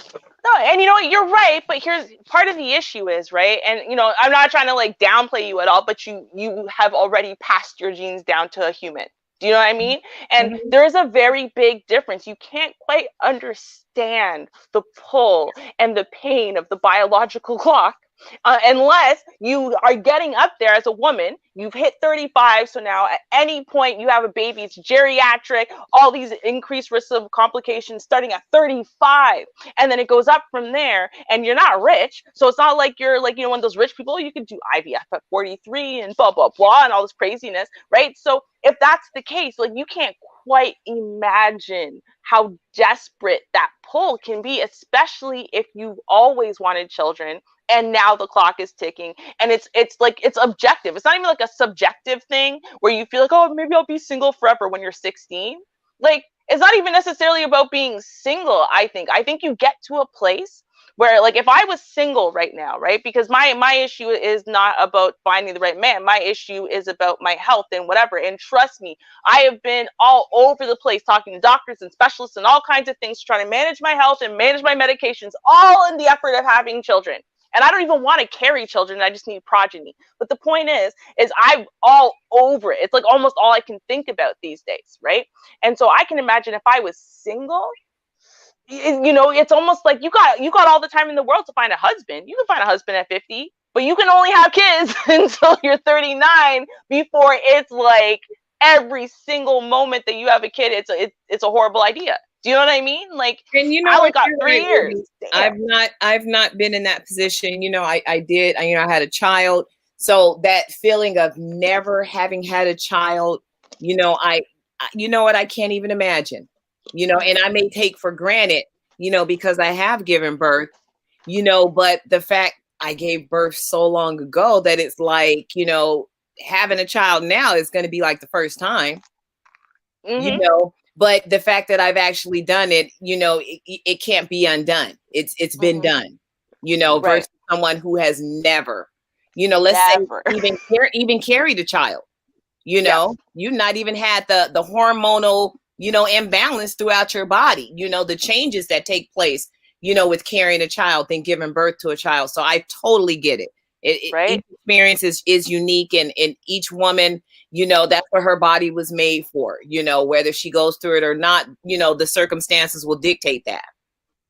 No, and you know what, you're right, but here's part of the issue is, right? And you know, I'm not trying to like downplay you at all, but you have already passed your genes down to a human. Do you know what I mean? And there's a very big difference. You can't quite understand the pull and the pain of the biological clock unless you are getting up there as a woman. You've hit 35, so now at any point you have a baby, it's geriatric, all these increased risks of complications starting at 35, and then it goes up from there. And you're not rich, so it's not like you're like, you know, one of those rich people, you can do IVF at 43 and blah blah blah and all this craziness, right? So if that's the case, like, you can't quite imagine how desperate that pull can be, especially if you've always wanted children and now the clock is ticking. And it's like, it's objective. It's not even like a subjective thing where you feel like, oh, maybe I'll be single forever when you're 16. Like, it's not even necessarily about being single. I think you get to a place where, like, if I was single right now, right, because my issue is not about finding the right man. My issue is about my health and whatever. And trust me, I have been all over the place talking to doctors and specialists and all kinds of things, trying to manage my health and manage my medications, all in the effort of having children. And I don't even want to carry children. I just need progeny. But the point is I'm all over it. It's like almost all I can think about these days, right? And so I can imagine if I was single, you know, it's almost like you got all the time in the world to find a husband. You can find a husband at 50, but you can only have kids until you're 39 before it's like every single moment that you have a kid, it's a horrible idea. Do you know what I mean? Like, And you know I only what, got you're 3 right, years. Ruby. Damn. I've not been in that position. You know, I did, you know, I had a child. So that feeling of never having had a child, you know, you know what, I can't even imagine, you know, and I may take for granted, you know, because I have given birth, you know, but the fact I gave birth so long ago that it's like, you know, having a child now is going to be like the first time, you know, but the fact that I've actually done it, you know, it can't be undone. It's been done, you know, versus someone who has never, you know, let's say Never. even carried a child, you know, you've not even had the hormonal, you know, imbalance throughout your body, you know, the changes that take place, you know, with carrying a child than giving birth to a child. So I totally get it. Each experience is unique, and each woman, you know, that's what her body was made for, you know, whether she goes through it or not, you know, the circumstances will dictate that.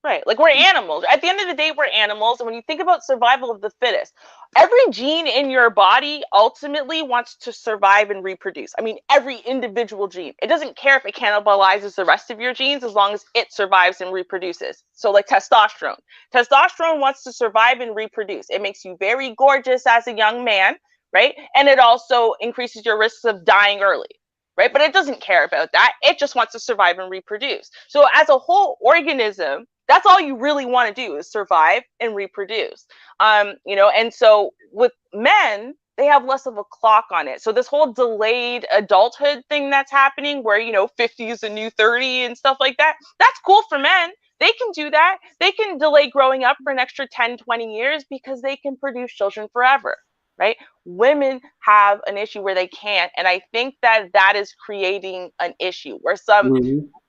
Right. Like, we're animals. At the end of the day, we're animals. And when you think about survival of the fittest, every gene in your body ultimately wants to survive and reproduce. I mean, every individual gene. It doesn't care if it cannibalizes the rest of your genes as long as it survives and reproduces. So like testosterone. Testosterone wants to survive and reproduce. It makes you very gorgeous as a young man, right? And it also increases your risks of dying early. Right. But it doesn't care about that. It just wants to survive and reproduce. So as a whole organism, that's all you really want to do is survive and reproduce. You know, and so with men, they have less of a clock on it. So this whole delayed adulthood thing that's happening where, you know, 50 is the new 30 and stuff like that, that's cool for men. They can do that. They can delay growing up for an extra 10, 20 years because they can produce children forever. Right? Women have an issue where they can't. And I think that is creating an issue where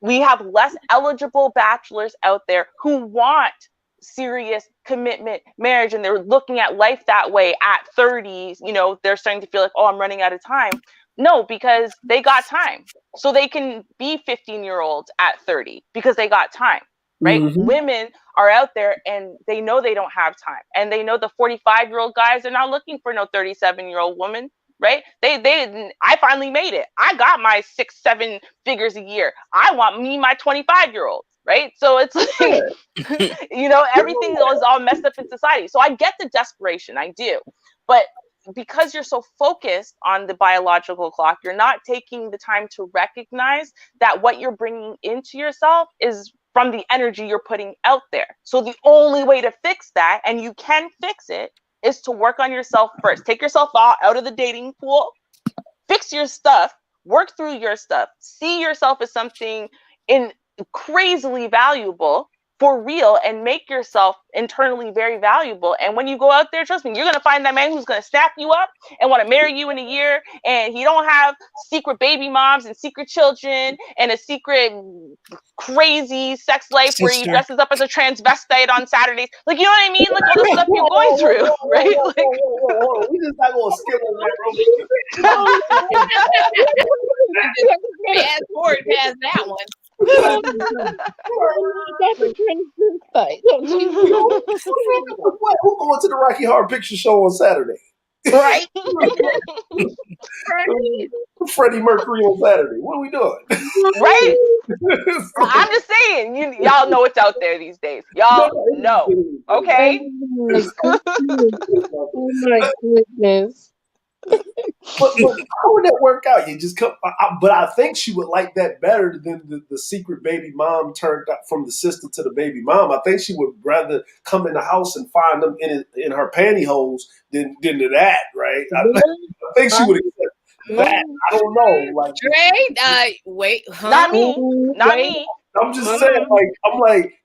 we have less eligible bachelors out there who want serious commitment, marriage, and they're looking at life that way at 30s. You know, they're starting to feel like, oh, I'm running out of time. No, because they got time. So they can be 15-year-olds at 30 because they got time. Right? Women are out there and they know they don't have time. And they know the 45-year-old guys are not looking for no 37-year-old woman. Right? I finally made it. I got my 6-7 figures a year. I want me my 25-year-old. Right? So it's like, you know, everything is all messed up in society. So I get the desperation. I do. But because you're so focused on the biological clock, you're not taking the time to recognize that what you're bringing into yourself is from the energy you're putting out there. So the only way to fix that, and you can fix it, is to work on yourself first. Take yourself out of the dating pool, fix your stuff, work through your stuff, see yourself as something crazily valuable for real, and make yourself internally very valuable. And when you go out there, trust me, you're going to find that man who's going to snap you up and want to marry you in a year. And he don't have secret baby moms and secret children and a secret crazy sex life where he dresses up as a transvestite on Saturdays. Like, you know what I mean? Like, all the stuff you're going through, right? Like, we just not going to skip on that. Fast forward past that one. What? Who going to the Rocky Horror Picture Show on Saturday? Right? Freddie Mercury on Saturday. What are we doing? Right? I'm just saying, y'all know what's out there these days. Y'all know. Okay? Oh my goodness. But how would that work out? You just come, but I think she would like that better than the secret baby mom turned up from the sister to the baby mom. I think she would rather come in the house and find them in her pantyhose than to that, right? I think she would accept that. I don't know. Like, Dre, wait, huh? Not me. Not me. I'm just saying,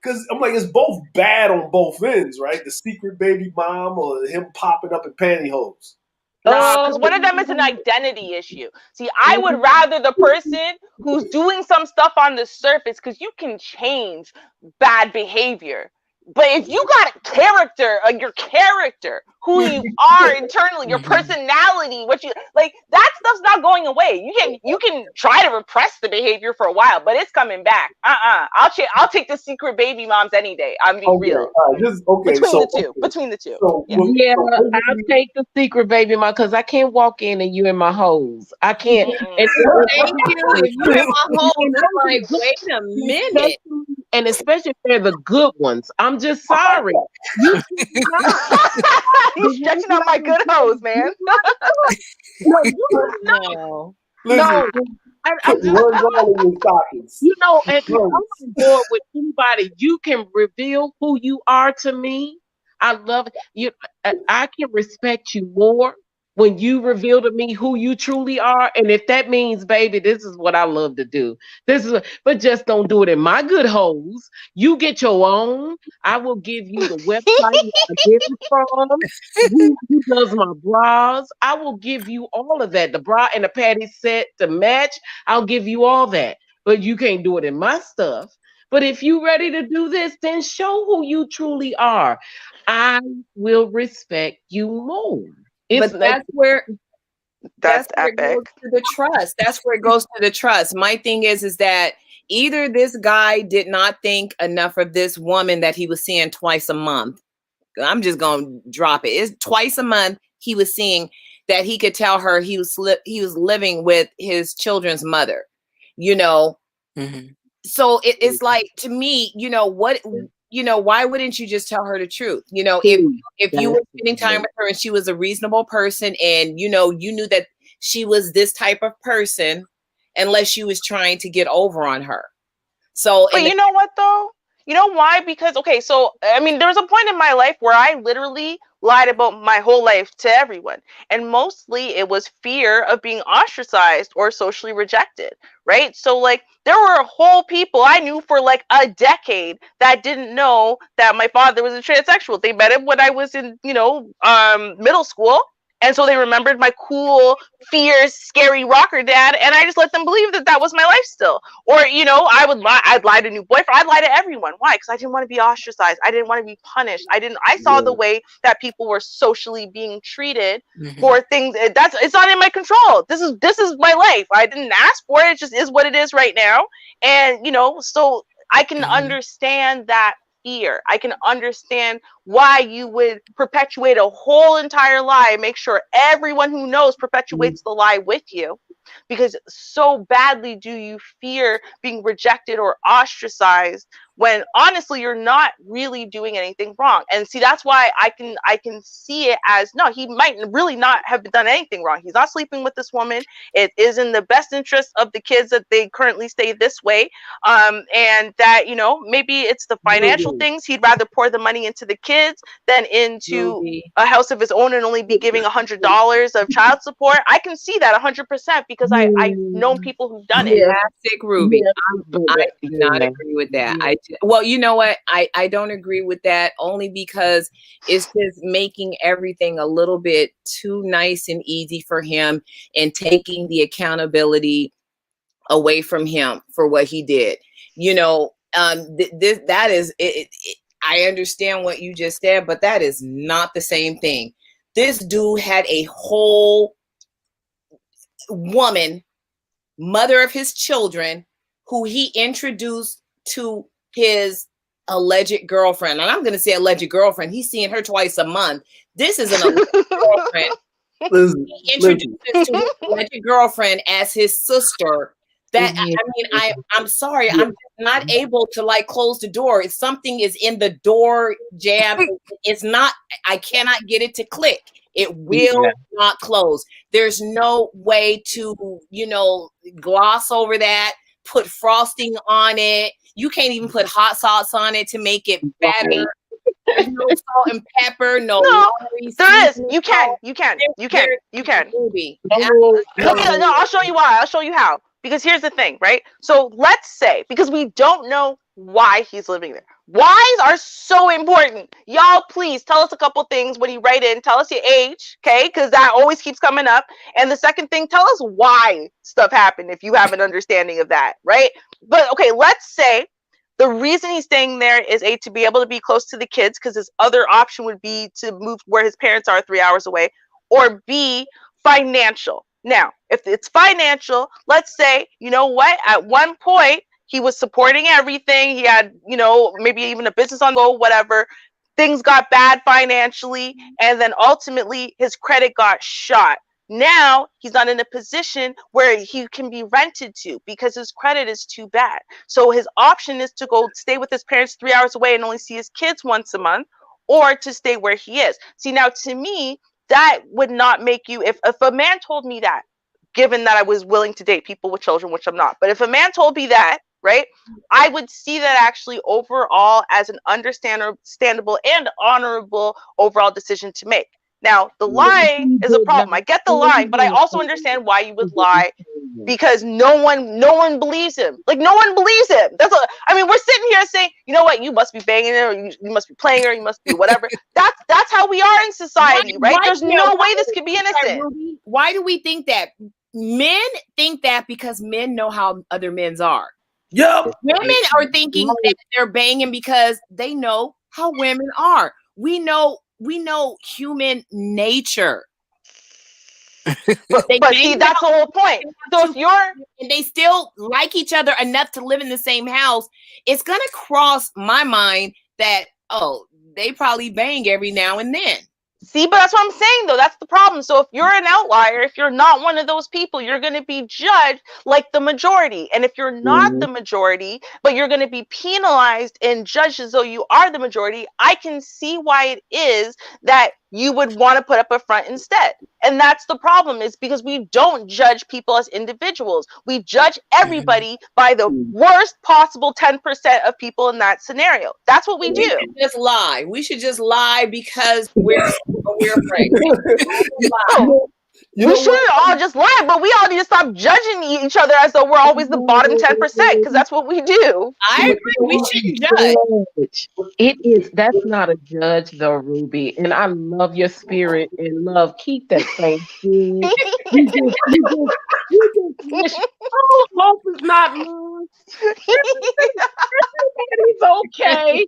because it's both bad on both ends, right? The secret baby mom or him popping up in pantyhose. Nah, because one of them is an identity issue. See, I would rather the person who's doing some stuff on the surface, because you can change bad behavior. But if you got a character, your character, who you are internally, your personality, what you like, that stuff's not going away. You can try to repress the behavior for a while, but it's coming back. I'll take the secret baby moms any day. I'm being real. Between the two. So, Yeah, I'll take the secret baby mom because I can't walk in and you in my hoes. I can't. And, Thank you. If you're in my home, I'm like, wait a minute. And especially if they're the good ones. I'm just sorry. You stretching out my good hoes, man. No. No. I'm just, you know, and I'm on board with anybody. You can reveal who you are to me. I love it. I can respect you more when you reveal to me who you truly are. And if that means, baby, this is what I love to do. But just don't do it in my good holes. You get your own. I will give you the website I get it from. Who does my bras? I will give you all of that. The bra and the panty set to match. I'll give you all that. But you can't do it in my stuff. But if you're ready to do this, then show who you truly are. I will respect you more. But that's where that's where it goes to the trust. That's where it goes to the trust. My thing is that either this guy did not think enough of this woman that he was seeing twice a month. I'm just gonna drop it. It's twice a month he was seeing that he could tell her he was living with his children's mother. You know, so it's like, to me, you know what. You know, why wouldn't you just tell her the truth? You know, if you were spending time with her and she was a reasonable person, and you know, you knew that she was this type of person, unless she was trying to get over on her. So, but you know what though? You know why? Because, okay, so, I mean, there was a point in my life where I literally lied about my whole life to everyone. And mostly it was fear of being ostracized or socially rejected, right? So, like, there were whole people I knew for like a decade that didn't know that my father was a transsexual. They met him when I was in, middle school. And so they remembered my cool, fierce, scary rocker dad, and I just let them believe that that was my life still. Or, you know, I'd lie to new boyfriend. I'd lie to everyone. Why? Because I didn't want to be ostracized. I didn't want to be punished. I saw the way that people were socially being treated for things. It's not in my control. This is my life. I didn't ask for it. It just is what it is right now. And, you know, so I can understand that fear. I can understand why you would perpetuate a whole entire lie and make sure everyone who knows perpetuates the lie with you, because so badly do you fear being rejected or ostracized when honestly you're not really doing anything wrong. And see, that's why I can see it as, no, he might really not have done anything wrong. He's not sleeping with this woman. It is in the best interest of the kids that they currently stay this way. And that, you know, maybe it's the financial things. He'd rather pour the money into the kids than into a house of his own and only be giving $100 of child support. I can see that 100% because I've known people who've done it. Classic Ruby. I do not agree with that. Well, you know what? I don't agree with that, only because it's just making everything a little bit too nice and easy for him, and taking the accountability away from him for what he did. You know, that is it. I understand what you just said, but that is not the same thing. This dude had a whole woman, mother of his children, who he introduced to his alleged girlfriend. And I'm going to say alleged girlfriend. He's seeing her twice a month. This is an alleged girlfriend. He introduces to his alleged girlfriend as his sister. That, I mean, I'm sorry, I'm not able to like close the door. If something is in the door jam, it's not, I cannot get it to click. It will not close. There's no way to, you know, gloss over that, put frosting on it. You can't even put hot sauce on it to make it better. There's no salt and pepper, no. There is. You can. No, I'll show you why. I'll show you how. Because here's the thing, right? So let's say, because we don't know why he's living there. Whys are so important. Y'all, please tell us a couple things when you write in. Tell us your age, okay? Because that always keeps coming up. And the second thing, tell us why stuff happened if you have an understanding of that, right? But okay, let's say The reason he's staying there is A, to be able to be close to the kids, because his other option would be to move where his parents are 3 hours away, or B, financial. Now, if it's financial, let's say, you know what, at one point he was supporting everything. He had, maybe even a business on the go, whatever. Things got bad financially, and then ultimately his credit got shot. Now he's not in a position where he can be rented to because his credit is too bad. So his option is to go stay with his parents 3 hours away and only see his kids once a month, or to stay where he is. See, now to me, that would not make you, if a man told me that, given that I was willing to date people with children, which I'm not, but if a man told me that, right, I would see that actually overall as an understandable and honorable overall decision to make. Now, the lie is a problem. I get the lie, but I also understand why you would lie, because no one believes him. Like, no one believes him. We're sitting here saying, you know what, you must be banging her, or you must be playing her, you must be whatever. That's how we are in society, right? There's no way this could be innocent. Why do we think that? Men think that because men know how other men's are. Yep. Women are thinking that they're banging because they know how women are. We know human nature. But see, that's the whole point. So and they still like each other enough to live in the same house, it's gonna cross my mind that, oh, they probably bang every now and then. See, but that's what I'm saying, though. That's the problem. So if you're an outlier, if you're not one of those people, you're going to be judged like the majority. And if you're not the majority, but you're going to be penalized and judged as though you are the majority, I can see why it is that you would want to put up a front instead. And that's the problem, is because we don't judge people as individuals. We judge everybody by the worst possible 10% of people in that scenario. That's what we do. We should just lie. We should just lie because we're afraid. We should all just lie, but we all need to stop judging each other as though we're always the bottom 10%, because that's what we do. I agree. We shouldn't judge. That's not a judge, though, Ruby. And I love your spirit and love. Keep that same spirit. You just wish hope is not lost. Everybody's okay.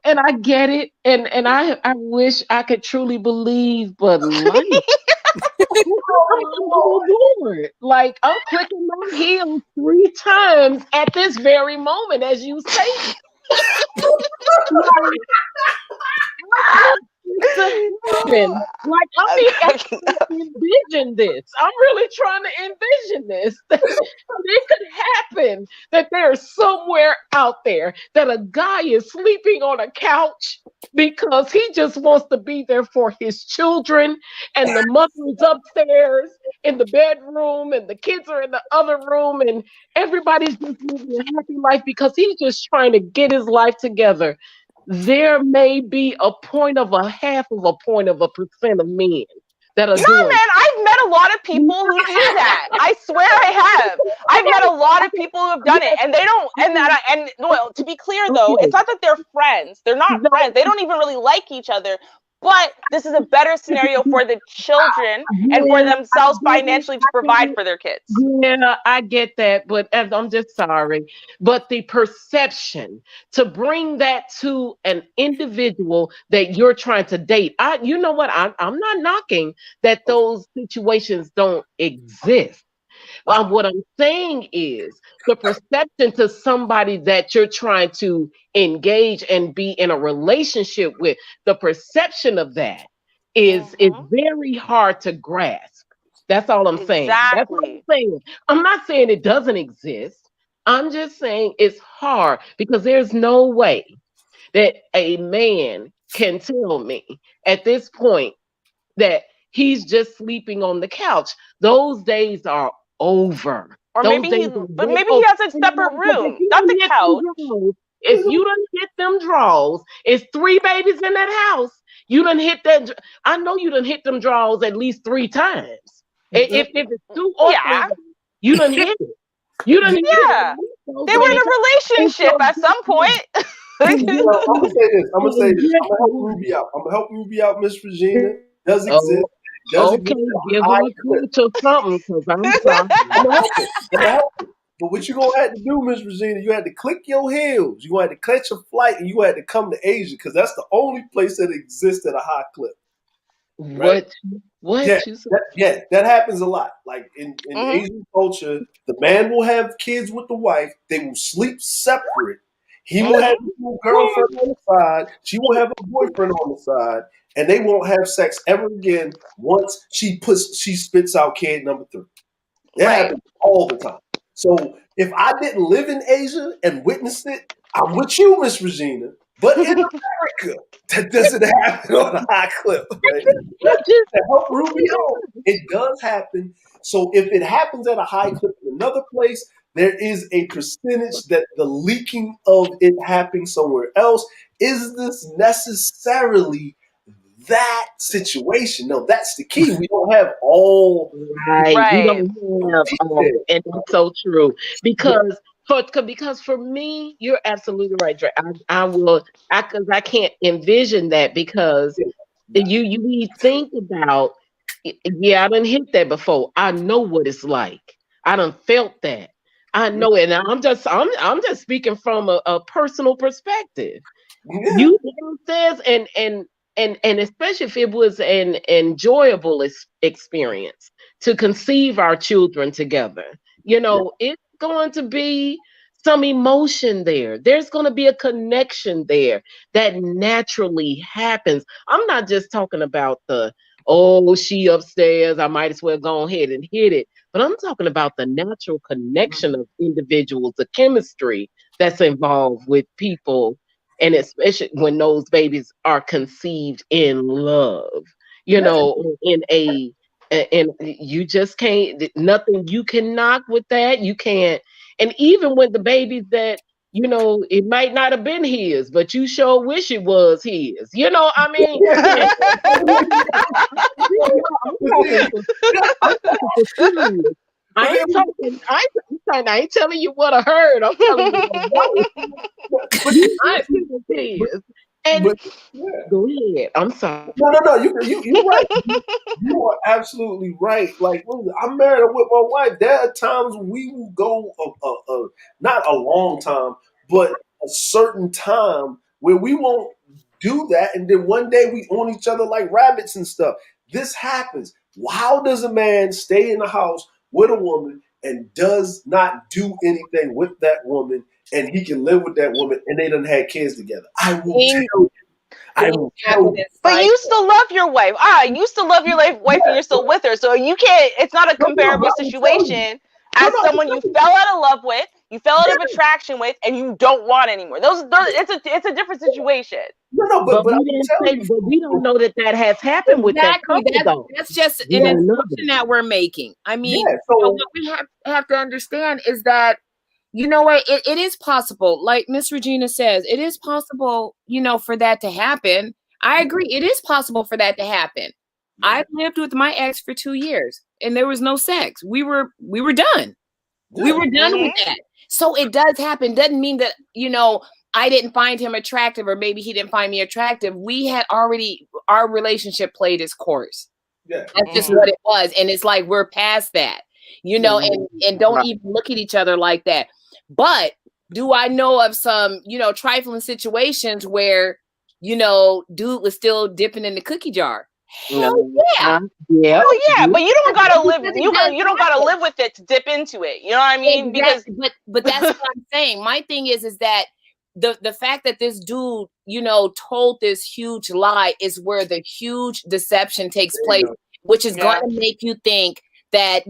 And I get it, and I wish I could truly believe, but life, like, I'm clicking my heels 3 times at this very moment, as you say. Like, I envision this. I'm really trying to envision this. It could happen that there's somewhere out there that a guy is sleeping on a couch because he just wants to be there for his children, and the mother is upstairs in the bedroom, and the kids are in the other room, and everybody's just living a happy life because he's just trying to get his life together. There may be a 0.1% of men that are doing. Man, I've met a lot of people who do that. I swear I have. I've met a lot of people who have done it, and they don't. Well, to be clear though, it's not that they're friends. They're not friends. They don't even really like each other. But this is a better scenario for the children and for themselves financially to provide for their kids. Yeah, I get that, but I'm just sorry. But the perception to bring that to an individual that you're trying to date, you know what? I'm not knocking that those situations don't exist. What I'm saying is the perception to somebody that you're trying to engage and be in a relationship with, the perception of that is very hard to grasp. That's all I'm saying. That's what I'm saying. I'm not saying it doesn't exist. I'm just saying it's hard because there's no way that a man can tell me at this point that he's just sleeping on the couch. Those days are over. Or maybe he has a separate room, not the couch. If you done hit them draws, it's 3 babies in that house. You done hit that. I know you done hit them draws at least 3 times. If it's 2 or 3, you done hit it. You done hit it. They were in a relationship at some point. I'm gonna say this. I'm gonna help Ruby out. Miss Regina. Does exist. Okay, give her a clue to something, because I'm sorry. I'm gonna help her. But what you gonna have to do, Miss Regina, you had to click your heels. You gonna have to catch a flight, and you had to come to Asia because that's the only place that exists at a high clip, right? What Yeah, you said? that happens a lot. Like in Mhm. Asian culture, the man will have kids with the wife. They will sleep separate. He will have his little girlfriend on the side. She will have a boyfriend on the side, and they won't have sex ever again once she spits out kid number 3. It Right. happens all the time. So if I didn't live in Asia and witnessed it, I'm with you, Miss Regina. But in America, that doesn't happen on a high clip, right? To help Ruby out, it does happen. So if it happens at a high clip in another place, there is a percentage that the leaking of it happening somewhere else. Is this necessarily that situation? No, that's the key. We don't have all Right. We Right. don't have, details. and that's so true. Because for me, you're absolutely right, Dre. Because I can't envision that because you think about, yeah, I done hit that before. I know what it's like. I done felt that. I know it. And I'm just speaking from a personal perspective. Yeah. You says and especially if it was an enjoyable experience to conceive our children together, it's going to be some emotion there. There's going to be a connection there that naturally happens. I'm not just talking about she upstairs, I might as well go ahead and hit it, but I'm talking about the natural connection of individuals, the chemistry that's involved with people, and especially when those babies are conceived in love, and you just can't, nothing you can knock with that. You can't. And even with the babies that, it might not have been his, but you sure wish it was his. I mean, I'm talking for serious. I ain't telling you what I heard. I'm telling you what I know. But I think it is. And but yeah. go ahead. I'm sorry. No. You're right. You are absolutely right. Like I'm married with my wife. There are times we will go not a long time, but a certain time where we won't do that, and then one day we own each other like rabbits and stuff. This happens. How does a man stay in the house with a woman and does not do anything with that woman, and he can live with that woman, and they done had kids together? I will tell you. I will tell you. But you still love your wife. You still love your wife and you're still with her. So you can't, it's not a comparable situation as someone you fell out of love with, you fell out of attraction with, and you don't want anymore. It's a different situation. But we don't know that has happened with that couple, though. That's just an assumption that we're making. I mean, what we have to understand is that, you know what, it is possible. Like Miss Regina says, it is possible, for that to happen. I agree. It is possible for that to happen. I lived with my ex for 2 years and there was no sex. We were done. We were done with that. So it does happen. Doesn't mean that, I didn't find him attractive or maybe he didn't find me attractive. We had our relationship played its course. Yeah. That's just what it was. And it's like, we're past that, and don't even look at each other like that. But do I know of some, trifling situations where, dude was still dipping in the cookie jar? Hell yeah. Yeah. Oh yeah, but you don't gotta live. You don't gotta live with it to dip into it. You know what I mean? Exactly. But that's what I'm saying. My thing is that the fact that this dude, told this huge lie is where the huge deception takes place, which is going to make you think that,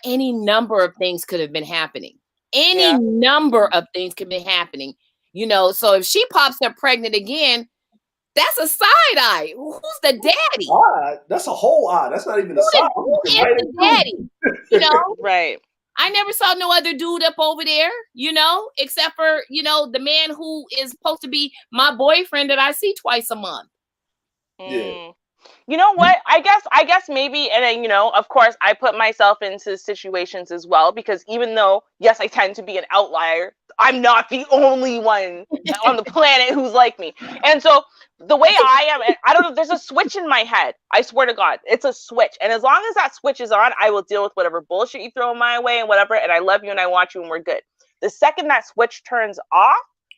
any number of things could have been happening. Any number of things could be happening, so if she pops up pregnant again, that's a side eye. Who's the daddy? That's a whole eye. That's not even a side. Who is the daddy? Right. I never saw no other dude up over there, except for, the man who is supposed to be my boyfriend that I see twice a month. Yeah. You know what? I guess maybe, and then, of course, I put myself into situations as well, because even though, yes, I tend to be an outlier, I'm not the only one on the planet who's like me. And so the way I am, I don't know, there's a switch in my head. I swear to God, it's a switch. And as long as that switch is on, I will deal with whatever bullshit you throw my way and whatever. And I love you and I want you and we're good. The second that switch turns off,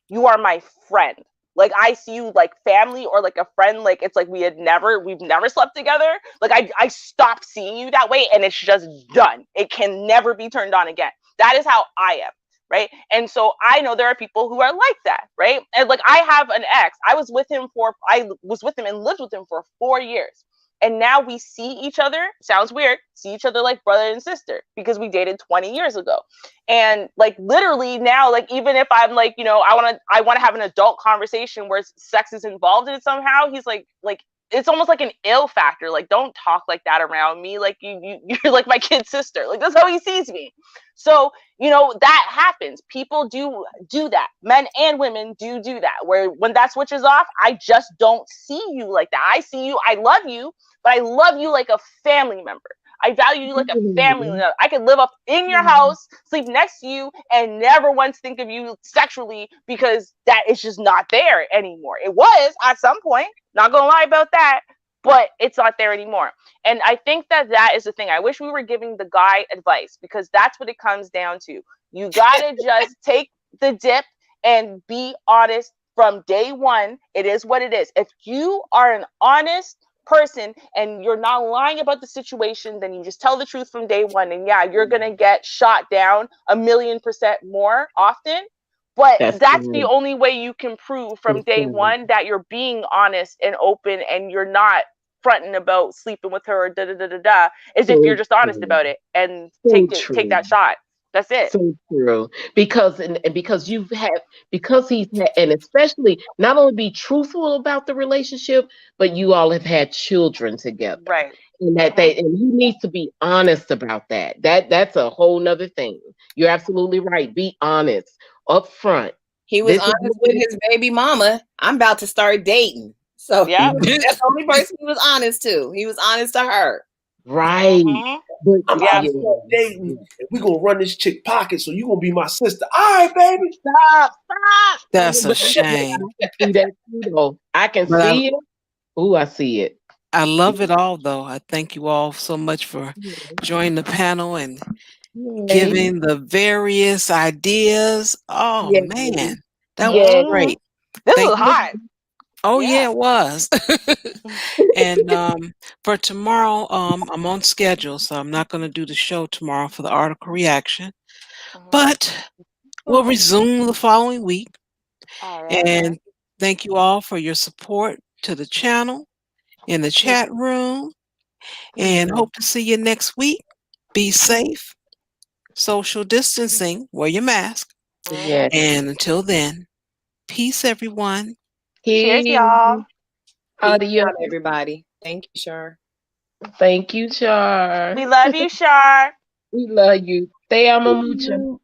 you are my friend. Like I see you like family or like a friend. Like it's like we've never slept together. Like I stopped seeing you that way and it's just done. It can never be turned on again. That is how I am. Right. And so I know there are people who are like that. Right. And like I have an ex. I was with him and lived with him for 4 years. And now we see each other. Sounds weird. See each other like brother and sister because we dated 20 years ago. And like literally now, like even if I'm like, you know, I want to have an adult conversation where sex is involved in it somehow, he's like it's almost like an ill factor. Like, don't talk like that around me. Like you're like my kid sister. Like that's how he sees me. So, you know, that happens. People do that. Men and women do that. Where when that switch is off, I just don't see you like that. I see you. I love you, but I love you like a family member. I value you like a family member. I could live up in your house, sleep next to you, and never once think of you sexually because that is just not there anymore. It was at some point. Not gonna lie about that, but it's not there anymore. And I think that is the thing. I wish we were giving the guy advice because that's what it comes down to. You gotta just take the dip and be honest from day one. It is what it is. If you are an honest person and you're not lying about the situation, then you just tell the truth from day one. And yeah, you're gonna get shot down 1,000,000% more often. But that's the only way you can prove from day one that you're being honest and open and you're not fronting about sleeping with her or is if you're just honest about it and take that shot. That's it. So true. Because because he's had, and especially not only be truthful about the relationship, but you all have had children together. Right. And and he needs to be honest about that. That's a whole nother thing. You're absolutely right. Be honest up front. He was honest with his baby mama. I'm about to start dating. So yeah, that's the only person he was honest to. He was honest to her. Right. I'm about to start dating. And we're gonna run this chick pocket, so you're gonna be my sister. All right, baby. Stop. That's a shame. I can see that too, though. I can see it. Oh, I see it. I love it all, though. I thank you all so much for joining the panel and giving the various ideas. Oh, man. That was great. This was hot. Oh, yeah, it was. And for tomorrow, I'm on schedule, so I'm not going to do the show tomorrow for the article reaction. But we'll resume the following week. And thank you all for your support to the channel, in the chat room, and hope to see you next week. Be safe, social distancing, wear your mask. And until then, peace, everyone. Cheers, y'all. Adios, everybody. Thank you, Char. Thank you, Char. We love you, Char. We love you. Te amo mucho.